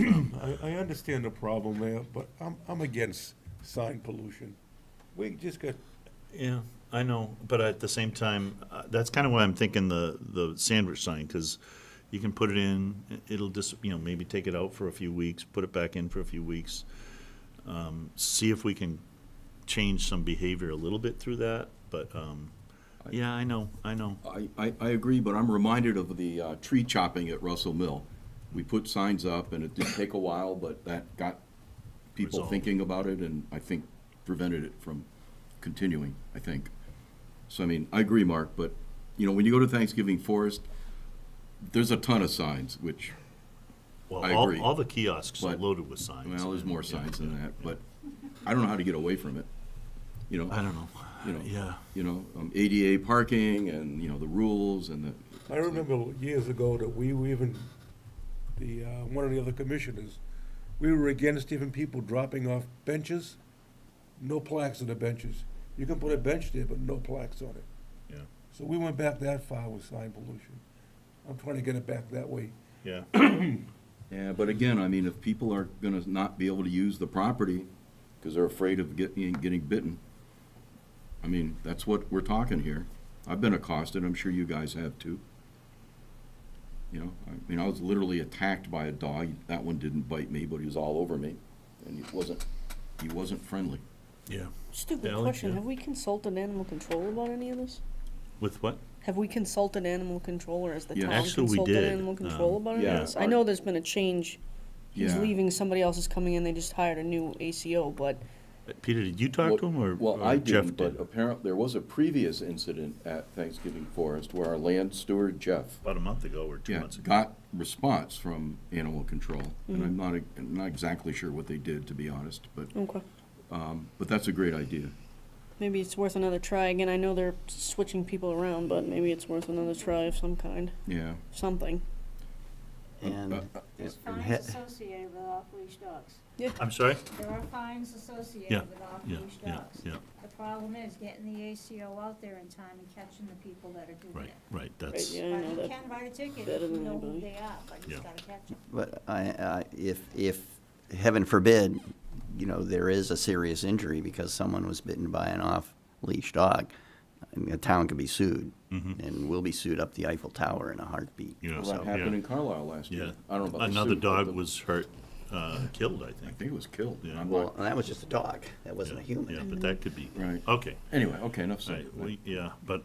I understand the problem there, but I'm against sign pollution. We just got, yeah, I know, but at the same time, that's kind of why I'm thinking the sandwich sign, because you can put it in, it'll just, maybe take it out for a few weeks, put it back in for a few weeks, see if we can change some behavior a little bit through that, but, yeah, I know. I agree, but I'm reminded of the tree chopping at Russell Mill. We put signs up, and it did take a while, but that got people Resolved. thinking about it, and I think prevented it from continuing, I think. So, I mean, I agree, Mark, but, when you go to Thanksgiving Forest, there's a ton of signs, which Well, I agree. all the kiosks are But- loaded with signs. Well, there's more Yeah, signs than yeah, that, yeah. but I don't know how to get away from it. I don't know. Yeah. ADA parking and, the rules and the. I remember years ago that we were even, one of the other commissioners, we were against even people dropping off benches, no plaques on the benches. You can put a bench there, but no plaques on it. Yeah. So we went back that far with sign pollution. I'm trying to get it back that way. Yeah. Yeah, but again, I mean, if people are gonna not be able to use the property because they're afraid of getting bitten, I mean, that's what we're talking here. I've been accosted, I'm sure you guys have too. I was literally attacked by a dog. That one didn't bite me, but he was all over me, and he wasn't friendly. Yeah. Stupid Ally, question. yeah. Have we consulted animal control about any of this? With what? Have we consulted animal control, or has the Yeah, town actually, we consulted did. animal control about any yeah, of this? I our- know there's been a change. He's Yeah. leaving, somebody else is coming in, they just hired a new ACO, but Peter, did you talk to him, or Well, or I Jeff didn't, did? but apparently, there was a previous incident at Thanksgiving Forest where our land steward, Jeff, About a month ago or 2 months ago. got response from animal control. And Mm-hmm. I'm not exactly sure what they did, to be honest, but okay. that's a great idea. Maybe it's worth another try. Again, I know they're switching people around, but maybe it's worth another try of some kind. Yeah. Something. And There's and fines associated with off-leash dogs. I'm sorry? There are fines associated Yeah, with yeah, off-leash yeah, dogs. yeah. The problem is getting the ACO out there in time and catching the people that are doing Right, it. right, that's, Yeah, I know But you that can write a ticket better if you than know who anybody. they are, but you Yeah. just gotta catch them. But if, heaven forbid, there is a serious injury because someone was bitten by an off-leash dog, I mean, the town could be sued, and we'll be sued up the Eiffel Tower in a heartbeat. Well, So- that happened yeah. in Carlisle last year. yeah. I don't know about the Another suit, but dog the- was hurt, killed, I I think. think it was killed. Yeah. I'm Well, not- and that was just a dog. That wasn't a human. Yeah, but that could be. Right. Okay. Anyway, okay, enough All said. right, yeah, but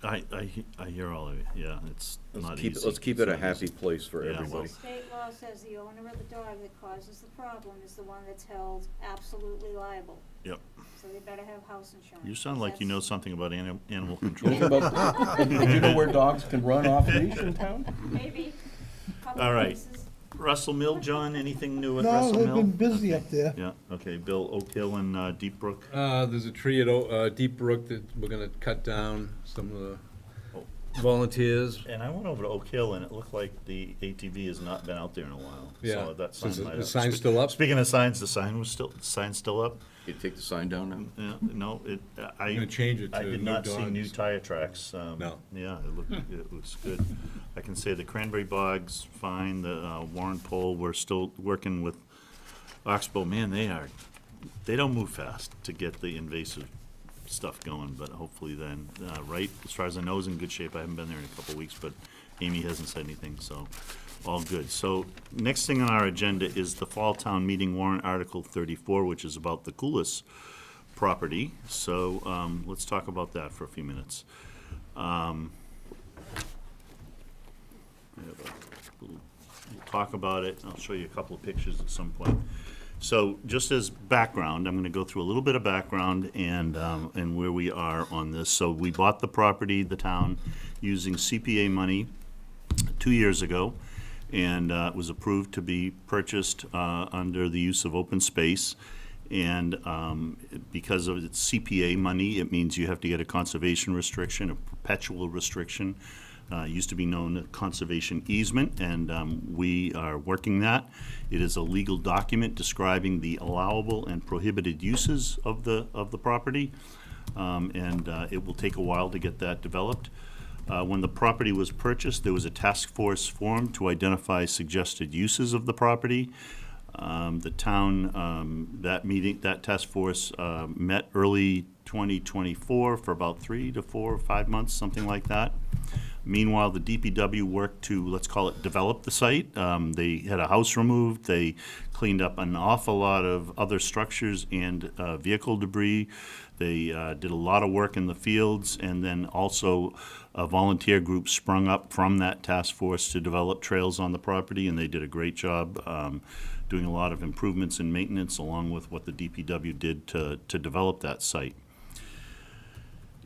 I hear all of you, yeah, it's not easy. Let's keep it a It's not happy easy. place for Yeah, everybody. State law law says the owner of the dog that causes the problem is the one that's held absolutely liable. Yep. So they better have house insurance. You sound like you know something about animal Did control. you know where dogs can run off leash in town? Maybe. Couple All right. places. Russell Mill, John, anything new at No, Russell they've Mill? been busy up there. Yeah, okay, Bill, Oak Hill and Deep Brook. There's a tree at Deep Brook that we're gonna cut down, some of the volunteers. And I went over to Oak Hill and it looked like the ATV has not been out there in a while. Yeah. So that So sign might the have- sign's still up? Speaking of signs, the sign's still up? You take the sign down now? Yeah, no, I'm gonna change it I to did no not see new dogs. tire tracks. No. Yeah, it looks good. I can say the Cranberry Bog's fine, the Warren Pole, we're still working with Oxbow. Man, they don't move fast to get the invasive stuff going, but hopefully then, right, as far as I know, is in good shape. I haven't been there in a couple of weeks, but Amy hasn't said anything, so all good. So next thing on our agenda is the Fall Town Meeting warrant Article 34, which is about the Coulis property. So let's talk about that for a few minutes. We'll talk about it. I'll show you a couple of pictures at some point. So just as background, I'm going to go through a little bit of background and where we are on this. So we bought the property, the town, using CPA money 2 years ago, and it was approved to be purchased under the use of open space. And because of its CPA money, it means you have to get a conservation restriction, a perpetual restriction. Used to be known as conservation easement, and we are working that. It is a legal document describing the allowable and prohibited uses of the property, and it will take a while to get that developed. When the property was purchased, there was a task force formed to identify suggested uses of the property. The town, that task force met early 2024 for about 3 to 4 or 5 months, something like that. Meanwhile, the DPW worked to, let's call it, develop the site. They had a house removed. They cleaned up an awful lot of other structures and vehicle debris. They did a lot of work in the fields, and then also a volunteer group sprung up from that task force to develop trails on the property, and they did a great job doing a lot of improvements and maintenance along with what the DPW did to develop that site.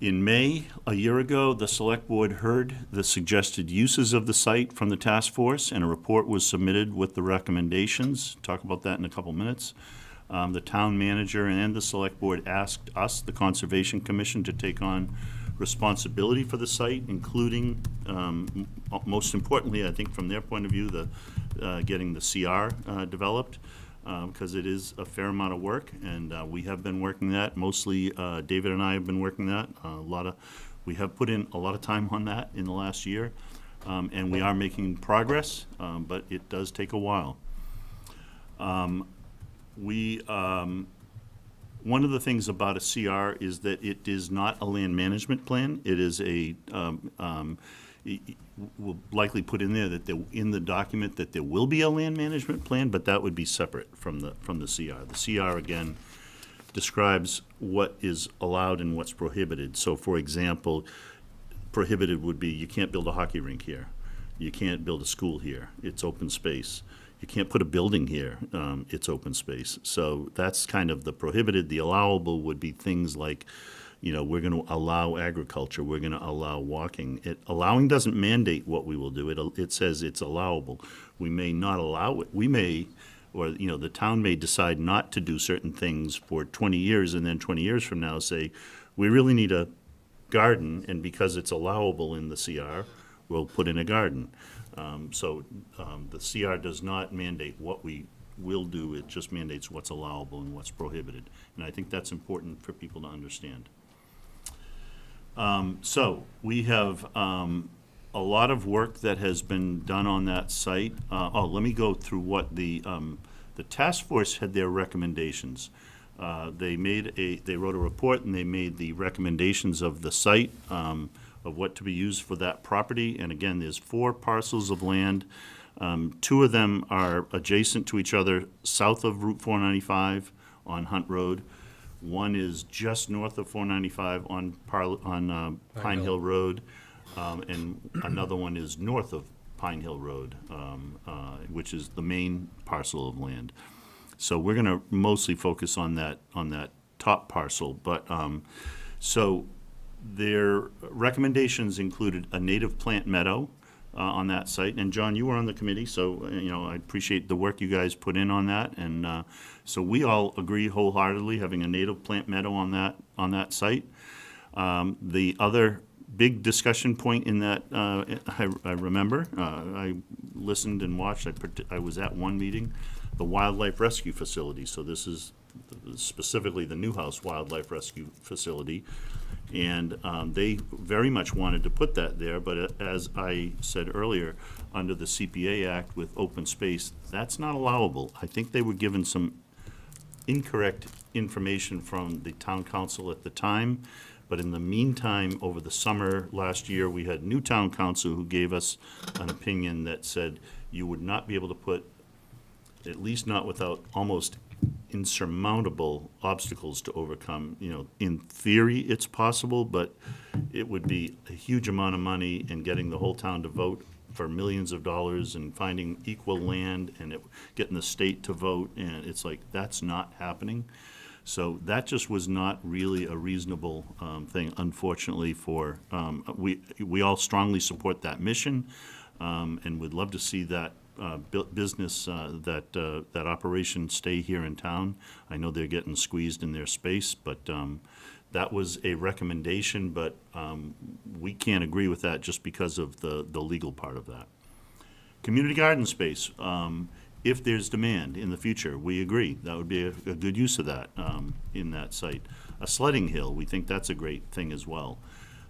In May, a year ago, the Select Board heard the suggested uses of the site from the task force, and a report was submitted with the recommendations. Talk about that in a couple minutes. The town manager and the Select Board asked us, the Conservation Commission, to take on responsibility for the site, including, most importantly, I think from their point of view, getting the CR developed. Because it is a fair amount of work, and we have been working that. Mostly, David and I have been working that. We have put in a lot of time on that in the last year, and we are making progress, but it does take a while. One of the things about a CR is that it is not a land management plan. It is we'll likely put in there that in the document that there will be a land management plan, but that would be separate from the CR. The CR, again, describes what is allowed and what's prohibited. So, for example, prohibited would be you can't build a hockey rink here. You can't build a school here. It's open space. You can't put a building here. It's open space. So that's kind of the prohibited. The allowable would be things like, we're going to allow agriculture. We're going to allow walking. Allowing doesn't mandate what we will do. It says it's allowable. We may not allow it. We may, or the town may decide not to do certain things for 20 years, and then 20 years from now say, we really need a garden, and because it's allowable in the CR, we'll put in a garden. So the CR does not mandate what we will do. It just mandates what's allowable and what's prohibited. And I think that's important for people to understand. So we have a lot of work that has been done on that site. Let me go through what the task force had their recommendations. They wrote a report, and they made the recommendations of the site, of what to be used for that property. And again, there's 4 parcels of land. 2 of them are adjacent to each other south of Route 495 on Hunt Road. One is just north of 495 on Pine Hill Road, and another one is north of Pine Hill Road, which is the main parcel of land. So we're going to mostly focus on that top parcel. But so their recommendations included a native plant meadow on that site. And John, you were on the committee, so I appreciate the work you guys put in on that. And so we all agree wholeheartedly having a native plant meadow on that site. The other big discussion point in that, I remember, I listened and watched, I was at one meeting, the wildlife rescue facility. So this is specifically the Newhouse Wildlife Rescue Facility. And they very much wanted to put that there, but as I said earlier, under the CPA Act with open space, that's not allowable. I think they were given some incorrect information from the town council at the time. But in the meantime, over the summer last year, we had new town council who gave us an opinion that said you would not be able to put, at least not without almost insurmountable obstacles to overcome. In theory, it's possible, but it would be a huge amount of money, and getting the whole town to vote for millions of dollars and finding equal land and getting the state to vote, and it's like, that's not happening. So that just was not really a reasonable thing, unfortunately. We all strongly support that mission, and would love to see that business, that operation stay here in town. I know they're getting squeezed in their space, but that was a recommendation, but we can't agree with that just because of the legal part of that. Community garden space. If there's demand in the future, we agree. That would be a good use of that in that site. A sledding hill, we think that's a great thing as well.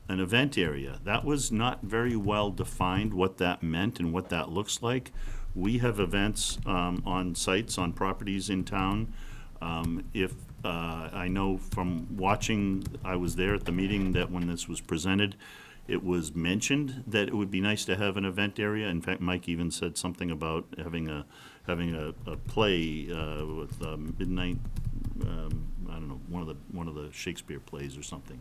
An event area, that was not very well defined what that meant and what that looks like. We have events on sites, on properties in town. I know from watching, I was there at the meeting that when this was presented, it was mentioned that it would be nice to have an event area. In fact, Mike even said something about having a play with midnight. I don't know, one of the Shakespeare plays or something.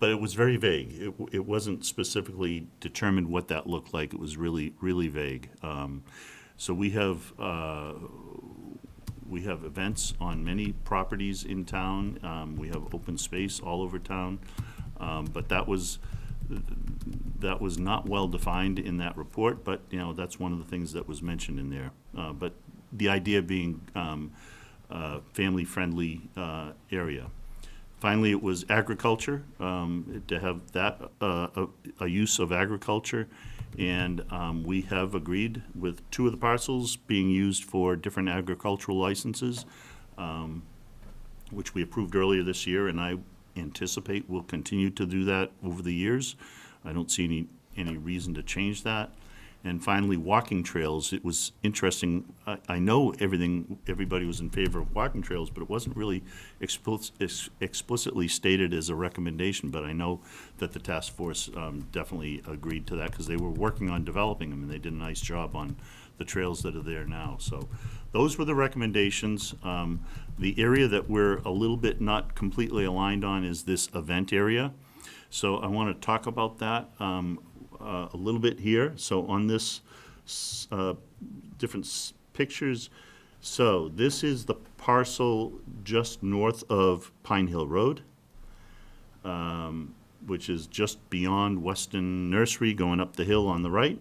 But it was very vague. It wasn't specifically determined what that looked like. It was really, really vague. So we have events on many properties in town. We have open space all over town. But that was not well defined in that report, but that's one of the things that was mentioned in there. But the idea being family-friendly area. Finally, it was agriculture, to have that a use of agriculture, and we have agreed with 2 of the parcels being used for different agricultural licenses, which we approved earlier this year, and I anticipate we'll continue to do that over the years. I don't see any reason to change that. And finally, walking trails. It was interesting. I know everybody was in favor of walking trails, but it wasn't really explicitly stated as a recommendation. But I know that the task force definitely agreed to that because they were working on developing them, and they did a nice job on the trails that are there now. So those were the recommendations. The area that we're a little bit not completely aligned on is this event area. So I want to talk about that a little bit here. So on this different pictures, so this is the parcel just north of Pine Hill Road, which is just beyond Weston Nursery going up the hill on the right.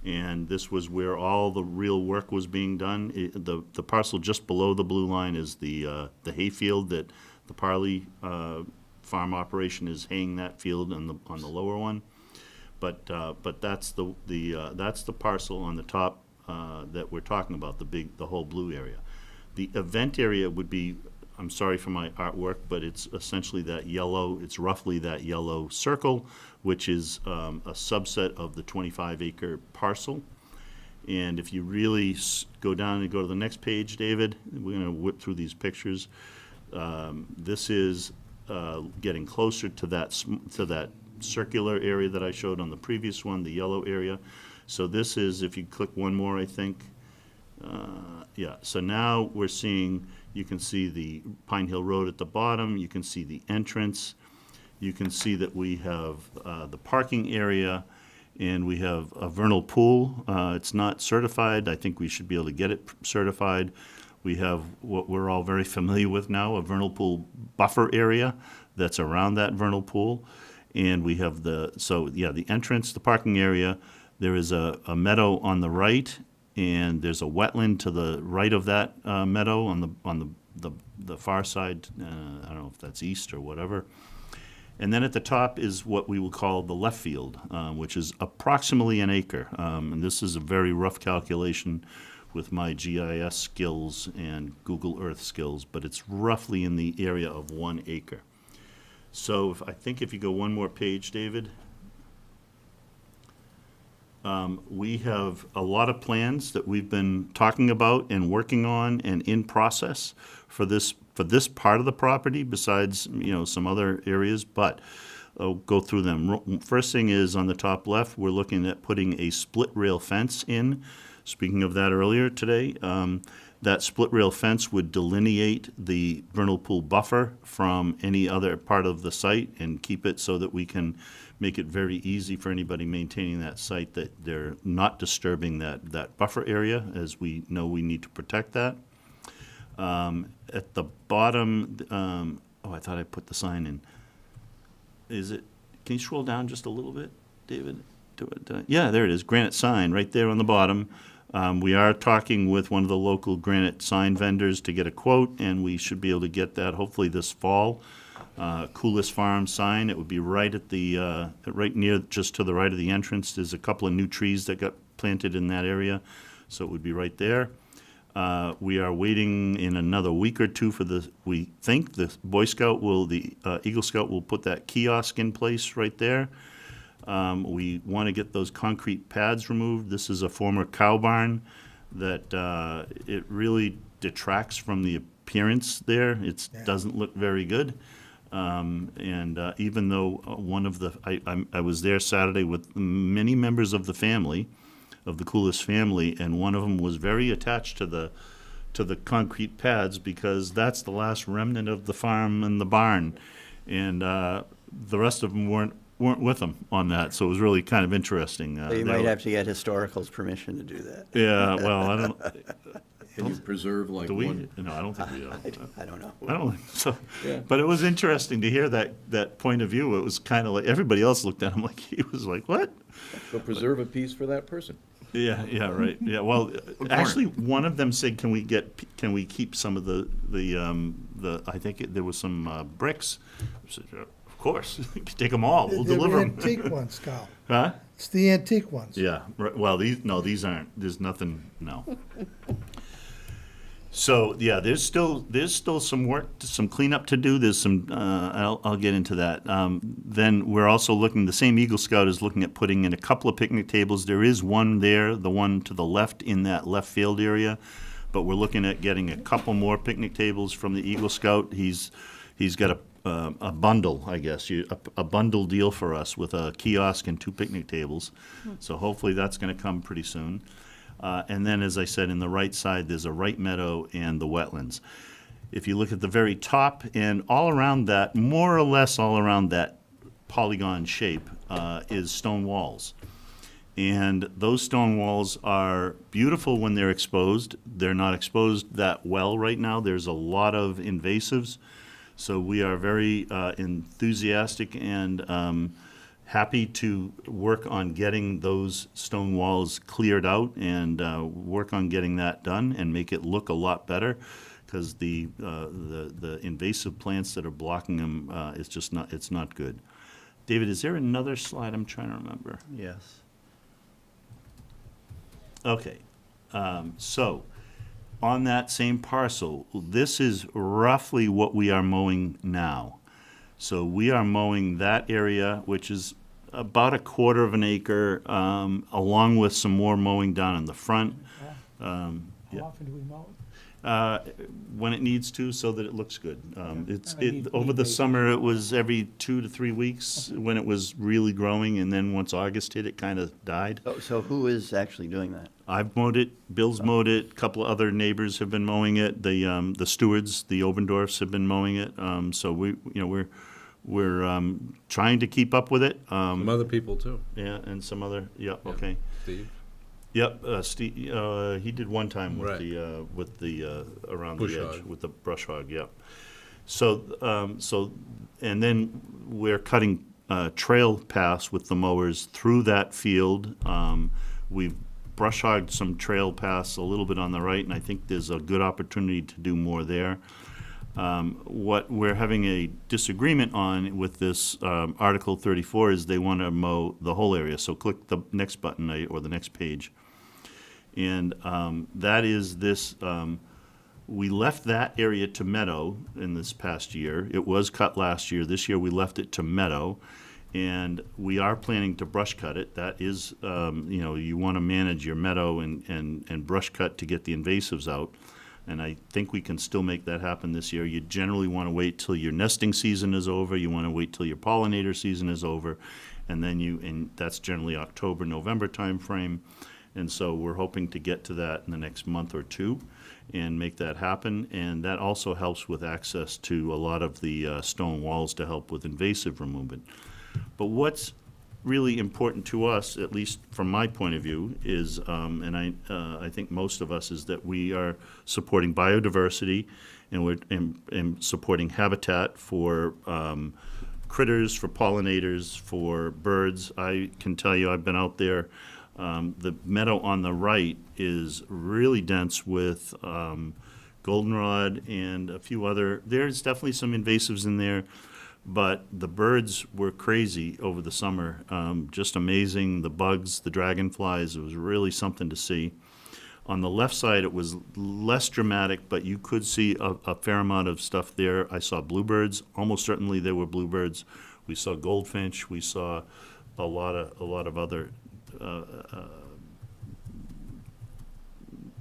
And this was where all the real work was being done. The parcel just below the blue line is the hayfield that the Parley farm operation is haying that field on the lower one. But that's the parcel on the top that we're talking about, the whole blue area. The event area would be, I'm sorry for my artwork, but it's essentially that yellow, it's roughly that yellow circle, which is a subset of the 25-acre parcel. And if you really go down and go to the next page, David, we're going to whip through these pictures. This is getting closer to that circular area that I showed on the previous one, the yellow area. So this is, if you click one more, I think, yeah, so now we're seeing, you can see the Pine Hill Road at the bottom, you can see the entrance, you can see that we have the parking area, and And we have a vernal pool. It's not certified. I think we should be able to get it certified. We have what we're all very familiar with now, a vernal pool buffer area that's around that vernal pool. And we have the entrance, the parking area. There is a meadow on the right, and there's a wetland to the right of that meadow on the far side. I don't know if that's east or whatever. And then at the top is what we will call the left field, which is approximately an acre. And this is a very rough calculation with my GIS skills and Google Earth skills, but it's roughly in the area of 1 acre. So I think if you go one more page, David, we have a lot of plans that we've been talking about and working on and in process for this part of the property, besides some other areas, but I'll go through them. First thing is on the top left, we're looking at putting a split rail fence in. Speaking of that earlier today, that split rail fence would delineate the vernal pool buffer from any other part of the site and keep it so that we can make it very easy for anybody maintaining that site that they're not disturbing that buffer area, as we know we need to protect that. At the bottom, I thought I put the sign in. Can you scroll down just a little bit, David? Yeah, there it is, granite sign, right there on the bottom. We are talking with one of the local granite sign vendors to get a quote, and we should be able to get that hopefully this fall. Coolest Farm sign, it would be right at right near, just to the right of the entrance. There's a couple of new trees that got planted in that area, so it would be right there. We are waiting in another week or two for we think the Eagle Scout will put that kiosk in place right there. We want to get those concrete pads removed. This is a former cow barn that it really detracts from the appearance there. It doesn't look very good. Even though I was there Saturday with many members of the family, of the Coolest family, and one of them was very attached to the concrete pads because that's the last remnant of the farm and the barn, and the rest of them weren't with them on that, so it was really kind of interesting. So you might have to get historical's permission to do that. Yeah, well, I don't. Can you preserve No, I don't think we do. I don't know. I don't think so. Yeah. But it was interesting to hear that point of view. It was kind of like everybody else looked at him like he was like, "What?" So preserve a piece for that person. Yeah, right. Yeah, well, actually, one of them said, "Can we keep some of the I think there was some bricks." I said, "Yeah, of course, you can take them all. We'll deliver them." They're antique ones, Carl. Huh? It's the antique ones. Yeah. Right. Well, these aren't. There's nothing. No. So yeah, there's still some work, some cleanup to do. There's some. I'll get into that. Then we're also looking. The same Eagle Scout is looking at putting in a couple of picnic tables. There is one there, the one to the left in that left field area, but we're looking at getting a couple more picnic tables from the Eagle Scout. He's got a bundle, I guess, a bundle deal for us with a kiosk and 2 picnic tables. So hopefully that's going to come pretty soon. And then, as I said, in the right side, there's a right meadow and the wetlands. If you look at the very top and all around that, more or less all around that polygon shape, is stone walls. And those stone walls are beautiful when they're exposed. They're not exposed that well right now. There's a lot of invasives. So we are very enthusiastic and happy to work on getting those stone walls cleared out and work on getting that done and make it look a lot better, because the invasive plants that are blocking them, it's not good. David, is there another slide? I'm trying to remember. Yes. Okay. So on that same parcel, this is roughly what we are mowing now. So we are mowing that area, which is about 1/4 of an acre, along with some more mowing down in the front. How often do we mow it? When it needs to, so that it looks good. Need Over the maintenance. summer, it was every 2 to 3 weeks when it was really growing, and then once August hit, it kind of died. So who is actually doing that? I've mowed it, Bill's mowed it, a couple of other neighbors have been mowing it, the stewards, the Obendorfs have been mowing it, so we're we're trying to keep up with it. Some other people too. Yeah, and some other, yeah, Yeah. okay. Steve? Yep, Steve, he did one time Right. with the, around Bush the edge, hog. with the brush hog, yep. So, and then we're cutting trail paths with the mowers through that field. We've brush hogged some trail paths a little bit on the right, and I think there's a good opportunity to do more there. What we're having a disagreement on with this Article 34 is they want to mow the whole area. So click the next button or the next page. And that is this, we left that area to meadow in this past year. It was cut last year. This year we left it to meadow. And we are planning to brush cut it. That is, you want to manage your meadow and brush cut to get the invasives out. And I think we can still make that happen this year. You generally want to wait till your nesting season is over. You want to wait till your pollinator season is over. And then and that's generally October, November timeframe. And so we're hoping to get to that in the next month or two and make that happen. And that also helps with access to a lot of the stone walls to help with invasive removal. But what's really important to us, at least from my point of view, is, and I think most of us, is that we are supporting biodiversity and we're supporting habitat for critters, for pollinators, for birds. I can tell you, I've been out there. The meadow on the right is really dense with goldenrod and a few other. There's definitely some invasives in there. But the birds were crazy over the summer, just amazing. The bugs, the dragonflies, it was really something to see. On the left side, it was less dramatic, but you could see a fair amount of stuff there. I saw bluebirds. Almost certainly there were bluebirds. We saw goldfinch. We saw a lot of other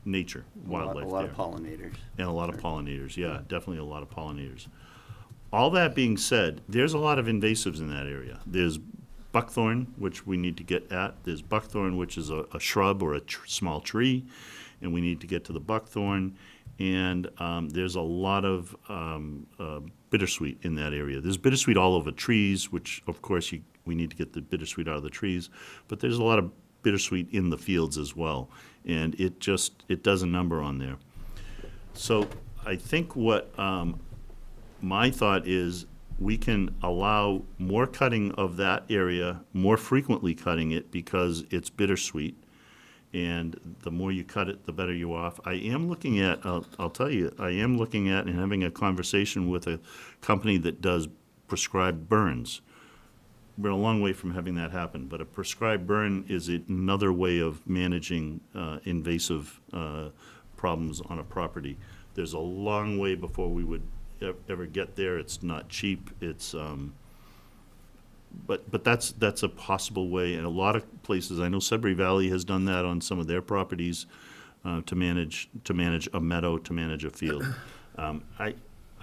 nature, wildlife there. A lot of pollinators. And a lot of pollinators, yeah, definitely a lot of pollinators. All that being said, there's a lot of invasives in that area. There's buckthorn, which we need to get at. There's buckthorn, which is a shrub or a small tree, and we need to get to the buckthorn. And there's a lot of bittersweet in that area. There's bittersweet all over trees, which, of course, we need to get the bittersweet out of the trees. But there's a lot of bittersweet in the fields as well. And it does a number on there. So I think what my thought is we can allow more cutting of that area, more frequently cutting it because it's bittersweet. And the more you cut it, the better you're off. I am looking at, I'll tell you, I am looking at and having a conversation with a company that does prescribed burns. We're a long way from having that happen, but a prescribed burn is another way of managing invasive problems on a property. There's a long way before we would ever get there. It's not cheap. It's but that's a possible way. And a lot of places, I know Sudbury Valley has done that on some of their properties to manage a meadow, to manage a field. I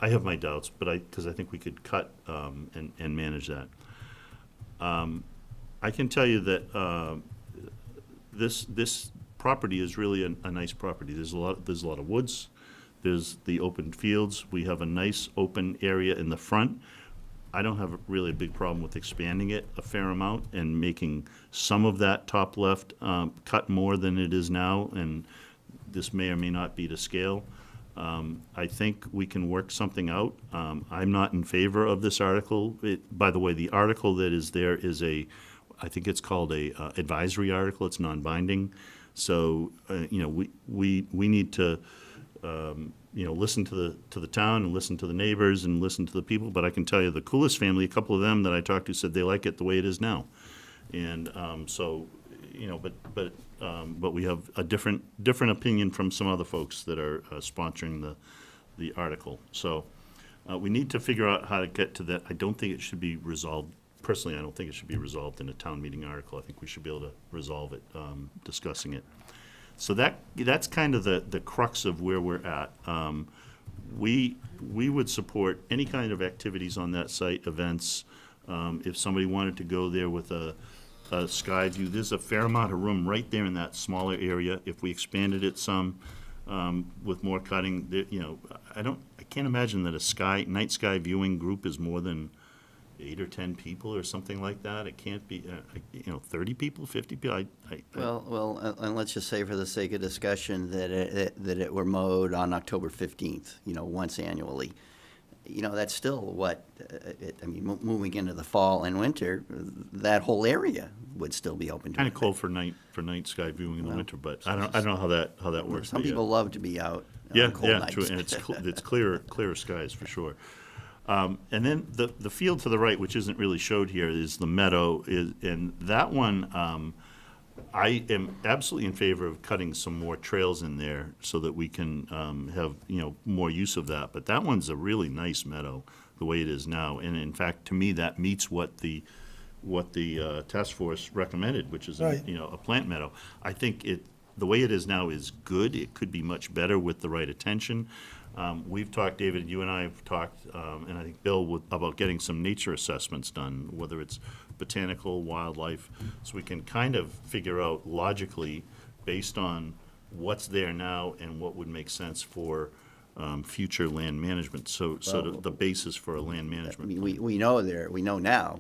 have my doubts, but because I think we could cut and manage that. I can tell you that this property is really a nice property. There's a lot of woods. There's the open fields. We have a nice open area in the front. I don't have really a big problem with expanding it a fair amount and making some of that top left cut more than it is now, and this may or may not be to scale. I think we can work something out. I'm not in favor of this article. By the way, the article that is there is I think it's called a advisory article. It's non-binding. So, we need to listen to the town and listen to the neighbors and listen to the people. But I can tell you, the Coolis family, a couple of them that I talked to said they like it the way it is now. And but we have a different opinion from some other folks that are sponsoring the article. So we need to figure out how to get to that. I don't think it should be resolved. Personally, I don't think it should be resolved in a town meeting article. I think we should be able to resolve it, discussing it. So that's kind of the crux of where we're at. We would support any kind of activities on that site, events. If somebody wanted to go there with a sky view, there's a fair amount of room right there in that smaller area. If we expanded it some with more cutting, I can't imagine that a night sky viewing group is more than 8 or 10 people or something like that. It can't be, 30 people, 50 people. And let's just say for the sake of discussion that it were mowed on October 15th, once annually. That's still moving into the fall and winter, that whole area would still be open to Kind it. of cold for night sky viewing in the winter, but I don't know how that works. Some but yeah. people love to be out Yeah, on cold yeah, nights. true, and it's clearer skies for sure. And then the field to the right, which isn't really showed here, is the meadow, and that one, I am absolutely in favor of cutting some more trails in there so that we can have more use of that. But that one's a really nice meadow, the way it is now, and in fact, to me, that meets what the task force recommended, which is Right. a plant meadow. I think the way it is now is good. It could be much better with the right attention. We've talked, David, you and I have talked, and I think Bill, about getting some nature assessments done, whether it's botanical, wildlife, so we can kind of figure out logically, based on what's there now and what would make sense for future land management, so the basis for a land management plan. We know now,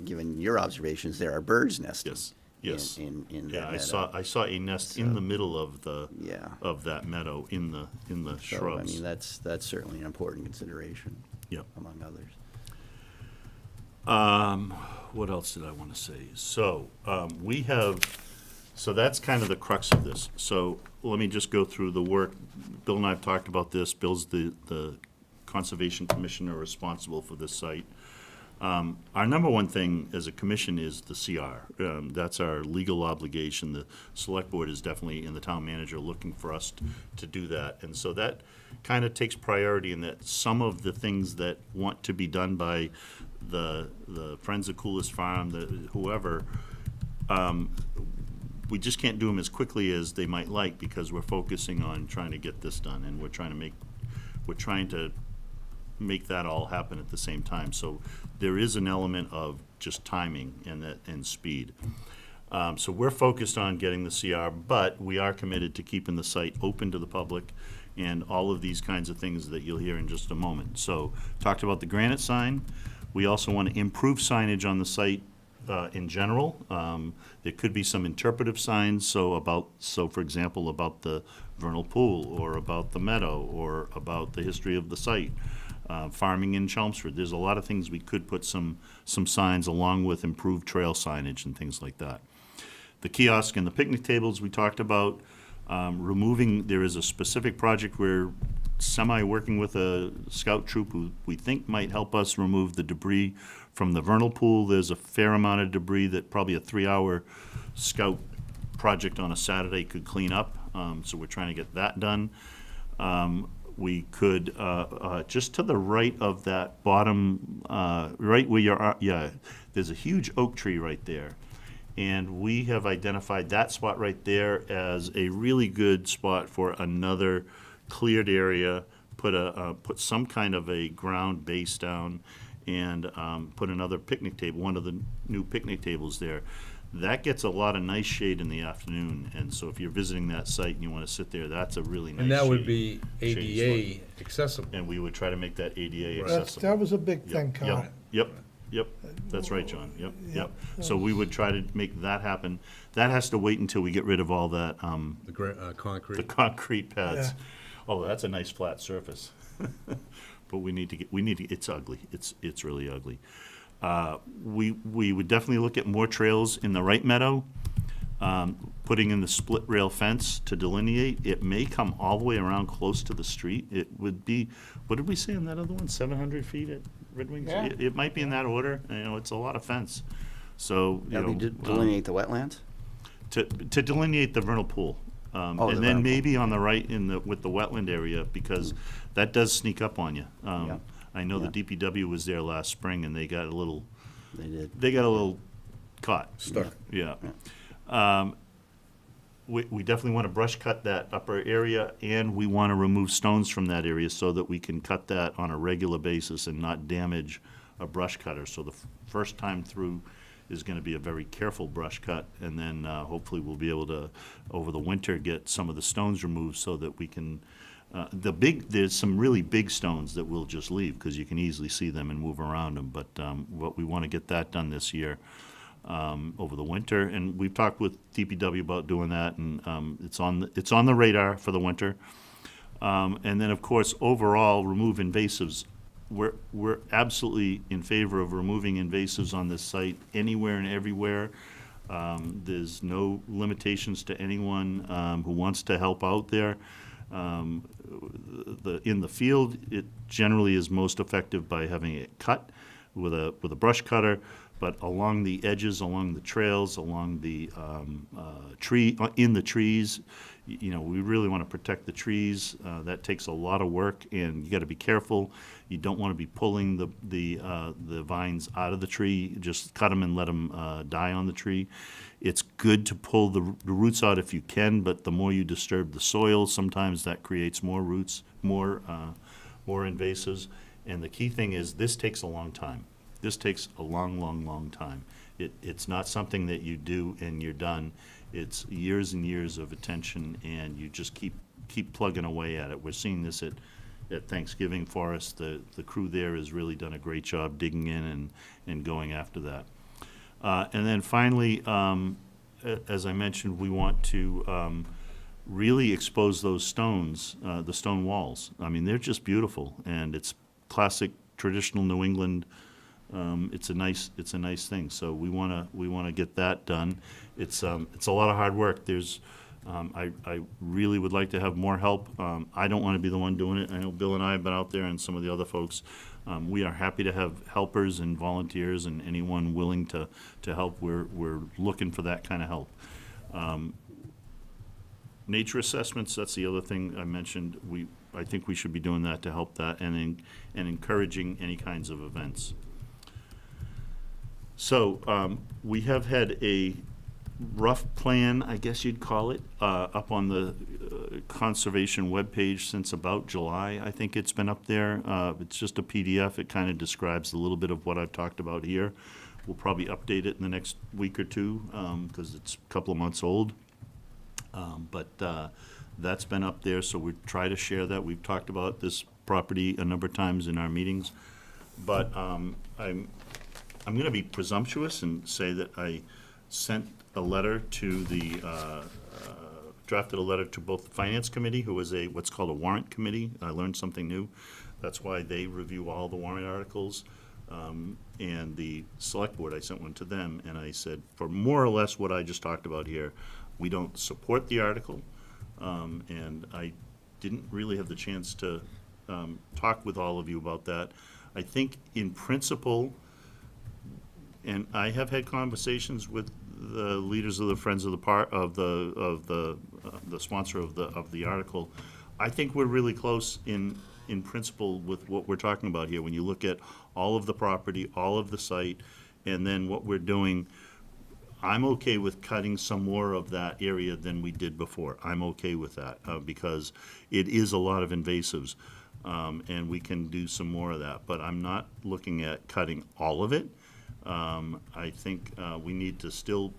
given your observations, there are birds nesting. Yes. In Yeah, that I saw a nest in the middle of Yeah. of that meadow in the shrubs. So, that's certainly an important consideration. Yep. Among others. What else did I want to say? So so that's kind of the crux of this. So let me just go through the work. Bill and I have talked about this. Bill's the Conservation Commissioner responsible for this site. Our number one thing as a commission is the CR. That's our legal obligation. The select board is definitely, and the town manager, looking for us to do that. And so that kind of takes priority in that some of the things that want to be done by the Friends of Coolest Farm, whoever, we just can't do them as quickly as they might like because we're focusing on trying to get this done, and we're trying to make that all happen at the same time. So there is an element of just timing and speed. So we're focused on getting the CR, but we are committed to keeping the site open to the public and all of these kinds of things that you'll hear in just a moment. So talked about the granite sign. We also want to improve signage on the site in general. There could be some interpretive signs, so for example, about the vernal pool, or about the meadow, or about the history of the site. Farming in Chelmsford. There's a lot of things we could put some signs along with improved trail signage and things like that. The kiosk and the picnic tables we talked about. There is a specific project we're working with a scout troop who we think might help us remove the debris from the vernal pool. There's a fair amount of debris that probably a 3-hour scout project on a Saturday could clean up. So we're trying to get that done. We could, just to the right of that bottom, right where there's a huge oak tree right there. And we have identified that spot right there as a really good spot for another cleared area, put some kind of a ground base down, and put another picnic table, one of the new picnic tables there. That gets a lot of nice shade in the afternoon, and so if you're visiting that site and you want to sit there, that's a really nice And that would shady- be shady ADA spot. accessible. And we would try to make that ADA That accessible. was a big thing, Carl. Yep, that's right, John, yep. So we would try to make that happen. That has to wait until we get rid of all that, Concrete. the concrete pads. Yeah. Oh, that's a nice flat surface. But it's ugly, it's really ugly. We would definitely look at more trails in the right meadow, putting in the split rail fence to delineate. It may come all the way around close to the street. It would be, what did we say on that other one, 700 feet at Red Wings? Yeah. It might be in that order, it's a lot of fence. So, Delineate the wetlands? to delineate the vernal pool. the And vernal then pool. maybe on the right with the wetland area, because that does sneak up on you. I know the DPW was there last spring and they got a little. They did. They got a little caught. Stuck. Yeah. We definitely want to brush cut that upper area, and we want to remove stones from that area so that we can cut that on a regular basis and not damage a brush cutter. So the first time through is going to be a very careful brush cut, and then hopefully we'll be able to, over the winter, get some of the stones removed so that we can There's some really big stones that we'll just leave because you can easily see them and move around them. But what we want to get that done this year over the winter, and we've talked with DPW about doing that, and it's on the radar for the winter. And then, of course, overall, remove invasives. We're absolutely in favor of removing invasives on this site anywhere and everywhere. There's no limitations to anyone who wants to help out there. In the field, it generally is most effective by having it cut with a brush cutter, but along the edges, along the trails, along the in the trees, we really want to protect the trees. That takes a lot of work, and you got to be careful. You don't want to be pulling the vines out of the tree. Just cut them and let them die on the tree. It's good to pull the roots out if you can, but the more you disturb the soil, sometimes that creates more roots, more invasives. And the key thing is this takes a long time. This takes a long, long, long time. It's not something that you do and you're done. It's years and years of attention, and you just keep plugging away at it. We're seeing this at Thanksgiving Forest. The crew there has really done a great job digging in and going after that. And then finally, as I mentioned, we want to really expose those stones, the stone walls. I mean, they're just beautiful, and it's classic traditional New England. It's a nice thing. So we want to get that done. It's a lot of hard work. I really would like to have more help. I don't want to be the one doing it. I know Bill and I have been out there, and some of the other folks. We are happy to have helpers and volunteers and anyone willing to help. We're looking for that kind of help. Nature assessments, that's the other thing I mentioned. I think we should be doing that to help that, and encouraging any kinds of events. So we have had a rough plan, I guess you'd call it, up on the conservation webpage since about July. I think it's been up there. It's just a PDF. It kind of describes a little bit of what I've talked about here. We'll probably update it in the next week or two because it's a couple of months old. But that's been up there, so we try to share that. We've talked about this property a number of times in our meetings. But I'm going to be presumptuous and say that I sent a letter to drafted a letter to both the Finance Committee, who is what's called a warrant committee. I learned something new. That's why they review all the warrant articles. And the Select Board, I sent one to them, and I said, for more or less what I just talked about here, we don't support the article. And I didn't really have the chance to talk with all of you about that. I think in principle, and I have had conversations with the leaders of the Friends of the sponsor of the article. I think we're really close in principle with what we're talking about here. When you look at all of the property, all of the site, and then what we're doing, I'm okay with cutting some more of that area than we did before. I'm okay with that because it is a lot of invasives, and we can do some more of that. But I'm not looking at cutting all of it. I think we need to still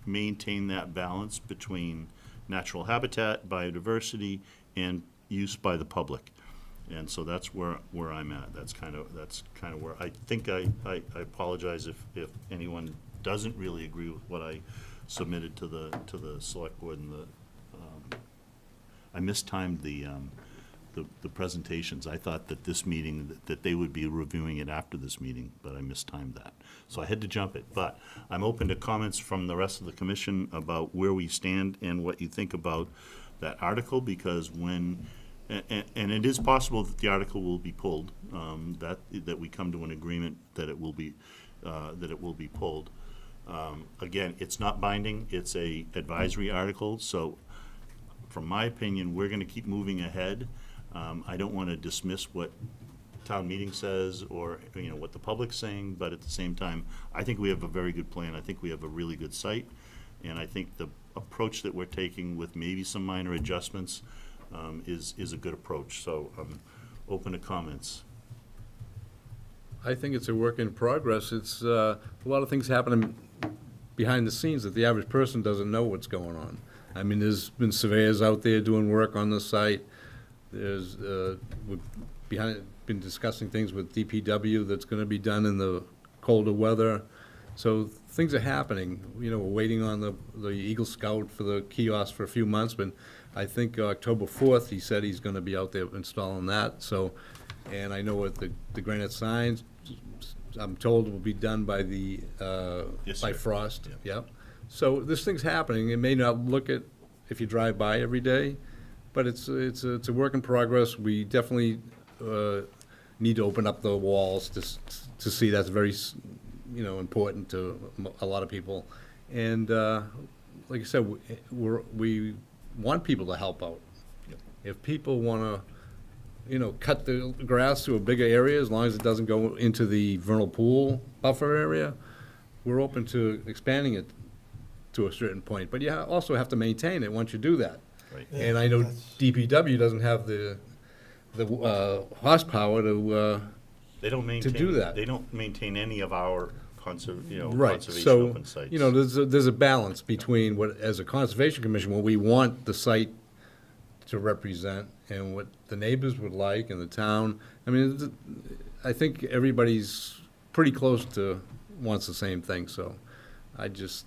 maintain that balance between natural habitat, biodiversity, and use by the public. And so that's where I'm at. That's kind of where I think I apologize if anyone doesn't really agree with what I submitted to the Select Board, and I mistimed the presentations. I thought that this meeting, that they would be reviewing it after this meeting, but I mistimed that. So I had to jump it. But I'm open to comments from the rest of the commission about where we stand and what you think about that article, because and it is possible that the article will be pulled, that we come to an agreement that it will be pulled. Again, it's not binding. It's a advisory article. So from my opinion, we're going to keep moving ahead. I don't want to dismiss what town meeting says or what the public's saying, but at the same time, I think we have a very good plan. I think we have a really good site, and I think the approach that we're taking with maybe some minor adjustments is a good approach. So I'm open to comments. I think it's a work in progress. It's a lot of things happening behind the scenes that the average person doesn't know what's going on. I mean, there's been surveyors out there doing work on the site. There's, we've been discussing things with DPW that's gonna be done in the colder weather. So things are happening. You know, we're waiting on the Eagle Scout for the kiosk for a few months, but I think October 4th, he said he's gonna be out there installing that, so. And I know with the granite signs, I'm told will be done by the, Yes, by sir. frost, yep. So this thing's happening. It may not look it if you drive by every day, but it's a work in progress. We definitely need to open up the walls to see. That's very, important to a lot of people. And like I said, we want people to help out. If people want to, cut the grass to a bigger area, as long as it doesn't go into the vernal pool buffer area, we're open to expanding it to a certain point. But you also have to maintain it once you do that. Right. And I know DPW doesn't have the horsepower to They don't maintain. do that. They don't maintain any of our conservation So, open sites. there's a balance between what, as a conservation commission, what we want the site to represent and what the neighbors would like and the town. I mean, I think everybody's pretty close to wants the same thing, so I just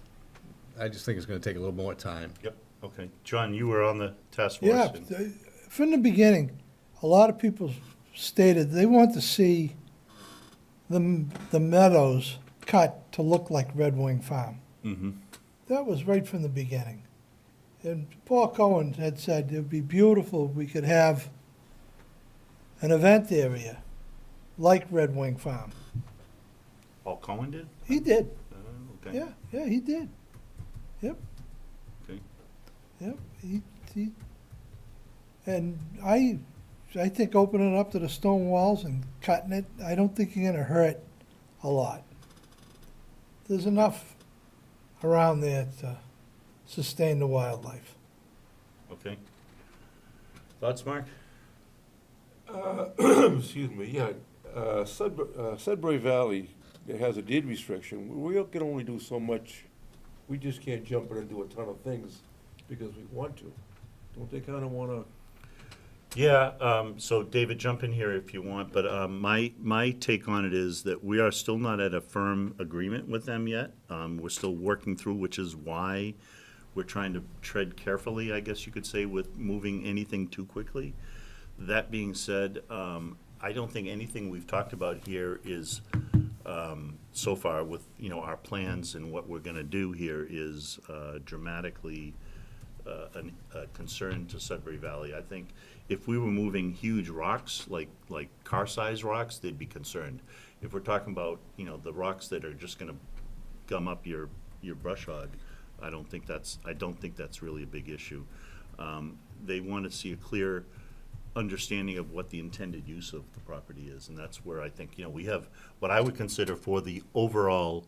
think it's gonna take a little more time. Yep, okay. John, you were on the task force. Yeah, and- from the beginning, a lot of people stated they want to see the meadows cut to look like Red Wing Farm. Mhm. That was right from the beginning. And Paul Cohen had said it'd be beautiful if we could have an event area like Red Wing Farm. Paul Cohen did? He did. Okay. Yeah, he did. Yep. Okay. Yep, he, and I think opening it up to the stone walls and cutting it, I don't think you're gonna hurt a lot. There's enough around there to sustain the wildlife. Okay. Thoughts, Mark? Excuse me, yeah, Sudbury Valley, it has a deed restriction. We can only do so much. We just can't jump in and do a ton of things because we want to. Don't they kind of want to? Yeah, so David, jump in here if you want, but my take on it is that we are still not at a firm agreement with them yet. We're still working through, which is why we're trying to tread carefully, I guess you could say, with moving anything too quickly. That being said, I don't think anything we've talked about here is, so far with, our plans and what we're gonna do here is dramatically a concern to Sudbury Valley. I think if we were moving huge rocks, like car-sized rocks, they'd be concerned. If we're talking about, the rocks that are just gonna gum up your brush hog, I don't think that's really a big issue. They want to see a clear understanding of what the intended use of the property is, and that's where I think, we have what I would consider for the overall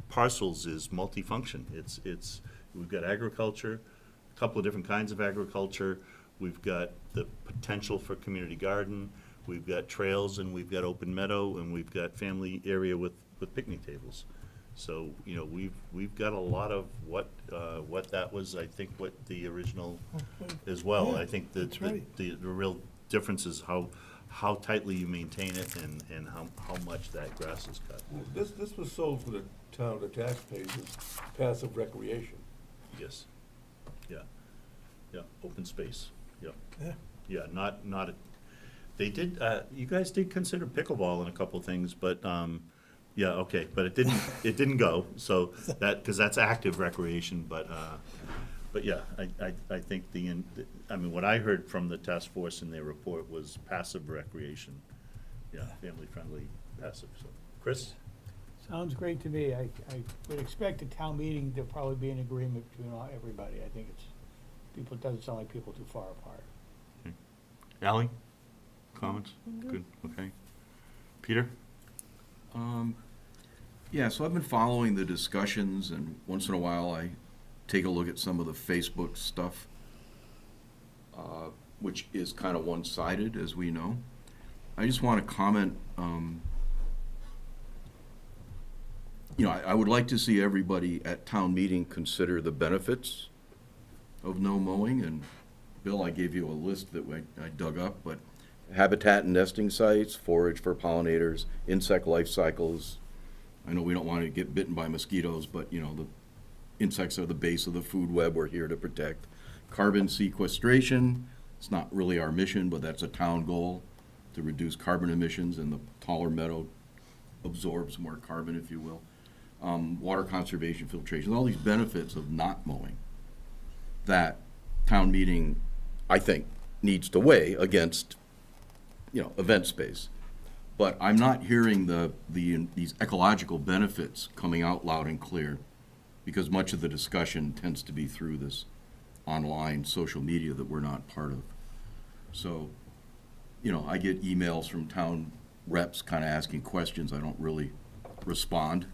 parcels is multifunction. It's we've got agriculture, a couple of different kinds of agriculture. We've got the potential for community garden. We've got trails, and we've got open meadow, and we've got family area with picnic tables. So, we've got a lot of what that was, I think, what the original as well. Yeah, I think that that's right. the real difference is how tightly you maintain it and how much that grass is cut. This was sold for the town, the taxpayers, as passive recreation. Yes. Yeah. Yeah, open space, yeah. Yeah. Yeah, not they did, you guys did consider pickleball in a couple of things, but, yeah, okay, but it didn't go, so because that's active recreation, but yeah, I think what I heard from the task force in their report was passive recreation. Yeah, family-friendly, passive, so. Chris? Sounds great to me. I would expect a town meeting to probably be in agreement between everybody. I think it doesn't sound like people too far apart. Okay. Ally? Comments? Good, okay. Peter? Yeah, so I've been following the discussions, and once in a while I take a look at some of the Facebook stuff, which is kind of one-sided, as we know. I just want to comment, I would like to see everybody at town meeting consider the benefits of no mowing and Bill, I gave you a list that I dug up, but habitat and nesting sites, forage for pollinators, insect life cycles. I know we don't want to get bitten by mosquitoes, but, you know, the insects are the base of the food web we're here to protect. Carbon sequestration, it's not really our mission, but that's a town goal to reduce carbon emissions, and the taller meadow absorbs more carbon, if you will. Water conservation, filtration, all these benefits of not mowing that town meeting, I think, needs to weigh against, you know, event space. But I'm not hearing these ecological benefits coming out loud and clear, because much of the discussion tends to be through this online social media that we're not part of. So, you know, I get emails from town reps kind of asking questions. I don't really respond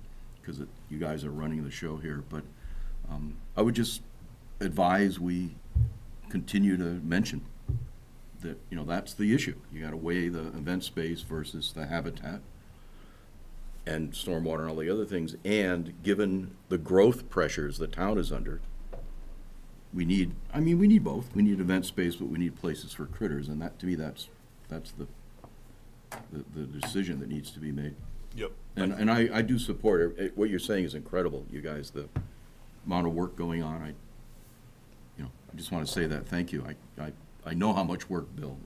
because you guys are running the show here. But I would just advise we continue to mention that, you know, that's the issue. You got to weigh the event space versus the habitat and stormwater and all the other things. And given the growth pressures the town is under, we need both. We need event space, but we need places for critters. And that, to me, that's the decision that needs to be made. Yep. And I do support it. What you're saying is incredible, you guys, the amount of work going on. I just want to say that, thank you. I know how much work, Bill,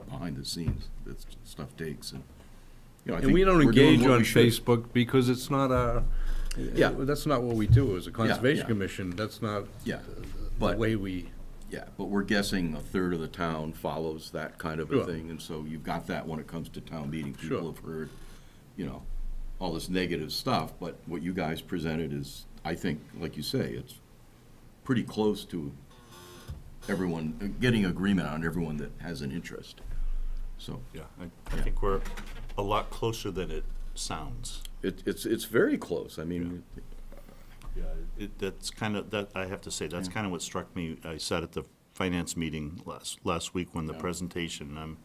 behind the scenes this stuff takes, and you know, I And think we don't we're doing engage what on we should. Facebook because it's not our, Yeah. that's not what we do as a conservation yeah. commission. That's not Yeah, the way we. Yeah, but we're guessing a third of the town follows that kind of a Sure. thing, and so you've got that when it comes to town meeting. People Sure. have heard, you know, all this negative stuff, but what you guys presented is, I think, like you say, it's pretty close to everyone, getting agreement on everyone that has an interest. So, Yeah, I think we're a lot closer than it sounds. it's very close. I mean, Yeah, that's kind of, that, I have to say, that's kind of what struck me. I sat at the finance meeting last week when the presentation,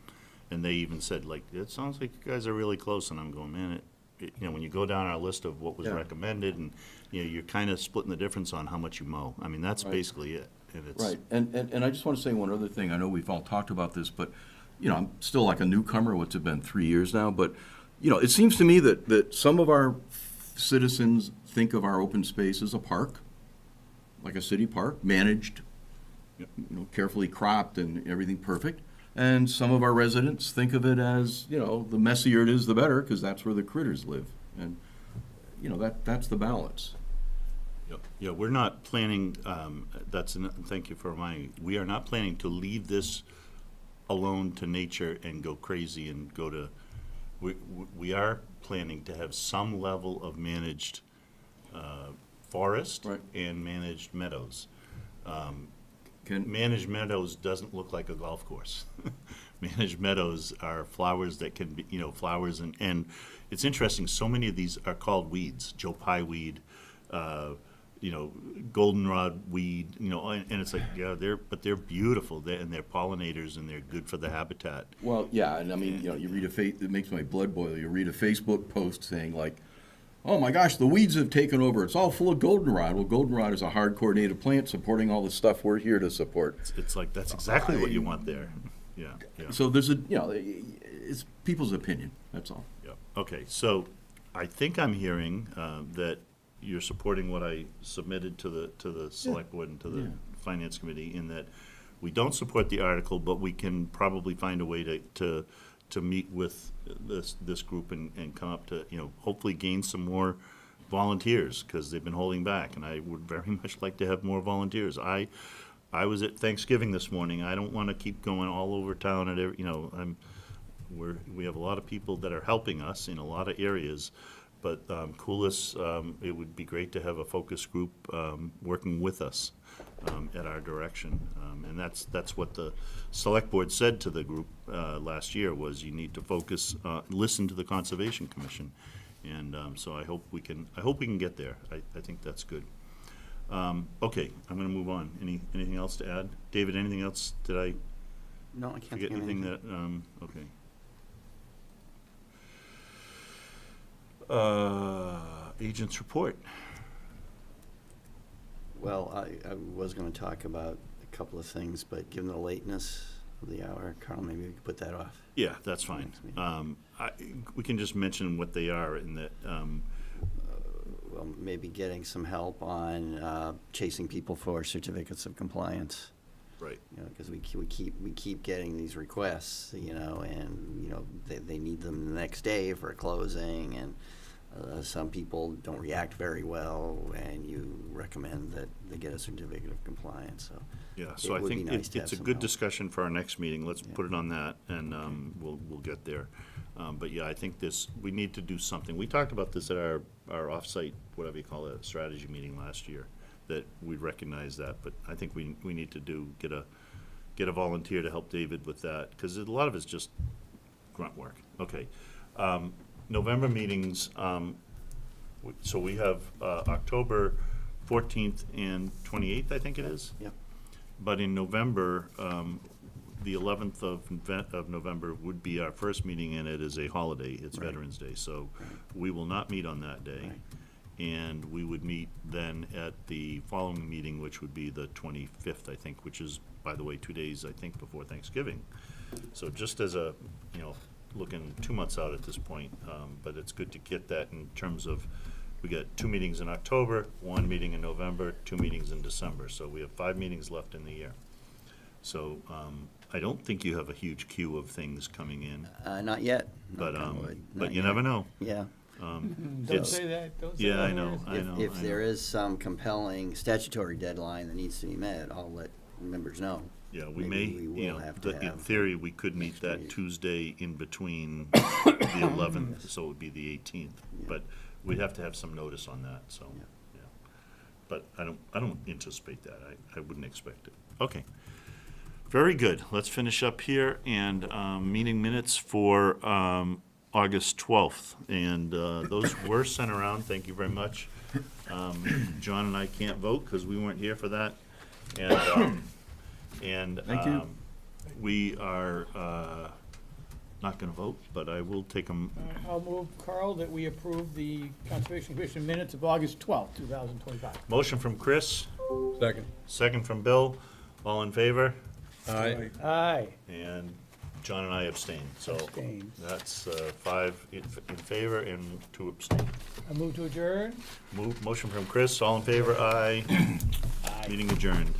and they even said, like, it sounds like you guys are really close, and I'm going, man, you know, when you go down our list of what was Yeah. recommended, and, you know, you're kind of splitting the difference on how much you mow. I mean, that's Right. basically it. And it's, right, and I just want to say one other thing. I know we've all talked about this, but, you know, I'm still like a newcomer. What's it been, 3 years now? But, you know, it seems to me that some of our citizens think of our open space as a park, like a city park, managed, you know, carefully cropped and everything perfect. And some of our residents think of it as, you know, the messier it is, the better, because that's where the critters live. And, you know, that's the balance. Yeah, we're not planning, thank you for reminding me, we are not planning to leave this alone to nature and go crazy and go to, we are planning to have some level of managed forest and managed meadows. Managed meadows doesn't look like a golf course. Managed meadows are flowers that can be, you know, flowers, and it's interesting, so many of these are called weeds, Joe Pye weed, you know, goldenrod weed, you know, and it's like, yeah, they're beautiful, and they're pollinators, and they're good for the habitat. Well, yeah, and I mean, you know, you read it makes my blood boil. You read a Facebook post saying, like, oh my gosh, the weeds have taken over. It's all full of goldenrod. Well, goldenrod is a hard-core native plant supporting all the stuff we're here to support. It's like, that's exactly what you want there. Yeah. So there's it's people's opinion, that's all. Yeah. Okay, so I think I'm hearing that you're supporting what I submitted to the select board and to the finance committee, in that we don't support the article, but we can probably find a way to meet with this group and come up to, you know, hopefully gain some more volunteers, because they've been holding back, and I would very much like to have more volunteers. I was at Thanksgiving this morning. I don't want to keep going all over town at every, you know, we have a lot of people that are helping us in a lot of areas, but Coulis, it would be great to have a focus group working with us at our direction, and that's what the select board said to the group last year, was you need to focus, listen to the Conservation Commission, and so I hope we can get there. I think that's good. Okay, I'm going to move on. Anything else to add, David? Anything else? Did I? No, I can't forget think of anything anything. that? Okay. Agents report. Well, I was going to talk about the couple of things, but given the lateness of the hour, Carl, maybe we could put that off. Yeah, that's fine. We can just mention what they are in that, Well, maybe getting some help on chasing people for certificates of compliance. right. You know, because we keep getting these requests, you know, and, you know, they need them the next day for a closing, and some people don't react very well, and you recommend that they get a certificate of compliance, so. Yeah, so I it would be think nice to have it's a some good help. discussion for our next meeting. Let's put it on that, and we'll get there. But yeah, I think we need to do something. We talked about this at our off-site, whatever you call it, strategy meeting last year, that we recognize that, but I think we need to get a volunteer to help David with that, because a lot of it's just grunt work. Okay. November meetings, so we have October 14th and 28th, I think it is? Yep. But in November, the 11th of November would be our first meeting, and it is a holiday. It's Right. Veterans Day, so we will not meet on that day. Right. And we would meet then at the following meeting, which would be the 25th, I think, which is, by the way, 2 days, I think, before Thanksgiving. So just as a, looking 2 months out at this point, but it's good to get that in terms of, we got 2 meetings in October, 1 meeting in November, 2 meetings in December. So we have 5 meetings left in the year. So I don't think you have a huge queue of things coming in, Not yet. but knock on wood. but Not you yet. never know. Yeah. Don't It's- say that, don't say Yeah, that. I know. If there is some compelling statutory deadline that needs to be met, I'll let members know. Yeah, we may, Maybe we will have to in have theory, we could meet next that week. Tuesday in between the 11th, so it would be the 18th. Yeah. But we'd have to have some notice on that, so, Yeah. yeah. But I don't anticipate that. I wouldn't expect it. Okay. Very good. Let's finish up here, and meeting minutes for August 12th. And those were sent around. Thank you very much. John and I can't vote because we weren't here for that. And Thank you. we are not going to vote, but I will take them. I'll move, Carl, that we approve the Conservation Commission minutes of August 12th, 2025. Motion from Chris, Second. second from Bill. All in favor? Aye. Aye. And John and I abstain. So Abstain. that's 5 in favor and 2 abstain. I move to adjourn. Motion from Chris, all in favor? Aye. Meeting adjourned.